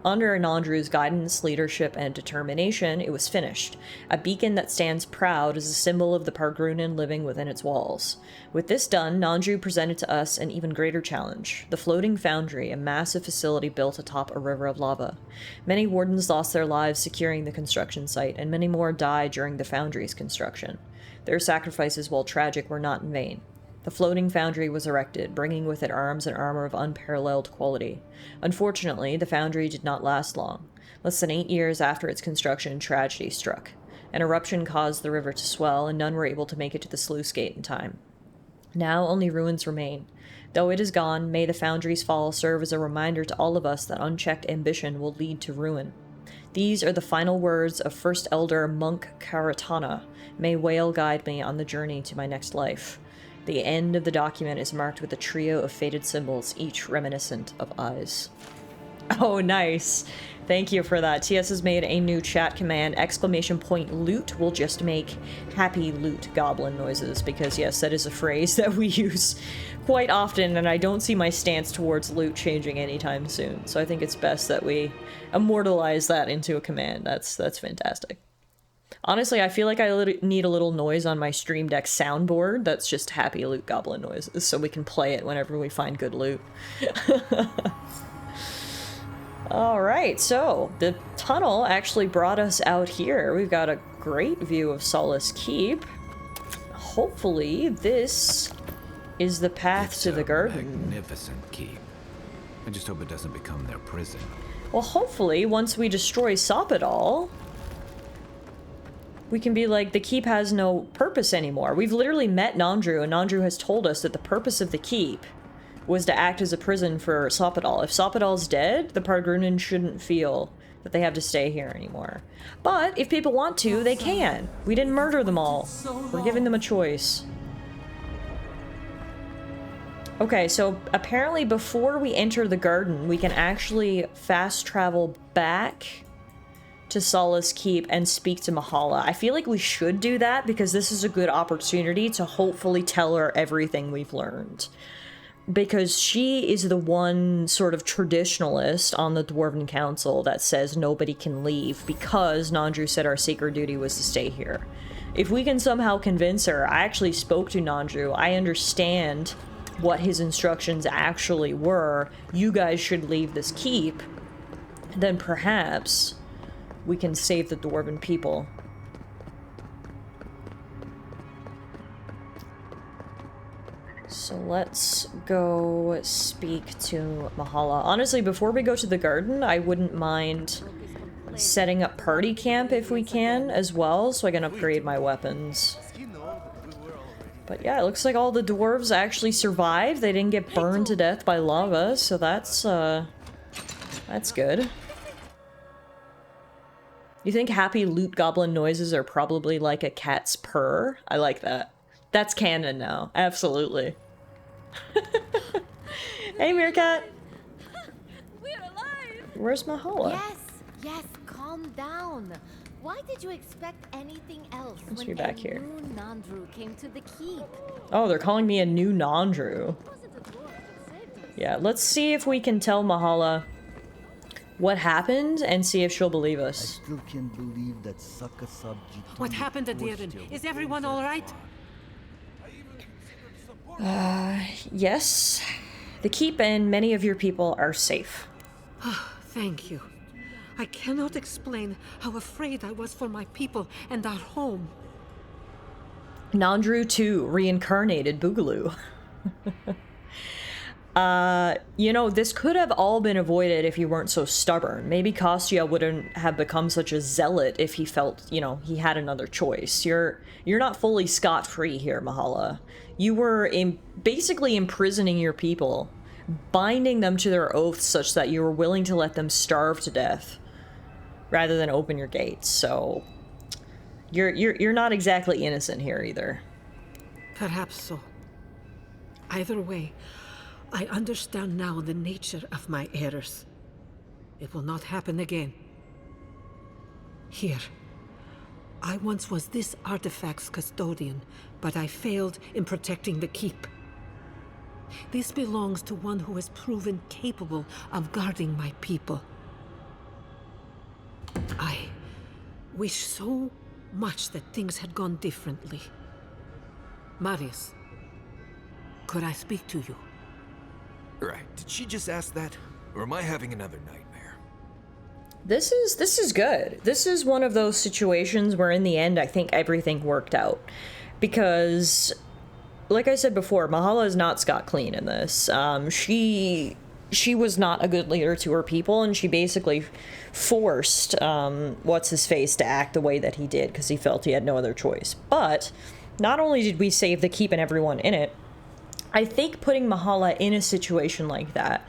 under Nandru's guidance, leadership, and determination, it was finished. A beacon that stands proud as a symbol of the Pargrunan living within its walls. With this done, Nandru presented to us an even greater challenge. The Floating Foundry, a massive facility built atop a river of lava. Many wardens lost their lives securing the construction site, and many more died during the foundry's construction. Their sacrifices, while tragic, were not in vain. The floating foundry was erected, bringing with it arms and armor of unparalleled quality. Unfortunately, the foundry did not last long. Less than 8 years after its construction, tragedy struck. An eruption caused the river to swell, and none were able to make it to the sluice gate in time. Now only ruins remain. Though it is gone, may the foundry's fall serve as a reminder to all of us that unchecked ambition will lead to ruin. These are the final words of First Elder Monk Karatana. May Whale guide me on the journey to my next life. The end of the document is marked with a trio of faded symbols, each reminiscent of eyes. Oh, nice. Thank you for that. TS has made a new chat command. !loot will just make happy loot goblin noises, because yes, that is a phrase that we use quite often, and I don't see my stance towards loot changing anytime soon. So I think it's best that we immortalize that into a command. That's fantastic. Honestly, I feel like I need a little noise on my Stream Deck soundboard that's just happy loot goblin noises, so we can play it whenever we find good loot. Alright, so the tunnel actually brought us out here. We've got a great view of Solace Keep. Hopefully this is the path to the garden. Magnificent keep. I just hope it doesn't become their prison. Well, hopefully, once we destroy Soppadal, we can be like, the keep has no purpose anymore. We've literally met Nandru, and Nandru has told us that the purpose of the keep was to act as a prison for Soppadal. If Soppadal's dead, the Pargrunan shouldn't feel that they have to stay here anymore. But if people want to, they can. We didn't murder them all. We're giving them a choice. Okay, so apparently before we enter the garden, we can actually fast travel back to Solace Keep and speak to Mahala. I feel like we should do that because this is a good opportunity to hopefully tell her everything we've learned. Because she is the one sort of traditionalist on the Dwarven Council that says nobody can leave because Nandru said our sacred duty was to stay here. If we can somehow convince her, I actually spoke to Nandru, I understand what his instructions actually were, you guys should leave this keep, then perhaps we can save the Dwarven people. So let's go speak to Mahala. Honestly, before we go to the garden, I wouldn't mind setting up party camp if we can as well, so I can upgrade my weapons. But yeah, it looks like all the dwarves actually survived. They didn't get burned to death by lava, so that's good. You think happy loot goblin noises are probably like a cat's purr? I like that. That's canon now. Absolutely. Hey, Meerkat. We're alive. Where's Mahala? Yes, yes, calm down. Why did you expect anything else Let's when be back here. new Nandru came to the keep? Oh, they're calling me a new Nandru. Yeah, let's see if we can tell Mahala what happened and see if she'll believe us. I still can't believe that Sakasab. What happened at the end? Is everyone all right? Yes. The keep and many of your people are safe. Thank you. I cannot explain how afraid I was for my people and our home. Nandru too reincarnated Boogaloo. You know, this could have all been avoided if you weren't so stubborn. Maybe Kostya wouldn't have become such a zealot if he felt, you know, he had another choice. You're not fully scot-free here, Mahala. You were basically imprisoning your people, binding them to their oaths such that you were willing to let them starve to death rather than open your gates. So you're not exactly innocent here either. Perhaps so. Either way, I understand now the nature of my errors. It will not happen again. Here. I once was this artifact's custodian, but I failed in protecting the keep. This belongs to one who has proven capable of guarding my people. I wish so much that things had gone differently. Marius, could I speak to you? Right, did she just ask that? Or am I having another nightmare? This is good. This is one of those situations where in the end I think everything worked out. Because, like I said before, Mahala is not scot-clean in this. She was not a good leader to her people, and she basically forced What's-His-Face to act the way that he did because he felt he had no other choice. But not only did we save the keep and everyone in it, I think putting Mahala in a situation like that,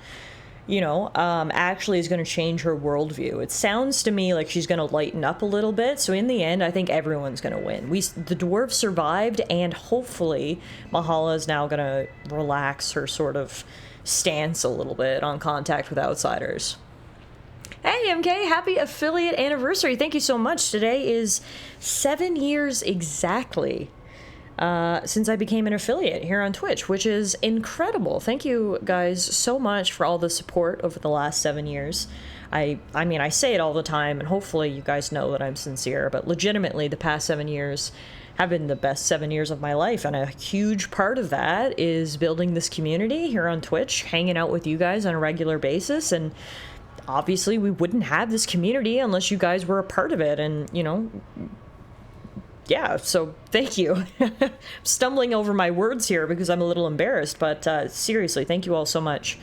you know, actually is going to change her worldview. It sounds to me like she's going to lighten up a little bit, so in the end, I think everyone's going to win. The dwarves survived, and hopefully Mahala is now going to relax her sort of stance a little bit on contact with outsiders. Hey, MK, happy affiliate anniversary. Thank you so much. Today is 7 years exactly since I became an affiliate here on Twitch, which is incredible. Thank you guys so much for all the support over the last 7 years. I mean, I say it all the time, and hopefully you guys know that I'm sincere, but legitimately the past 7 years have been the best 7 years of my life, and a huge part of that is building this community here on Twitch, hanging out with you guys on a regular basis, and obviously we wouldn't have this community unless you guys were a part of it, and, you know, yeah, so thank you. Stumbling over my words here because I'm a little embarrassed, but seriously, thank you all so much.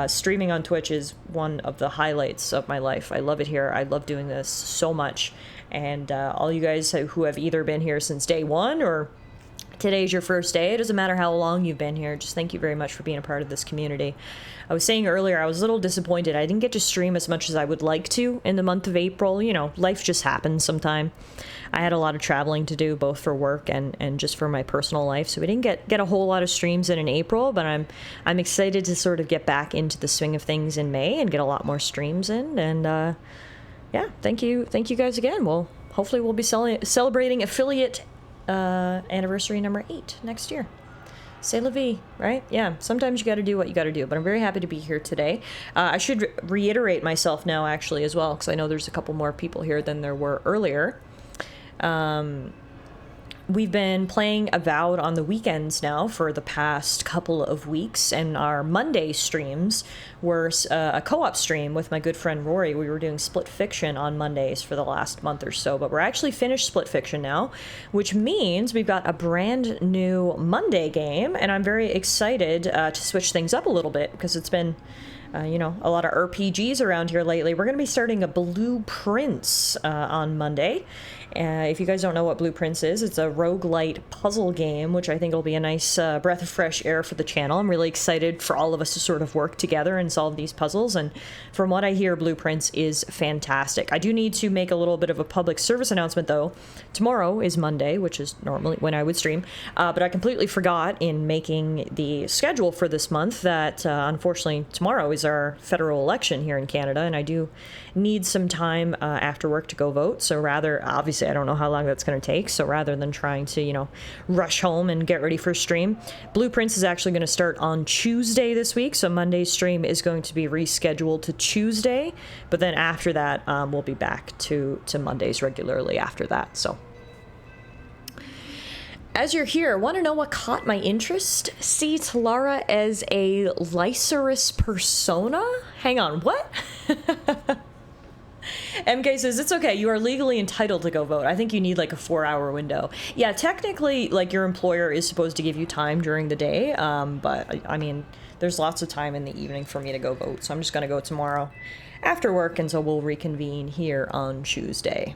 Streaming on Twitch is one of the highlights of my life. I love it here. I love doing this so much. And all you guys who have either been here since day one or today's your first day, it doesn't matter how long you've been here, just thank you very much for being a part of this community. I was saying earlier, I was a little disappointed. I didn't get to stream as much as I would like to in the month of April. You know, life just happens sometime. I had a lot of traveling to do, both for work and just for my personal life, so we didn't get a whole lot of streams in April, but I'm excited to sort of get back into the swing of things in May and get a lot more streams in, and yeah, thank you guys again. Well, hopefully we'll be celebrating affiliate anniversary number 8 next year. C'est la vie, right? Yeah, sometimes you gotta do what you gotta do, but I'm very happy to be here today. I should reiterate myself now, actually, as well, because I know there's a couple more people here than there were earlier. We've been playing Avowed on the weekends now for the past couple of weeks, and our Monday streams were a co-op stream with my good friend Rory. We were doing Split Fiction on Mondays for the last month or so, but we're actually finished Split Fiction now, which means we've got a brand new Monday game, and I'm very excited to switch things up a little bit, because it's been you know, a lot of RPGs around here lately. We're going to be starting a Blueprints on Monday. If you guys don't know what Blueprints is, it's a roguelite puzzle game, which I think will be a nice breath of fresh air for the channel. I'm really excited for all of us to sort of work together and solve these puzzles, and from what I hear, Blueprints is fantastic. I do need to make a little bit of a public service announcement, though. Tomorrow is Monday, which is normally when I would stream, but I completely forgot in making the schedule for this month that, unfortunately, tomorrow is our federal election here in Canada, and I do need some time after work to go vote, so rather, obviously I don't know how long that's going to take, so rather than trying to, you know, rush home and get ready for stream, Blueprints is actually going to start on Tuesday this week, so Monday's stream is going to be rescheduled to Tuesday, but then after that, we'll be back to Mondays regularly after that, so. As you're here, want to know what caught my interest? See Tallara as a Lycerus persona? Hang on, what? MK says, it's okay, you are legally entitled to go vote. I think you need like a 4-hour window. Yeah, technically, like, your employer is supposed to give you time during the day, but I mean, there's lots of time in the evening for me to go vote, so I'm just gonna go tomorrow after work, and so we'll reconvene here on Tuesday.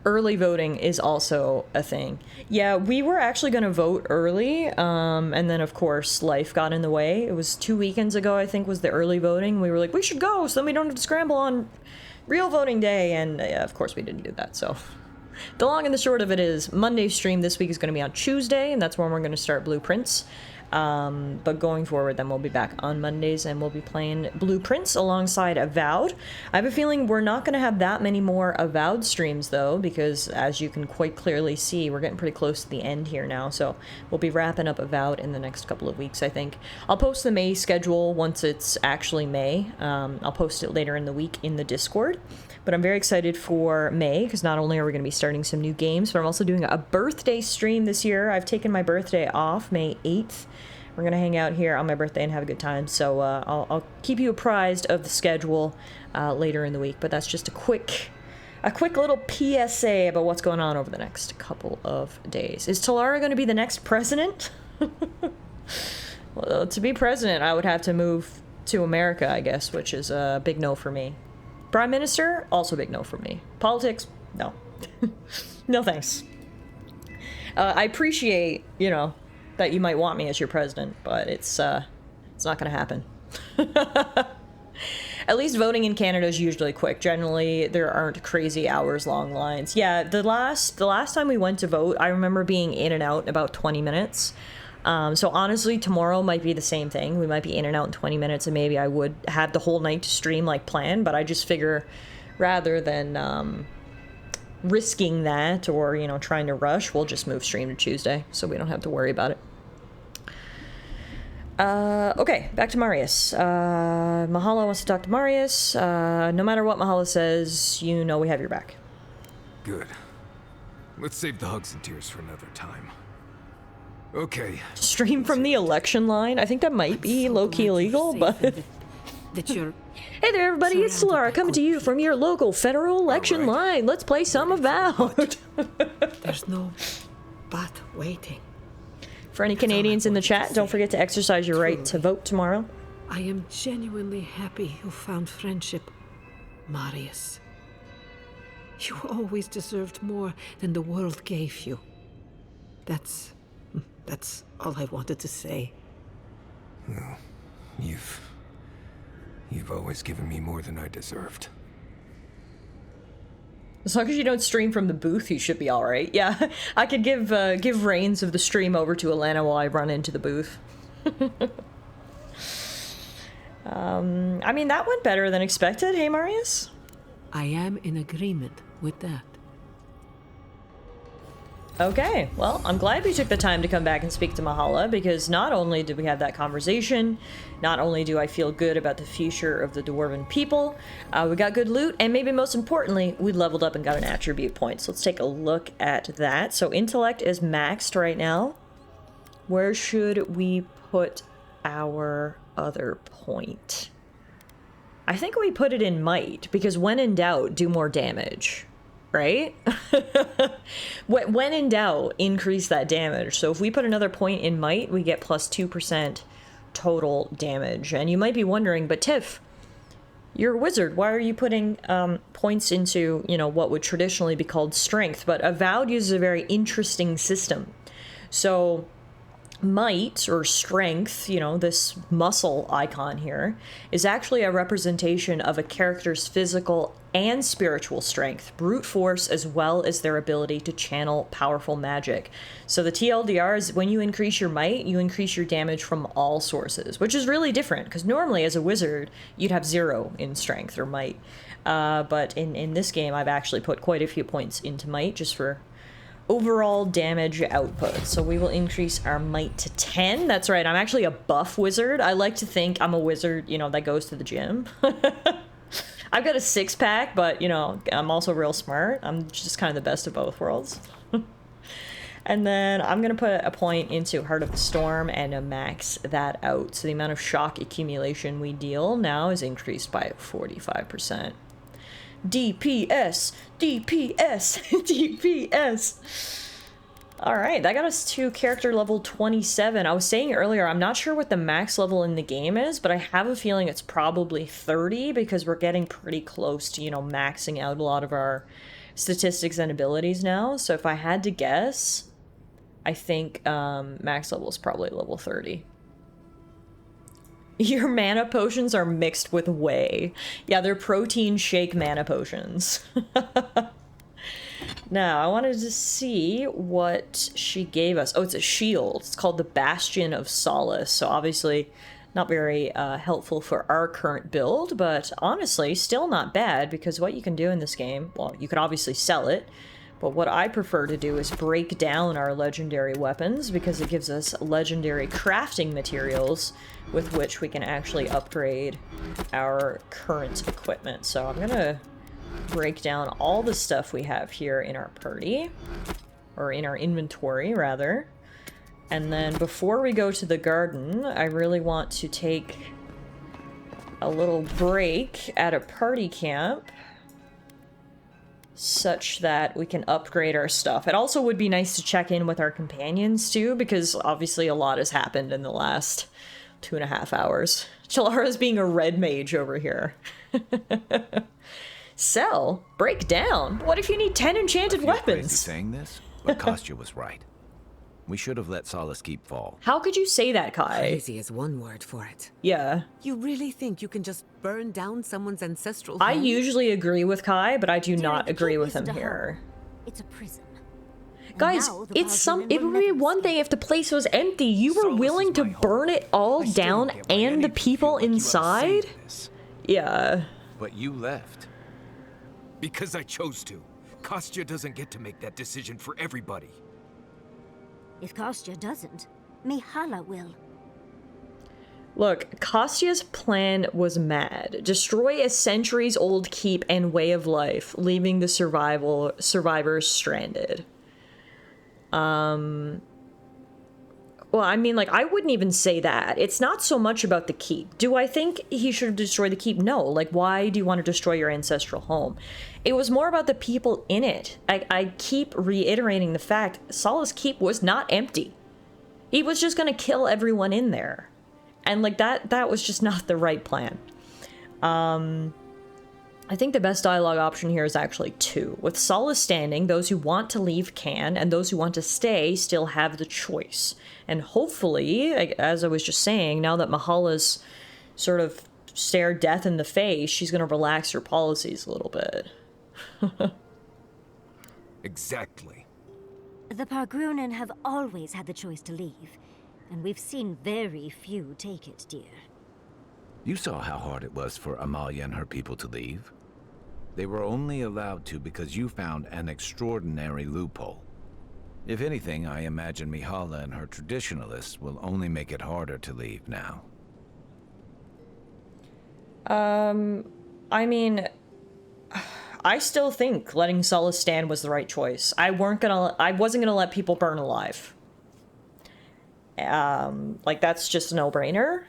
Early voting is also a thing. Yeah, we were actually going to vote early, and then, of course, life got in the way. It was 2 weekends ago, I think, was the early voting. We were like, we should go, so then we don't have to scramble on real voting day, and, of course, we didn't do that, so. The long and the short of it is, Monday's stream this week is going to be on Tuesday, and that's when we're going to start Blueprints. But going forward, then we'll be back on Mondays and we'll be playing Blueprints alongside Avowed. I have a feeling we're not going to have that many more Avowed streams, though, because as you can quite clearly see, we're getting pretty close to the end here now, so we'll be wrapping up Avowed in the next couple of weeks, I think. I'll post the May schedule once it's actually May. I'll post it later in the week in the Discord. But I'm very excited for May, because not only are we going to be starting some new games, but I'm also doing a birthday stream this year. I've taken my birthday off, May 8th. We're going to hang out here on my birthday and have a good time, so I'll keep you apprised of the schedule later in the week. But that's just a quick little PSA about what's going on over the next couple of days. Is Tallara going to be the next president? Well, to be president, I would have to move to America, I guess, which is a big no for me. Prime Minister, also big no for me. Politics, no. No thanks. I appreciate, you know, that you might want me as your president, but it's not gonna happen. At least voting in Canada is usually quick. Generally, there aren't crazy hours-long lines. Yeah, the last time we went to vote, I remember being in and out in about 20 minutes. So honestly, tomorrow might be the same thing. We might be in and out in 20 minutes, and maybe I would have the whole night to stream like planned, but I just figure rather than risking that or, you know, trying to rush, we'll just move stream to Tuesday, so we don't have to worry about it. Okay, back to Marius. Mahala wants to talk to Marius. No matter what Mahala says, you know we have your back. Good. Let's save the hugs and tears for another time. Okay. Stream from the election line? I think that might be low-key illegal, but... that you're... Hey there, everybody, it's Tallara coming to you from your local federal election line. Let's play some Avowed. There's no but waiting. For any Canadians in the chat, don't forget to exercise your right to vote tomorrow. I am genuinely happy you found friendship, Marius. You always deserved more than the world gave you. That's all I wanted to say. Well, you've always given me more than I deserved. As long as you don't stream from the booth, you should be all right. Yeah, I could give reins of the stream over to Alana while I run into the booth. I mean, that went better than expected. Hey, Marius? I am in agreement with that. Okay, well, I'm glad we took the time to come back and speak to Mahala, because not only did we have that conversation, not only do I feel good about the future of the Dwarven people, we got good loot, and maybe most importantly, we leveled up and got an attribute point. So let's take a look at that. So intellect is maxed right now. Where should we put our other point? I think we put it in might, because when in doubt, do more damage. Right? When in doubt, increase that damage. So if we put another point in might, we get plus 2% total damage. And you might be wondering, but Tiff, you're a wizard. Why are you putting points into, you know, what would traditionally be called strength? But Avowed uses a very interesting system. So might, or strength, you know, this muscle icon here, is actually a representation of a character's physical and spiritual strength, brute force, as well as their ability to channel powerful magic. So the TLDR is when you increase your might, you increase your damage from all sources, which is really different, because normally as a wizard, you'd have 0 in strength or might. But in this game, I've actually put quite a few points into might, just for overall damage output. So we will increase our might to 10. That's right, I'm actually a buff wizard. I like to think I'm a wizard, you know, that goes to the gym. I've got a 6-pack, but, you know, I'm also real smart. I'm just kind of the best of both worlds. And then I'm going to put a point into Heart of the Storm and max that out. So the amount of shock accumulation we deal now is increased by 45%. DPS! DPS! DPS! Alright, that got us to character level 27. I was saying earlier, I'm not sure what the max level in the game is, but I have a feeling it's probably 30, because we're getting pretty close to, you know, maxing out a lot of our statistics and abilities now. So if I had to guess, I think max level is probably level 30. Your mana potions are mixed with whey. Yeah, they're protein shake mana potions. Now, I wanted to see what she gave us. Oh, it's a shield. It's called the Bastion of Solace. So obviously not very helpful for our current build, but honestly, still not bad, because what you can do in this game, well, you could obviously sell it, but what I prefer to do is break down our legendary weapons, because it gives us legendary crafting materials with which we can actually upgrade our current equipment. So I'm gonna break down all the stuff we have here in our party, or in our inventory rather, and then before we go to the garden, I really want to take a little break at a party camp such that we can upgrade our stuff. It also would be nice to check in with our companions too, because obviously a lot has happened in the last 2.5 hours. Talara's being a red mage over here. Sell? Break down? What if you need 10 enchanted weapons? Crazy saying this, but Kostya was right. We should have let Solace keep fall. How could you say that, Kai? Crazy is one word for it. Yeah. You really think you can just burn down someone's ancestral I home? usually agree with Kai, but I do not agree with him here. It's a prison. Guys, it would be one thing if the place was empty. You were willing to burn it all down and the people inside? Yeah. But you left. Because I chose to. Kostya doesn't get to make that decision for everybody. If Kostya doesn't, Mihala will. Look, Kostia's plan was mad. Destroy a centuries-old keep and way of life, leaving the survivors stranded. Well, I mean, like, I wouldn't even say that. It's not so much about the keep. Do I think he should have destroyed the keep? No. Like, why do you want to destroy your ancestral home? It was more about the people in it. I keep reiterating the fact Solace Keep was not empty. He was just going to kill everyone in there. And, like, that was just not the right plan. I think the best dialogue option here is actually two. With Solace standing, those who want to leave can, and those who want to stay still have the choice. And hopefully, as I was just saying, now that Mahala's sort of stared death in the face, she's going to relax her policies a little bit. Exactly. The Pargrunen have always had the choice to leave, and we've seen very few take it, dear. You saw how hard it was for Amalia and her people to leave. They were only allowed to because you found an extraordinary loophole. If anything, I imagine Mihala and her traditionalists will only make it harder to leave now. I mean, I still think letting Solace stand was the right choice. I wasn't gonna let people burn alive. Like, that's just a no-brainer.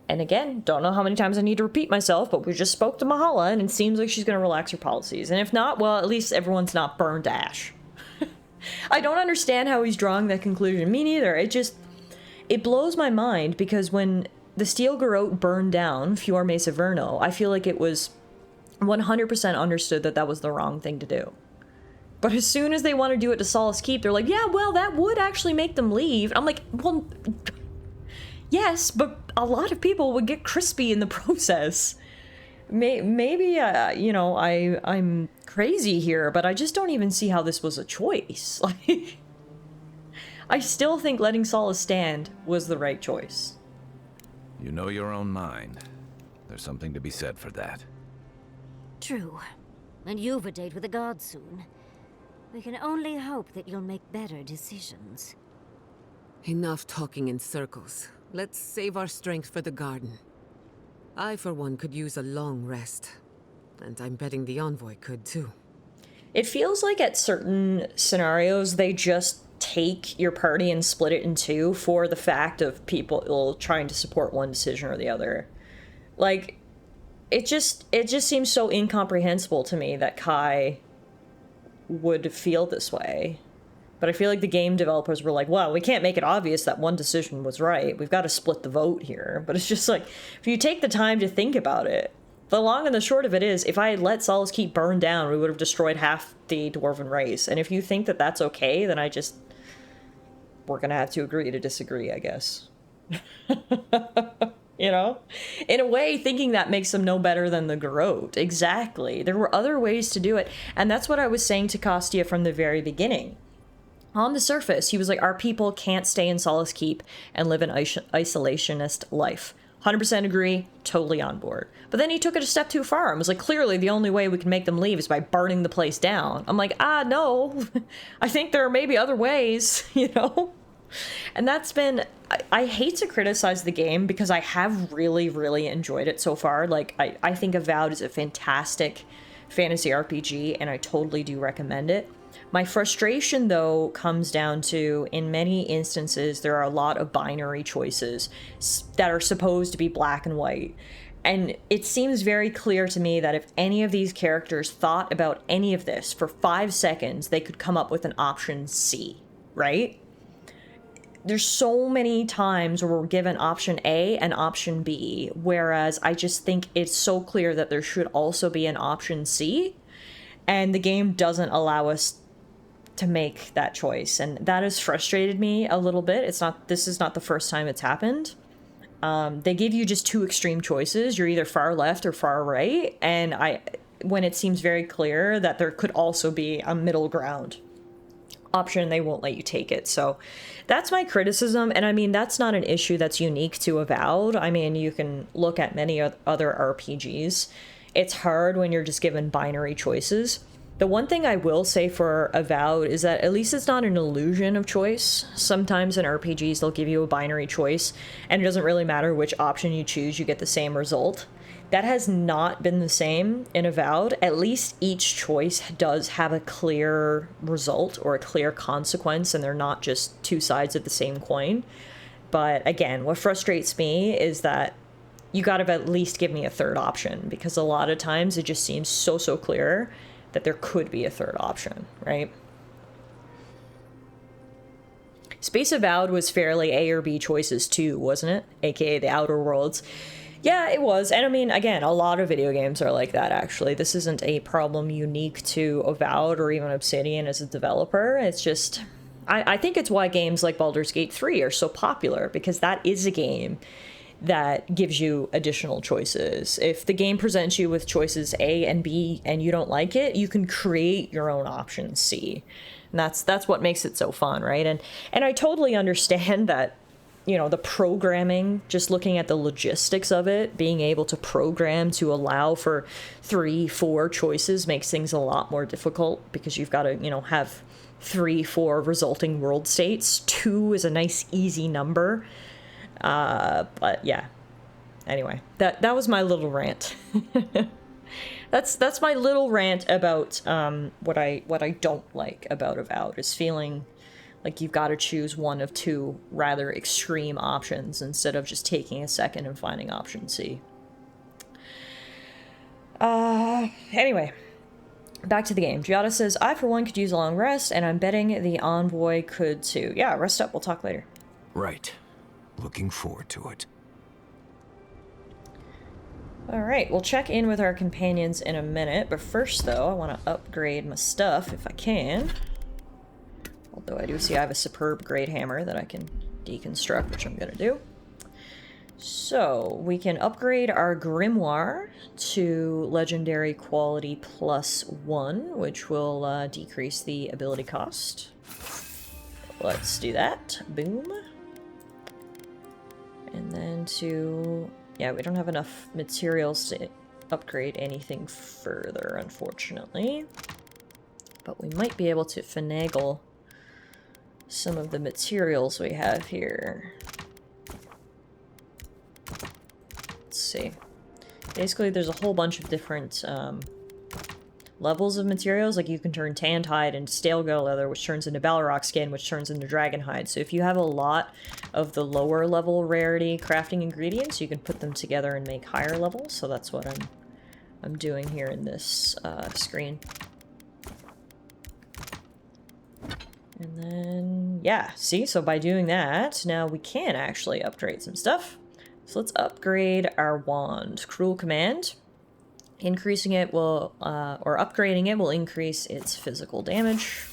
And again, don't know how many times I need to repeat myself, but we just spoke to Mahala, and it seems like she's gonna relax her policies. And if not, well, at least everyone's not burned to ash. I don't understand how he's drawing that conclusion. Me neither. It blows my mind, because when the Steel Garrote burned down Fior Mesa Verno, I feel like it was 100% understood that that was the wrong thing to do. But as soon as they want to do it to Solace Keep, they're like, yeah, well, that would actually make them leave. I'm like, well, yes, but a lot of people would get crispy in the process. Maybe, you know, I'm crazy here, but I just don't even see how this was a choice. Like, I still think letting Solace stand was the right choice. You know your own mind. There's something to be said for that. True. And you've a date with the gods soon. We can only hope that you'll make better decisions. Enough talking in circles. Let's save our strength for the garden. I, for one, could use a long rest. And I'm betting the envoy could, too. It feels like at certain scenarios, they just take your party and split it in two for the fact of people trying to support one decision or the other. Like, it just seems so incomprehensible to me that Kai would feel this way. But I feel like the game developers were like, well, we can't make it obvious that one decision was right. We've got to split the vote here. But it's just like, if you take the time to think about it, the long and the short of it is, if I had let Solace Keep burn down, we would have destroyed half the Dwarven race. And if you think that that's okay, then we're going to have to agree to disagree, I guess. You know? In a way, thinking that makes them no better than the Garrote. Exactly. There were other ways to do it. And that's what I was saying to Kostia from the very beginning. On the surface, he was like, our people can't stay in Solace Keep and live an isolationist life. 100% agree, totally on board. But then he took it a step too far and was like, clearly the only way we can make them leave is by burning the place down. I'm like, no. I think there are maybe other ways, you know? And that's been... I hate to criticize the game because I have really, really enjoyed it so far. Like, I think Avowed is a fantastic fantasy RPG, and I totally do recommend it. My frustration, though, comes down to, in many instances, there are a lot of binary choices that are supposed to be black and white. And it seems very clear to me that if any of these characters thought about any of this for 5 seconds, they could come up with an option C, right? There's so many times where we're given option A and option B, whereas I just think it's so clear that there should also be an option C, and the game doesn't allow us to make that choice, and that has frustrated me a little bit. This is not the first time it's happened. They give you just two extreme choices. You're either far left or far right, and when it seems very clear that there could also be a middle ground option, they won't let you take it. So that's my criticism, and I mean, that's not an issue that's unique to Avowed. I mean, you can look at many other RPGs. It's hard when you're just given binary choices. The one thing I will say for Avowed is that at least it's not an illusion of choice. Sometimes in RPGs they'll give you a binary choice, and it doesn't really matter which option you choose, you get the same result. That has not been the same in Avowed. At least each choice does have a clear result or a clear consequence, and they're not just two sides of the same coin. But again, what frustrates me is that you gotta at least give me a third option, because a lot of times it just seems so clear that there could be a third option, right? Space Avowed was fairly A or B choices too, wasn't it? AKA the Outer Worlds. Yeah, it was. And I mean, again, a lot of video games are like that, actually. This isn't a problem unique to Avowed or even Obsidian as a developer. It's just... I think it's why games like Baldur's Gate 3 are so popular, because that is a game that gives you additional choices. If the game presents you with choices A and B and you don't like it, you can create your own option C. And that's what makes it so fun, right? And I totally understand that, you know, the programming, just looking at the logistics of it, being able to program to allow for 3-4 choices makes things a lot more difficult, because you've got to, you know, have 3-4 resulting world states. 2 is a nice easy number. But yeah, anyway, that was my little rant. That's my little rant about what I don't like about Avowed, is feeling like you've got to choose one of two rather extreme options instead of just taking a second and finding option C. Anyway, back to the game. Giada says, I for one could use a long rest, and I'm betting the Envoy could too. Yeah, rest up, we'll talk later. Right. Looking forward to it. Alright, we'll check in with our companions in a minute, but first though, I want to upgrade my stuff if I can. Although I do see I have a superb great hammer that I can deconstruct, which I'm gonna do. So, we can upgrade our Grimoire to Legendary Quality +1, which will decrease the ability cost. Let's do that. Boom. And then to... yeah, we don't have enough materials to upgrade anything further, unfortunately. But we might be able to finagle some of the materials we have here. Let's see. Basically, there's a whole bunch of different levels of materials. Like, you can turn tanned hide into stale gel leather, which turns into Balrog skin, which turns into dragon hide. So if you have a lot of the lower level rarity crafting ingredients, you can put them together and make higher levels. So that's what I'm doing here in this screen. And then, yeah, see? So by doing that, now we can actually upgrade some stuff. So let's upgrade our wand. Cruel Command. Increasing it will, or upgrading it will increase its physical damage.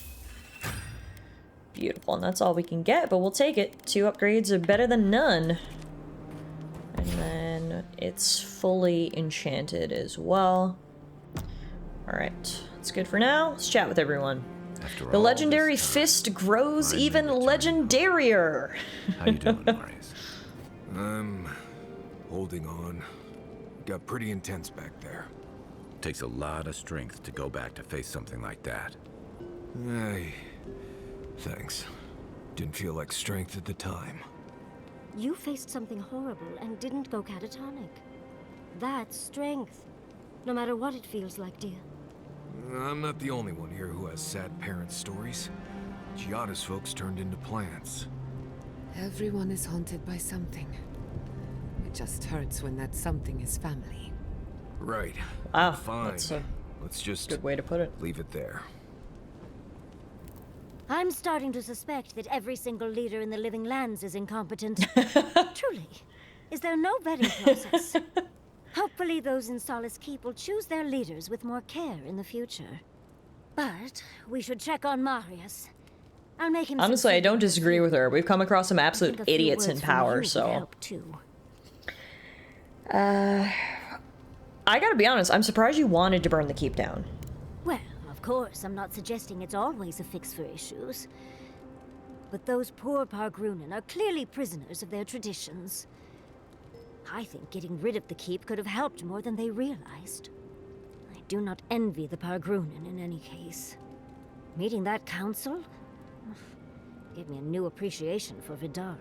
Beautiful, and that's all we can get, but we'll take it. 2 upgrades are better than none. And then it's fully enchanted as well. Alright, that's good for now. Let's chat with everyone. The legendary fist grows even legendarier. How you doing, Marius? I'm holding on. Got pretty intense back there. Takes a lot of strength to go back to face something like that. Thanks. Didn't feel like strength at the time. You faced something horrible and didn't go catatonic. That's strength. No matter what it feels like, dear. I'm not the only one here who has sad parent stories. Giada's folks turned into plants. Everyone is haunted by something. It just hurts when that something is family. Right. Wow, fine. that's a Let's just good way to put it. Leave it there. I'm starting to suspect that every single leader in the Living Lands is incompetent. Truly. Is there no vetting process? Hopefully those in Solace Keep will choose their leaders with more care in the future. But we should check on Marius. I'll make him... Honestly, I don't disagree with her. We've come across some absolute idiots in power, so... I gotta be honest, I'm surprised you wanted to burn the keep down. Well, of course, I'm not suggesting it's always a fix for issues. But those poor Pargrunen are clearly prisoners of their traditions. I think getting rid of the keep could have helped more than they realized. I do not envy the Pargrunen in any case. Meeting that council gave me a new appreciation for Vidaro.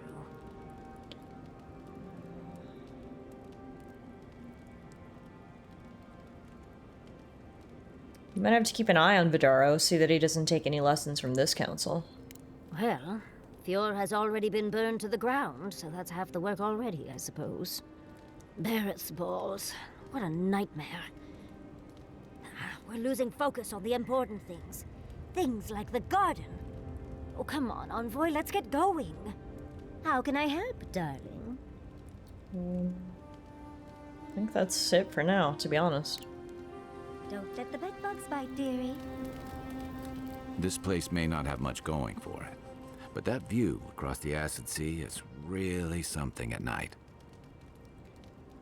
You might have to keep an eye on Vidaro, see that he doesn't take any lessons from this council. Well, Fjord has already been burned to the ground, so that's half the work already, I suppose. Barrett's balls. What a nightmare. We're losing focus on the important things. Things like the garden. Oh, come on, Envoy, let's get going. How can I help, darling? I think that's it for now, to be honest. Don't let the bedbugs bite, dearie. This place may not have much going for it, but that view across the Acid Sea is really something at night.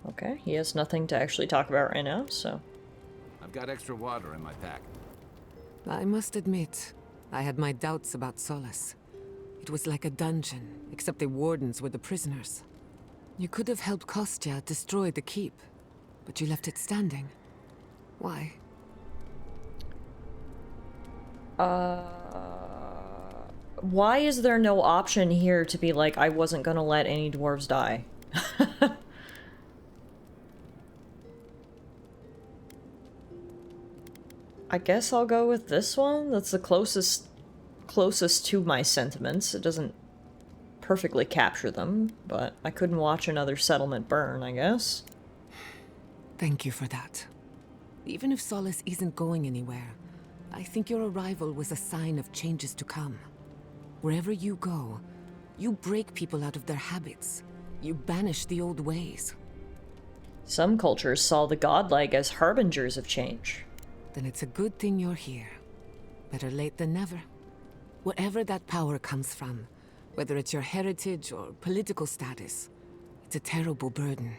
Okay, he has nothing to actually talk about right now, so... I've got extra water in my pack. I must admit, I had my doubts about Solace. It was like a dungeon, except the wardens were the prisoners. You could have helped Kostya destroy the keep, but you left it standing. Why? Why is there no option here to be like, I wasn't gonna let any dwarves die? I guess I'll go with this one. That's the closest to my sentiments. It doesn't perfectly capture them, but I couldn't watch another settlement burn, I guess. Thank you for that. Even if Solace isn't going anywhere, I think your arrival was a sign of changes to come. Wherever you go, you break people out of their habits. You banish the old ways. Some cultures saw the godlike as harbingers of change. Then it's a good thing you're here. Better late than never. Wherever that power comes from, whether it's your heritage or political status, it's a terrible burden.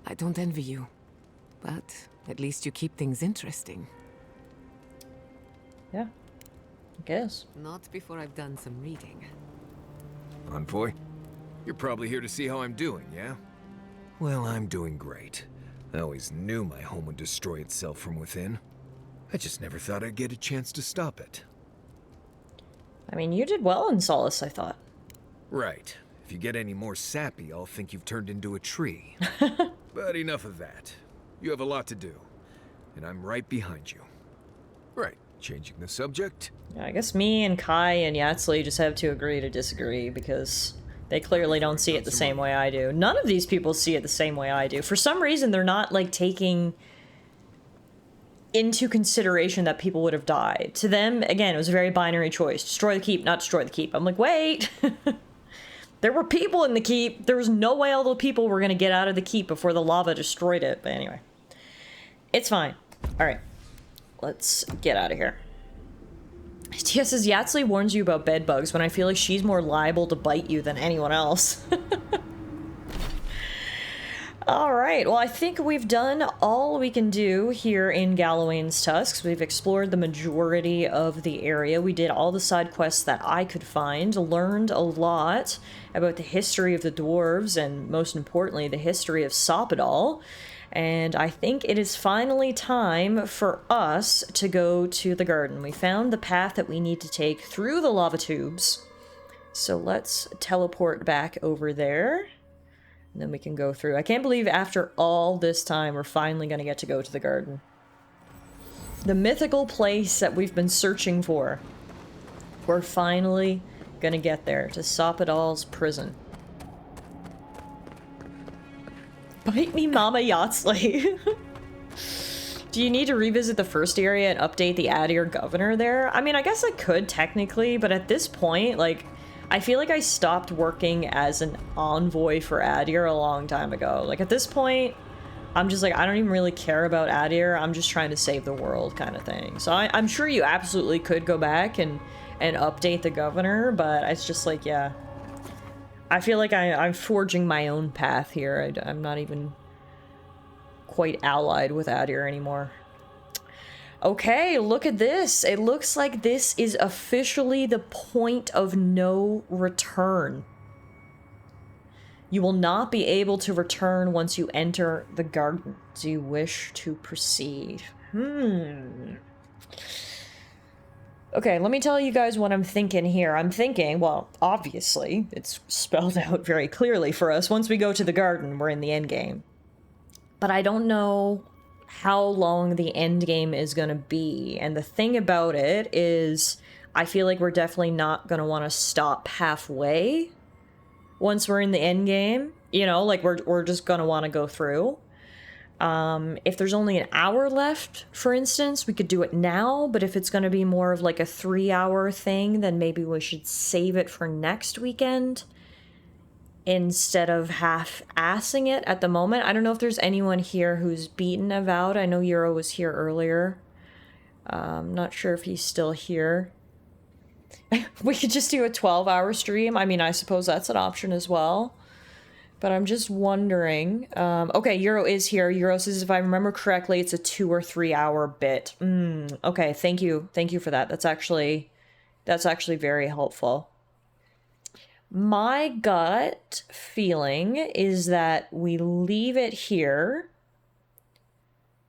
I don't envy you, but at least you keep things interesting. Yeah, I guess. Not before I've done some reading. Envoy, you're probably here to see how I'm doing, yeah? Well, I'm doing great. I always knew my home would destroy itself from within. I just never thought I'd get a chance to stop it. I mean, you did well in Solace, I thought. Right. If you get any more sappy, I'll think you've turned into a tree. But enough of that. You have a lot to do, and I'm right behind you. Right. Changing the subject? Yeah, I guess me and Kai and Yatsli just have to agree to disagree because they clearly don't see it the same way I do. None of these people see it the same way I do. For some reason, they're not, like, taking into consideration that people would have died. To them, again, it was a very binary choice. Destroy the keep, not destroy the keep. I'm like, wait! There were people in the keep. There was no way all the people were going to get out of the keep before the lava destroyed it. But anyway. It's fine. Alright. Let's get out of here. Tia says, Yatsli warns you about bed bugs when I feel like she's more liable to bite you than anyone else. Alright, well I think we've done all we can do here in Galawain's Tusks. We've explored the majority of the area. We did all the side quests that I could find, learned a lot about the history of the dwarves, and most importantly, the history of Sopadal. And I think it is finally time for us to go to the garden. We found the path that we need to take through the lava tubes. So let's teleport back over there. And then we can go through. I can't believe after all this time we're finally going to get to go to the garden. The mythical place that we've been searching for. We're finally going to get there, to Sopadal's prison. Bite me, Mama Yatsli. Do you need to revisit the first area and update the Adir governor there? I mean, I guess I could technically, but at this point, like, I feel like I stopped working as an envoy for Adir a long time ago. Like, at this point, I'm just like, I don't even really care about Adir. I'm just trying to save the world kind of thing. So I'm sure you absolutely could go back and update the governor, but it's just like, yeah. I feel like I'm forging my own path here. I'm not even quite allied with Adir anymore. Okay, look at this. It looks like this is officially the point of no return. You will not be able to return once you enter the garden. Do you wish to proceed? Okay, let me tell you guys what I'm thinking here. I'm thinking, well, obviously, it's spelled out very clearly for us. Once we go to the garden, we're in the end game. But I don't know how long the end game is going to be. And the thing about it is, I feel like we're definitely not going to want to stop halfway once we're in the end game. You know, like we're just going to want to go through. If there's only an hour left, for instance, we could do it now, but if it's going to be more of like a 3-hour thing, then maybe we should save it for next weekend instead of half-assing it at the moment. I don't know if there's anyone here who's beaten Avowed. I know Euro was here earlier. Not sure if he's still here. We could just do a 12-hour stream. I mean, I suppose that's an option as well. But I'm just wondering. Okay, Euro is here. Euro says, if I remember correctly, it's a 2 or 3 hour bit. Okay, thank you. Thank you for that. That's actually very helpful. My gut feeling is that we leave it here.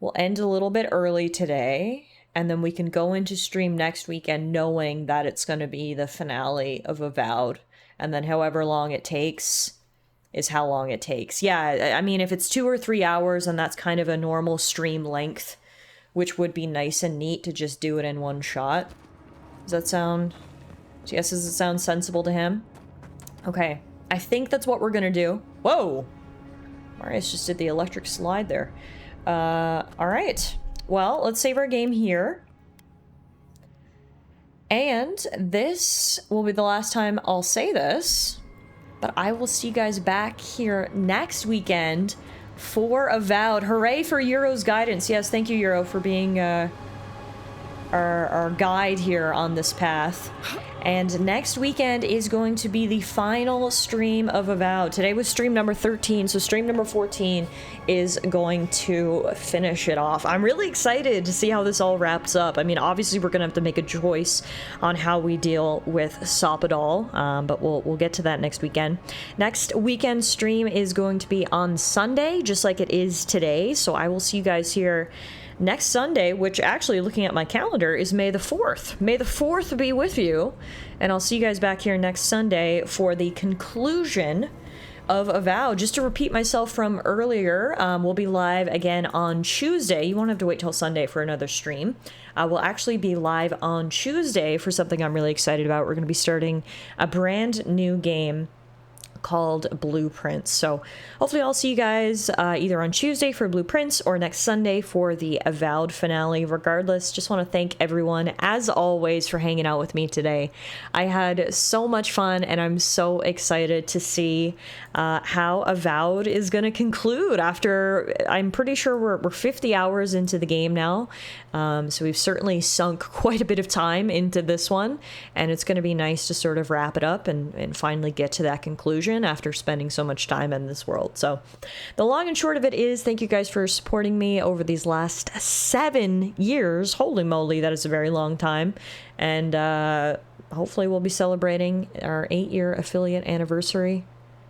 We'll end a little bit early today, and then we can go into stream next weekend knowing that it's going to be the finale of Avowed, and then however long it takes is how long it takes. Yeah, I mean, if it's 2 or 3 hours and that's kind of a normal stream length, which would be nice and neat to just do it in one shot. Does that sound... Yes, does it sound sensible to him? Okay, I think that's what we're gonna do. Whoa! Marius just did the electric slide there. Alright. Well, let's save our game here. And this will be the last time I'll say this. But I will see you guys back here next weekend for Avowed. Hooray for Euro's guidance. Yes, thank you, Euro, for being our guide here on this path. And next weekend is going to be the final stream of Avowed. Today was stream number 13, so stream number 14 is going to finish it off. I'm really excited to see how this all wraps up. I mean, obviously we're going to have to make a choice on how we deal with Sopadol, but we'll get to that next weekend. Next weekend stream is going to be on Sunday, just like it is today, so I will see you guys here next Sunday, which actually, looking at my calendar, is May the 4th. May the 4th be with you, and I'll see you guys back here next Sunday for the conclusion of Avowed. Just to repeat myself from earlier, we'll be live again on Tuesday. You won't have to wait till Sunday for another stream. We'll actually be live on Tuesday for something I'm really excited about. We're going to be starting a brand new game called Blueprints. So hopefully I'll see you guys either on Tuesday for Blueprints or next Sunday for the Avowed finale. Regardless, just want to thank everyone, as always, for hanging out with me today. I had so much fun, and I'm so excited to see how Avowed is going to conclude after, I'm pretty sure we're 50 hours into the game now. So we've certainly sunk quite a bit of time into this one, and it's going to be nice to sort of wrap it up and finally get to that conclusion after spending so much time in this world. So the long and short of it is, thank you guys for supporting me over these last 7 years. Holy moly, that is a very long time. And hopefully we'll be celebrating our 8-year affiliate anniversary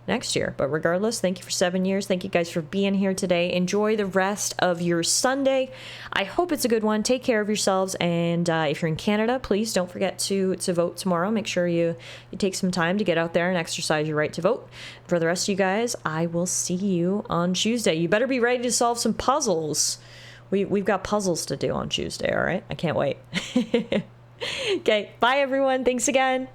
next year. But regardless, thank you for 7 years. Thank you guys for being here today. Enjoy the rest of your Sunday. I hope it's a good one. Take care of yourselves, and if you're in Canada, please don't forget to vote tomorrow. Make sure you take some time to get out there and exercise your right to vote. For the rest of you guys, I will see you on Tuesday. You better be ready to solve some puzzles. We've got puzzles to do on Tuesday, all right? I can't wait. Okay, bye everyone. Thanks again.